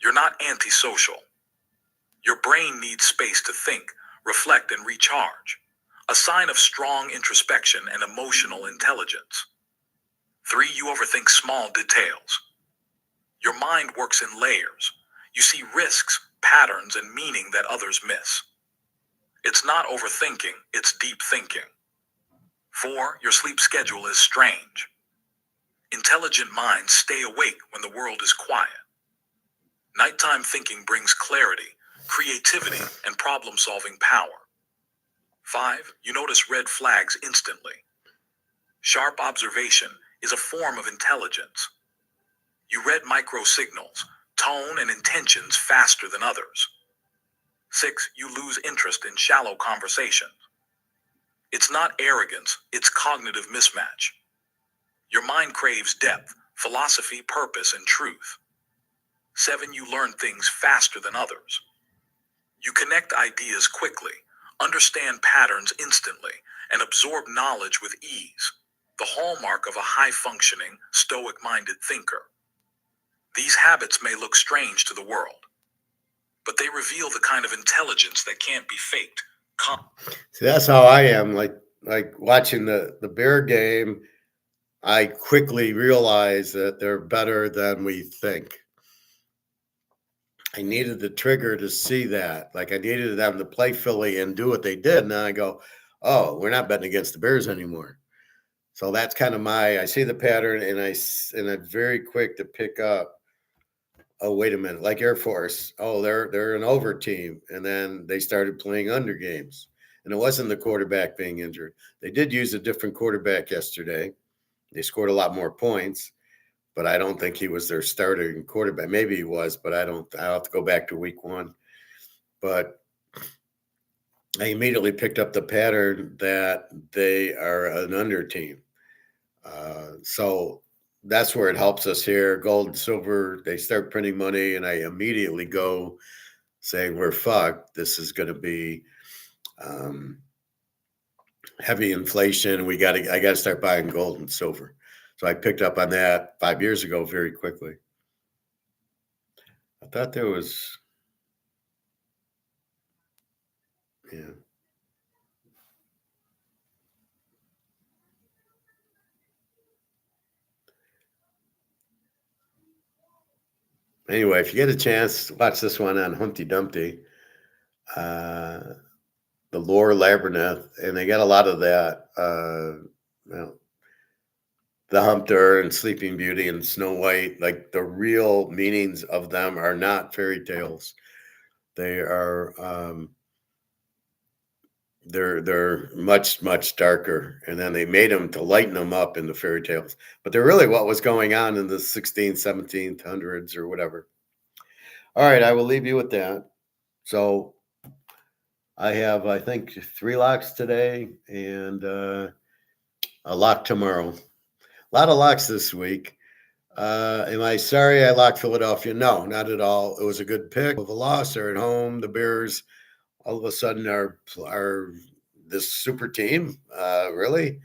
You're not antisocial. Your brain needs space to think, reflect, and recharge, a sign of strong introspection and emotional intelligence. 3, you overthink small details. Your mind works in layers. You see risks, patterns, and meaning that others miss. It's not overthinking, it's deep thinking. 4, your sleep schedule is strange. Intelligent minds stay awake when the world is quiet. Nighttime thinking brings clarity, creativity, and problem-solving power. 5, you notice red flags instantly. Sharp observation is a form of intelligence. You read micro signals, tone, and intentions faster than others. 6, you lose interest in shallow conversations. It's not arrogance, it's cognitive mismatch. Your mind craves depth, philosophy, purpose, and truth. 7, you learn things faster than others. You connect ideas quickly, understand patterns instantly, and absorb knowledge with ease, the hallmark of a high-functioning, stoic-minded thinker. These habits may look strange to the world, but they reveal the kind of intelligence that can't be faked. See, that's how I am. Like watching the Bear game, I quickly realize that they're better than we think. I needed the trigger to see that. Like I needed them to play Philly and do what they did. And then I go, oh, we're not betting against the Bears anymore. So that's kind of I see the pattern and I'm very quick to pick up, oh, wait a minute, like Air Force. Oh, they're an over team. And then they started playing under games. And it wasn't the quarterback being injured. They did use a different quarterback yesterday. They scored a lot more points, but I don't think he was their starting quarterback. Maybe he was, but I'll have to go back to week 1. But I immediately picked up the pattern that they are an under team. So that's where it helps us here. Gold and silver, they start printing money, and I immediately go saying, we're fucked. This is going to be heavy inflation. I got to start buying gold and silver. So I picked up on that 5 years ago very quickly. I thought there was, yeah. Anyway, if you get a chance, watch this one on Humpty Dumpty, the Lore Labyrinth, and they got a lot of that. The Humpter and Sleeping Beauty and Snow White, like the real meanings of them are not fairy tales. They are they're much darker, and then they made them to lighten them up in the fairy tales, but they're really what was going on in the 16th 1700s or whatever. All right, I will leave you with that. So I have, I think, 3 locks today and a lock tomorrow. A lot of locks this week. Am I sorry I locked Philadelphia? No, not at all. It was a good pick. Of a loss, they're at home. The Bears all of a sudden are this super team. Really?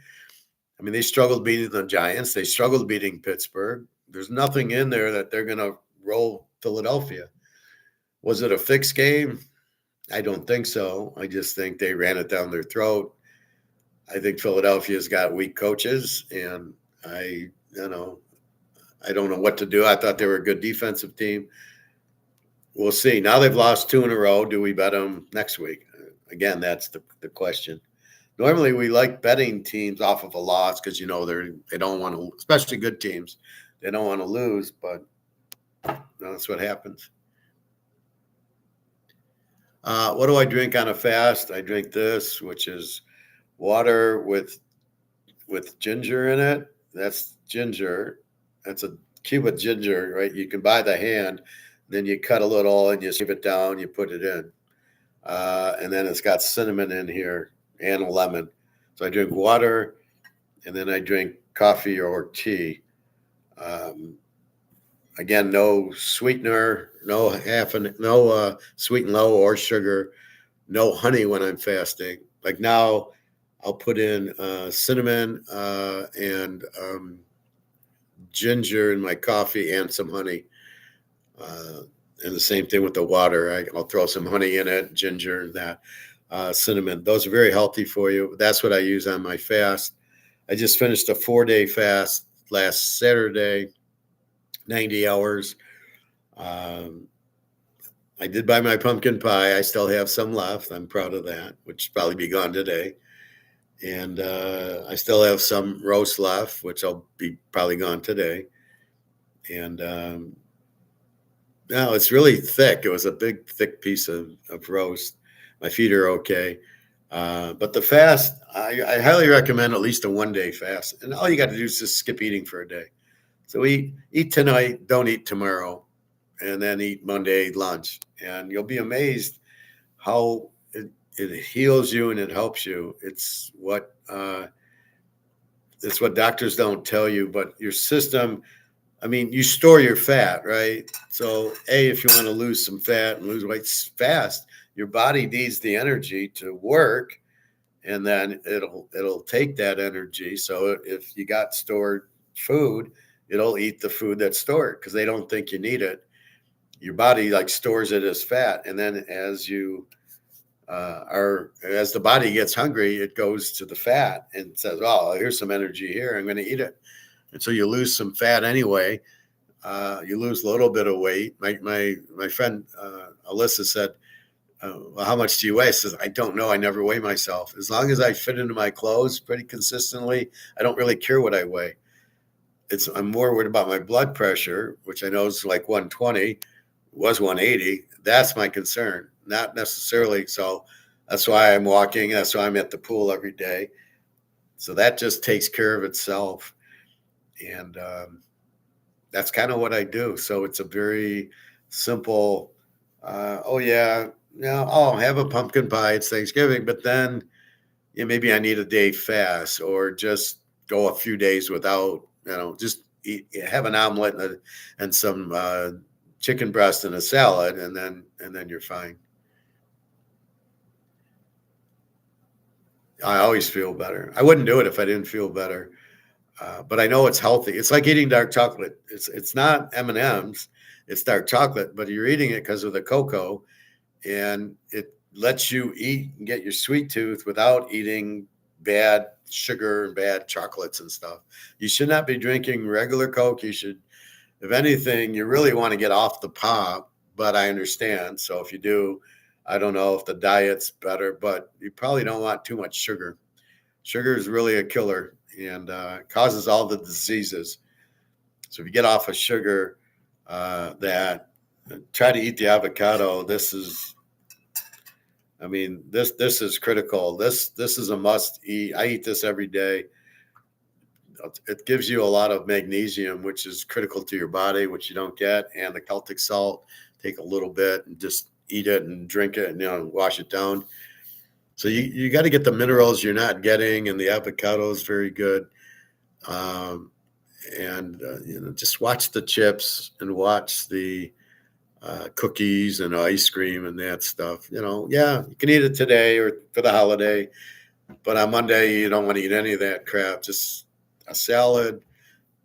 I mean, they struggled beating the Giants. They struggled beating Pittsburgh. There's nothing in there that they're going to roll Philadelphia. Was it a fixed game? I don't think so. I just think they ran it down their throat. I think Philadelphia's got weak coaches, and I don't know what to do. I thought they were a good defensive team. We'll see. Now they've lost 2 in a row. Do we bet them next week? Again, that's the question. Normally, we like betting teams off of a loss because, they don't want to, especially good teams, they don't want to lose, but that's what happens. What do I drink on a fast? I drink this, which is water with ginger in it. That's ginger. That's a cube of ginger, right? You can buy the hand. Then you cut a little and you shave it down. You put it in. And then it's got cinnamon in here and a lemon. So I drink water, and then I drink coffee or tea. Again, no sweetener, no sweet and low or sugar, no honey when I'm fasting. Like now, I'll put in cinnamon and ginger in my coffee and some honey. And the same thing with the water. I'll throw some honey in it, ginger, that cinnamon. Those are very healthy for you. That's what I use on my fast. I just finished a 4-day fast last Saturday, 90 hours. I did buy my pumpkin pie. I still have some left. I'm proud of that, which will probably be gone today. And I still have some roast left, which will be probably gone today. And no, it's really thick. It was a big, thick piece of roast. My feet are okay. But the fast, I highly recommend at least a 1-day fast. And all you got to do is just skip eating for a day. So eat tonight, don't eat tomorrow, and then eat Monday lunch. And you'll be amazed how it heals you and it helps you. It's what doctors don't tell you, but your system, I mean, you store your fat, right? So if you want to lose some fat and lose weight fast, your body needs the energy to work, and then it'll take that energy. So if you got stored food, it'll eat the food that's stored because they don't think you need it. your body like stores it as fat, and then as the body gets hungry, it goes to the fat and says, "Oh, here's some energy here. I'm going to eat it." And so you lose some fat anyway. You lose a little bit of weight. My friend Alyssa said, "Well, how much do you weigh?" I says, "I don't know. I never weigh myself. As long as I fit into my clothes pretty consistently, I don't really care what I weigh. I'm more worried about my blood pressure, which I know is like 120, was 180. That's my concern, not necessarily. So that's why I'm walking. That's why I'm at the pool every day. So that just takes care of itself. And that's kind of what I do. So it's a very simple, oh, yeah, I'll have a pumpkin pie. It's Thanksgiving. But then maybe I need a day fast or just go a few days without, just have an omelet and some chicken breast and a salad, and then you're fine. I always feel better. I wouldn't do it if I didn't feel better, but I know it's healthy. It's like eating dark chocolate. It's not M&Ms. It's dark chocolate, but you're eating it because of the cocoa, and it lets you eat and get your sweet tooth without eating bad sugar and bad chocolates and stuff. You should not be drinking regular Coke. You should, if anything, you really want to get off the pop, but I understand. So if you do, I don't know if the diet's better, but you probably don't want too much sugar. Sugar is really a killer and causes all the diseases. So if you get off of sugar, try to eat the avocado. This is critical. This is a must eat. I eat this every day. It gives you a lot of magnesium, which is critical to your body, which you don't get, and the Celtic salt. Take a little bit and just eat it and drink it and wash it down. So you got to get the minerals you're not getting, and the avocado is very good. And just watch the chips and watch the cookies and ice cream and that stuff. Yeah, you can eat it today or for the holiday, but on Monday you don't want to eat any of that crap. Just a salad,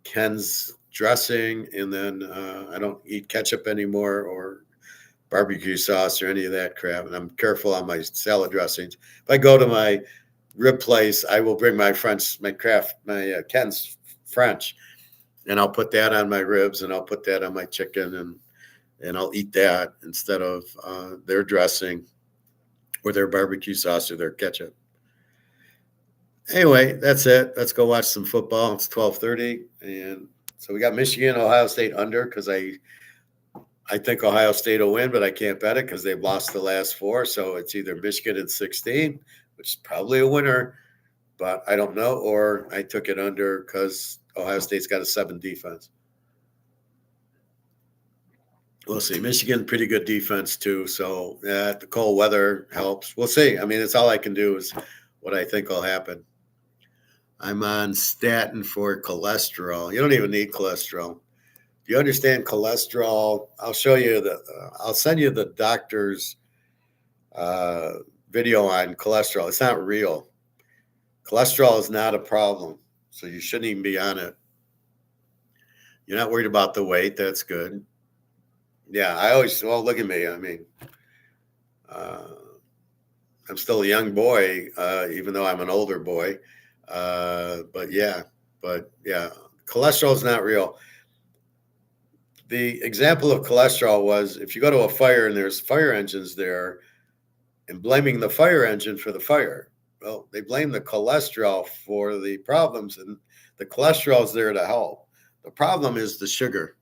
Ken's dressing, and then I don't eat ketchup anymore or barbecue sauce or any of that crap. And I'm careful on my salad dressings. If I go to my rib place, I will bring my Ken's French, and I'll put that on my ribs, and I'll put that on my chicken, and I'll eat that instead of their dressing or their barbecue sauce or their ketchup. Anyway, that's it. Let's go watch some football. It's 12:30, and so we got Michigan, Ohio State under, because I think Ohio State will win, but I can't bet it because they've lost the last four. So it's either Michigan at 16, which is probably a winner, but I don't know, or I took it under because Ohio State's got a 7 defense. We'll see. Michigan, pretty good defense too. So the cold weather helps. We'll see. I mean, it's all I can do is what I think will happen. I'm on statin for cholesterol. You don't even need cholesterol. Do you understand cholesterol? I'll show you I'll send you the doctor's video on cholesterol. It's not real. Cholesterol is not a problem, so you shouldn't even be on it. You're not worried about the weight. That's good. Yeah, look at me. I mean, I'm still a young boy, even though I'm an older boy. But yeah, cholesterol is not real. The example of cholesterol was if you go to a fire and there's fire engines there and blaming the fire engine for the fire. Well, they blame the cholesterol for the problems, and the cholesterol is there to help. The problem is the sugar.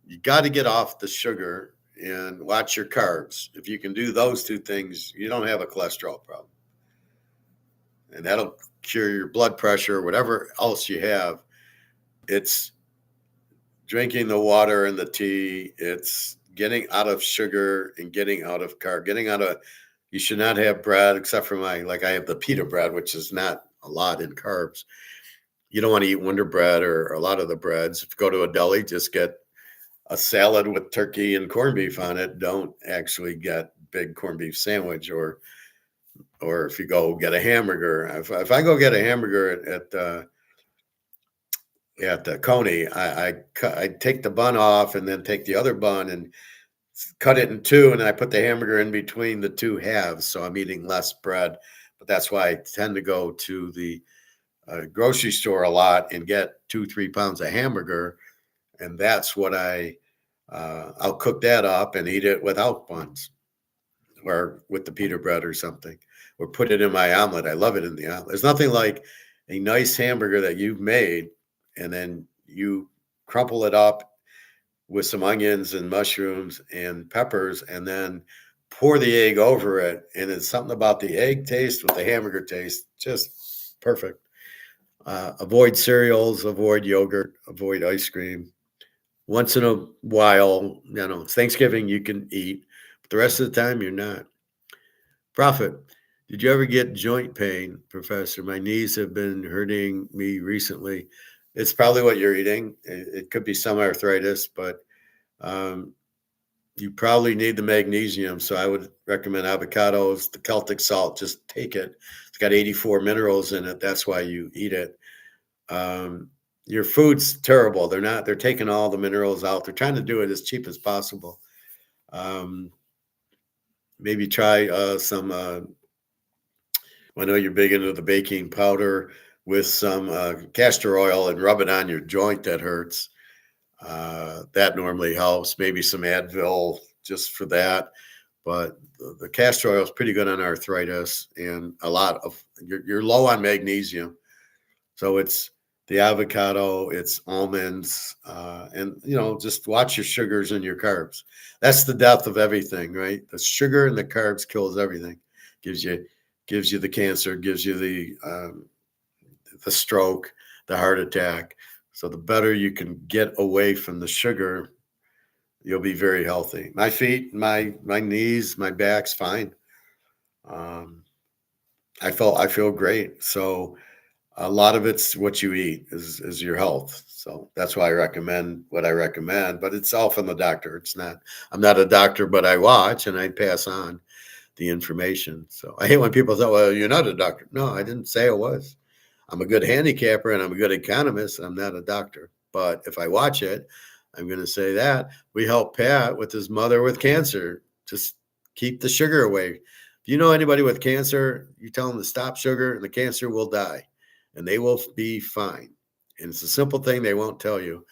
You got to get off the sugar and watch your carbs. If you can do those two things, you don't have a cholesterol problem. And that'll cure your blood pressure, whatever else you have. It's drinking the water and the tea. It's getting out of sugar and getting out of carb. You should not have bread except for I have the pita bread, which is not a lot in carbs. You don't want to eat Wonder Bread or a lot of the breads. If you go to a deli, just get a salad with turkey and corned beef on it. Don't actually get big corned beef sandwich or if you go get a hamburger. If I go get a hamburger at at the Coney, I take the bun off and then take the other bun and cut it in two, and then I put the hamburger in between the two halves, so I'm eating less bread. But that's why I tend to go to the grocery store a lot and get 2-3 pounds of hamburger, and that's what I'll cook that up and eat it without buns or with the pita bread or something, or put it in my omelet. I love it in the omelet. There's nothing like a nice hamburger that you've made, and then you crumple it up with some onions and mushrooms and peppers, and then pour the egg over it. And it's something about the egg taste with the hamburger taste, just perfect. Avoid cereals, avoid yogurt, avoid ice cream. Once in a while, it's Thanksgiving, you can eat, but the rest of the time, you're not. Prophet, did you ever get joint pain, Professor? My knees have been hurting me recently. It's probably what you're eating. It could be some arthritis, but um, you probably need the magnesium. So I would recommend avocados, the Celtic salt, just take it. It's got 84 minerals in it. That's why you eat it. Um, your food's terrible. They're taking all the minerals out. They're trying to do it as cheap as possible. Um, Maybe try some, I know you're big into the baking powder with some castor oil and rub it on your joint that hurts. That normally helps. Maybe some Advil just for that. But the castor oil is pretty good on arthritis, and a lot of you're low on magnesium. So it's the avocado, it's almonds, and just watch your sugars and your carbs. That's the death of everything, right? The sugar and the carbs kills everything. Gives you gives you the cancer, gives you the stroke, the heart attack. So the better you can get away from the sugar, you'll be very healthy. My feet, my knees, my back's fine. Um, I feel great. So a lot of it's what you eat is your health. So that's why I recommend what I recommend. But it's all from the doctor. It's not. I'm not a doctor, but I watch and I pass on the information. So I hate when people say, "Well, you're not a doctor." No, I didn't say I was. I'm a good handicapper and I'm a good economist. I'm not a doctor. But if I watch it, I'm going to say that we helped Pat with his mother with cancer. Just keep the sugar away. If you know anybody with cancer, you tell them to stop sugar and the cancer will die and they will be fine. And it's a simple thing they won't tell you.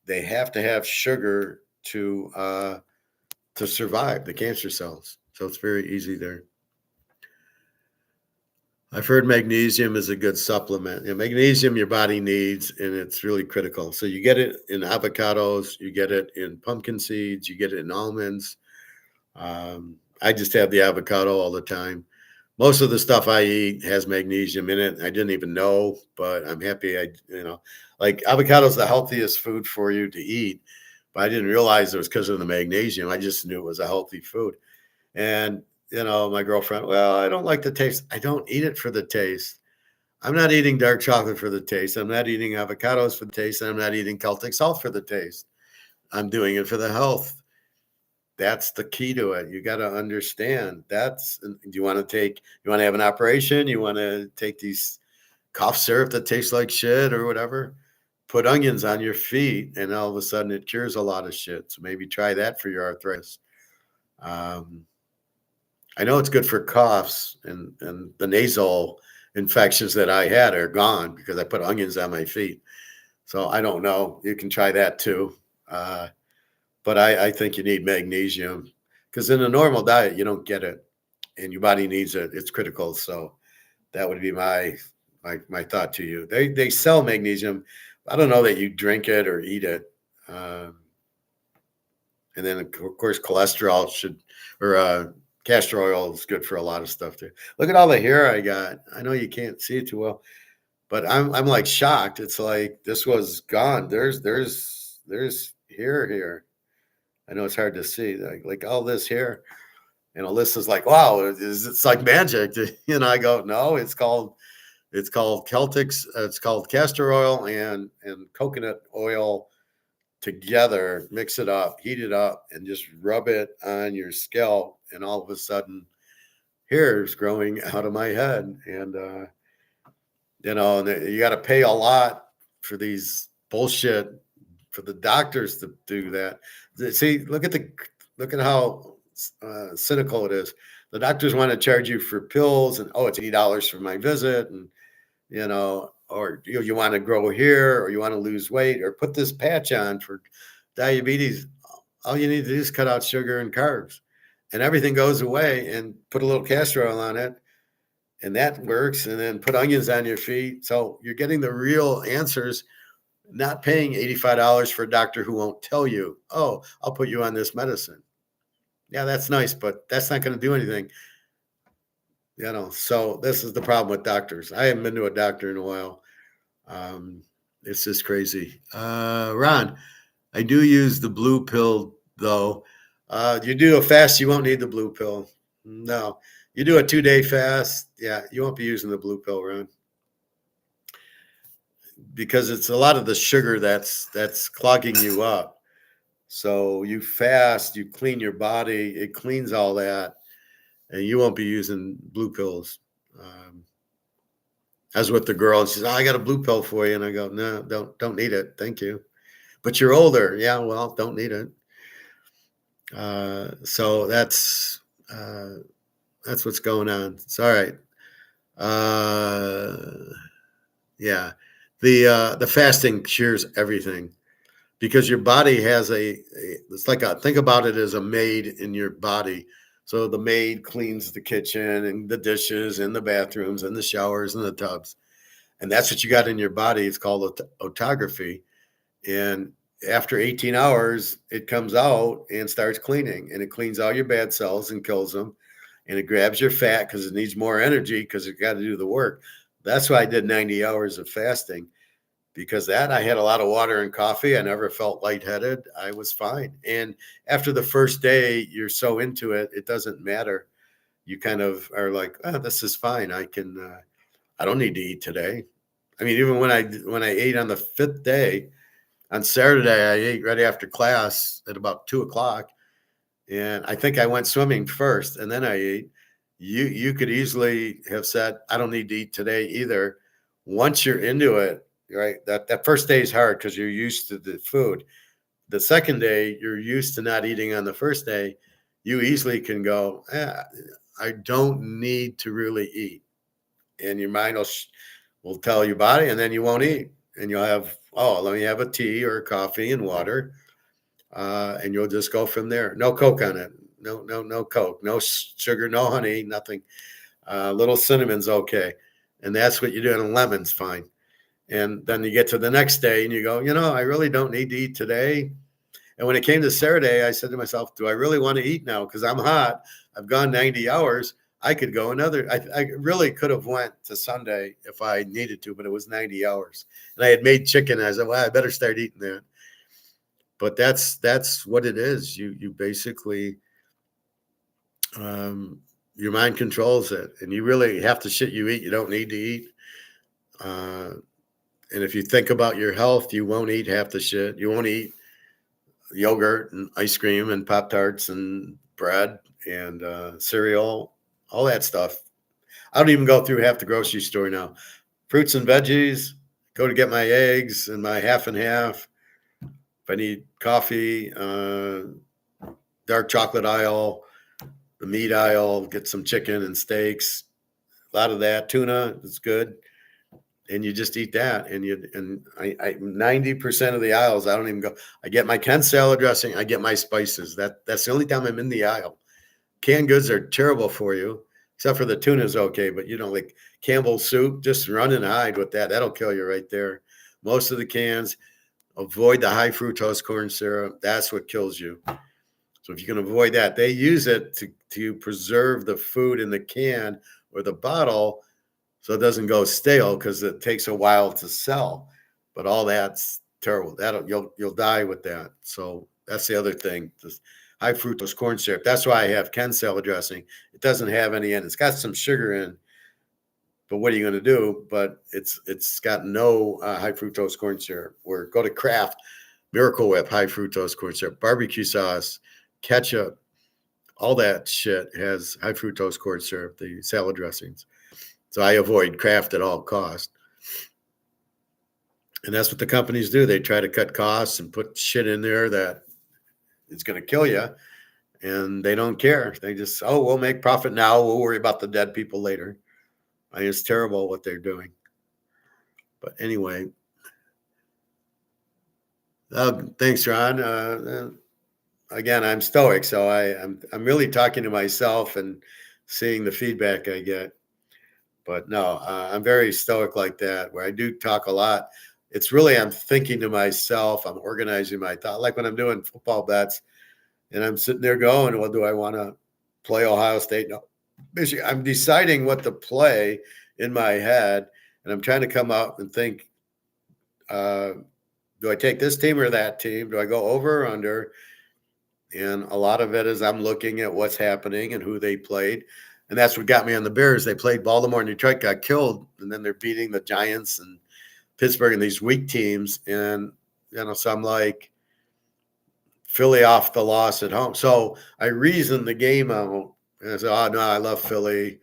They have to have sugar to survive the cancer cells. So it's very easy there. I've heard magnesium is a good supplement. Magnesium your body needs, and it's really critical. So you get it in avocados, you get it in pumpkin seeds, you get it in almonds. I just have the avocado all the time. Most of the stuff I eat has magnesium in it. I didn't even know, but I'm happy. Like avocado is the healthiest food for you to eat, but I didn't realize it was because of the magnesium. I just knew it was a healthy food. And my girlfriend, well, I don't like the taste. I don't eat it for the taste. I'm not eating dark chocolate for the taste. I'm not eating avocados for the taste. And I'm not eating Celtic salt for the taste. I'm doing it for the health. That's the key to it. You got to understand do you want to have an operation? You want to take these cough syrup that tastes like shit or whatever? Put onions on your feet and all of a sudden it cures a lot of shit. So maybe try that for your arthritis. Um, I know it's good for coughs and the nasal infections that I had are gone because I put onions on my feet. So I don't know. You can try that too. Uh, but I think you need magnesium because in a normal diet, you don't get it and your body needs it. It's critical. So that would be my thought to you. They sell magnesium. I don't know that you drink it or eat it. Um, and then of course cholesterol or castor oil is good for a lot of stuff too. Look at all the hair I got. I know you can't see it too well, but I'm like shocked. It's like this was gone. There's hair here. I know it's hard to see, like all this hair. And Alyssa's like, wow, it's like magic. I go, no, it's called Celtics. It's called castor oil and coconut oil together, mix it up, heat it up, and just rub it on your scalp. And all of a sudden, hair is growing out of my head. And, and you got to pay a lot for these bullshit for the doctors to do that. See, look at how cynical it is. The doctors want to charge you for pills, and it's $80 for my visit, and or you want to grow here, or you want to lose weight, or put this patch on for diabetes. All you need to do is cut out sugar and carbs, and everything goes away. And put a little castor oil on it, and that works. And then put onions on your feet. So you're getting the real answers. Not paying $85 for a doctor who won't tell you, oh, I'll put you on this medicine. Yeah, that's nice, but that's not going to do anything. So this is the problem with doctors. I haven't been to a doctor in a while. It's just crazy. Ron, I do use the blue pill, though. You do a fast, you won't need the blue pill. No. You do a 2-day fast, yeah, you won't be using the blue pill, Ron. Because it's a lot of the sugar that's clogging you up. So you fast, you clean your body, it cleans all that, and you won't be using blue pills. I was with the girl, and she said, I got a blue pill for you. And I go, no, don't need it. Thank you. But you're older. Yeah, well, don't need it. So that's what's going on. It's all right. Yeah. The fasting cures everything, because your body has it's like think about it as a maid in your body. So the maid cleans the kitchen and the dishes and the bathrooms and the showers and the tubs. And that's what you got in your body. It's called autography. And after 18 hours, it comes out and starts cleaning. And it cleans all your bad cells and kills them. And it grabs your fat because it needs more energy because it got to do the work. That's why I did 90 hours of fasting. Because I had a lot of water and coffee. I never felt lightheaded. I was fine. And after the first day, you're so into it, it doesn't matter. You kind of are like, oh, this is fine. I don't need to eat today. I mean, even when I ate on the 5th day, on Saturday, I ate right after class at about 2:00. And I think I went swimming first and then I ate. You could easily have said, I don't need to eat today either. Once you're into it, right? That first day is hard because you're used to the food. The second day, you're used to not eating on the first day. You easily can go, I don't need to really eat. And your mind will tell your body, and then you won't eat. And you'll have, let me have a tea or a coffee and water. And you'll just go from there. No Coke on it. No Coke, no sugar, no honey, nothing. Little cinnamon's okay. And that's what you do. And lemon's fine. And then you get to the next day and you go, I really don't need to eat today. And when it came to Saturday, I said to myself, do I really want to eat now? Because I'm hot. I've gone 90 hours. I could go another. I really could have went to Sunday if I needed to, but it was 90 hours. And I had made chicken. I said, well, I better start eating that. But that's what it is. You basically, your mind controls it. And you really have to shit you eat. You don't need to eat. And if you think about your health, you won't eat half the shit. You won't eat yogurt and ice cream and Pop-Tarts and bread and cereal, all that stuff. I don't even go through half the grocery store now. Fruits and veggies, go to get my eggs and my half and half. If I need coffee, dark chocolate aisle, the meat aisle, get some chicken and steaks. A lot of that. Tuna is good. And you just eat that, and I 90% of the aisles, I don't even go. I get my Ken salad dressing. I get my spices. That's the only time I'm in the aisle. Canned goods are terrible for you, except for the tuna is okay. But like Campbell's soup, just run and hide with that. That'll kill you right there. Most of the cans, avoid the high fructose corn syrup. That's what kills you. So if you can avoid that, they use it to preserve the food in the can or the bottle, so it doesn't go stale because it takes a while to sell. But all that's terrible. You'll die with that. So that's the other thing. This high fructose corn syrup. That's why I have Ken salad dressing. It doesn't have any in. It's got some sugar in. But what are you going to do? But it's got no high fructose corn syrup. Or go to Kraft, Miracle Whip, high fructose corn syrup, barbecue sauce, ketchup, all that shit has high fructose corn syrup. The salad dressings. So I avoid Kraft at all costs. And that's what the companies do. They try to cut costs and put shit in there that is going to kill you. And they don't care. They just, oh, we'll make profit now. We'll worry about the dead people later. I mean, it's terrible what they're doing. But anyway, thanks, Ron. Again, I'm stoic, so I'm really talking to myself and seeing the feedback I get. But no, I'm very stoic like that, where I do talk a lot. It's really I'm thinking to myself. I'm organizing my thought, like when I'm doing football bets, and I'm sitting there going, "Well, do I want to play Ohio State? No, Michigan." I'm deciding what to play in my head, and I'm trying to come up and think. Do I take this team or that team? Do I go over or under? And a lot of it is I'm looking at what's happening and who they played. And that's what got me on the Bears. They played Baltimore and Detroit, got killed, and then they're beating the Giants and Pittsburgh and these weak teams. And, so I'm like, Philly off the loss at home. So I reasoned the game out. And I said, oh, no, I love Philly.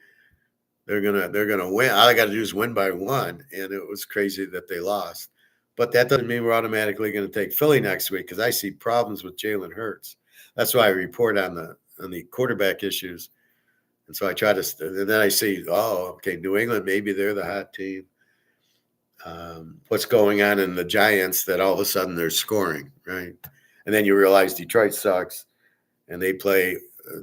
They're gonna win. All I got to do is win by one. And it was crazy that they lost. But that doesn't mean we're automatically going to take Philly next week because I see problems with Jalen Hurts. That's why I report on the quarterback issues. And so I try to, and then I see, oh, okay, New England, maybe they're the hot team. What's going on in the Giants that all of a sudden they're scoring, right? And then you realize Detroit sucks and they play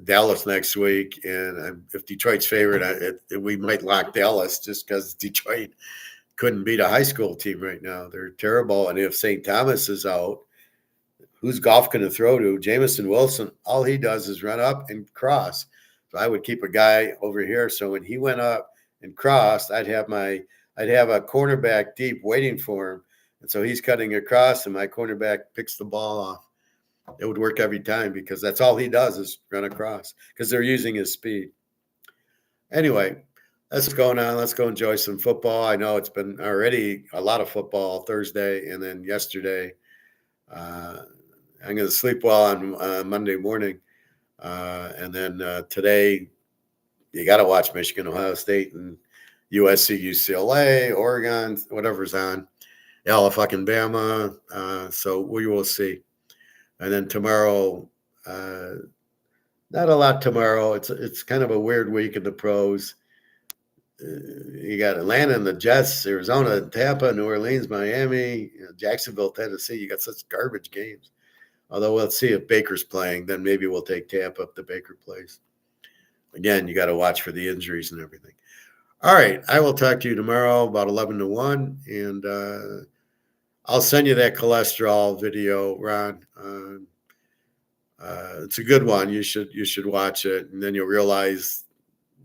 Dallas next week. And if Detroit's favored, we might lock Dallas just because Detroit couldn't beat a high school team right now. They're terrible. And if St. Thomas is out, who's Goff going to throw to? Jamison Wilson, all he does is run up and cross. So I would keep a guy over here. So when he went up and crossed, I'd have a cornerback deep waiting for him. And so he's cutting across and my cornerback picks the ball off. It would work every time because that's all he does is run across because they're using his speed. Anyway, that's what's going on. Let's go enjoy some football. I know it's been already a lot of football Thursday and then yesterday. I'm going to sleep well on Monday morning. And then today, you got to watch Michigan, Ohio State, and USC, UCLA, Oregon, whatever's on. All fucking Bama. So we will see. And then tomorrow, not a lot tomorrow. It's kind of a weird week in the pros. You got Atlanta and the Jets, Arizona, Tampa, New Orleans, Miami, Jacksonville, Tennessee. You got such garbage games. Although let's see if Baker's playing, then maybe we'll take Tampa if the Baker plays. Again, you got to watch for the injuries and everything. All right, I will talk to you tomorrow about 11 to 1, and I'll send you that cholesterol video, Ron. It's a good one. You should watch it, and then you'll realize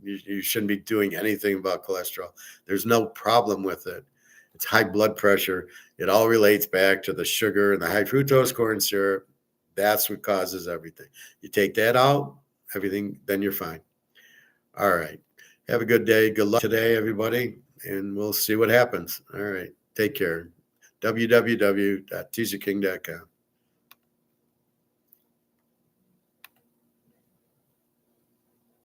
you shouldn't be doing anything about cholesterol. There's no problem with it. It's high blood pressure. It all relates back to the sugar and the high fructose corn syrup. That's what causes everything. You take that out, everything, then you're fine. All right. Have a good day. Good luck today, everybody, and we'll see what happens. All right. Take care. www.teaserking.com.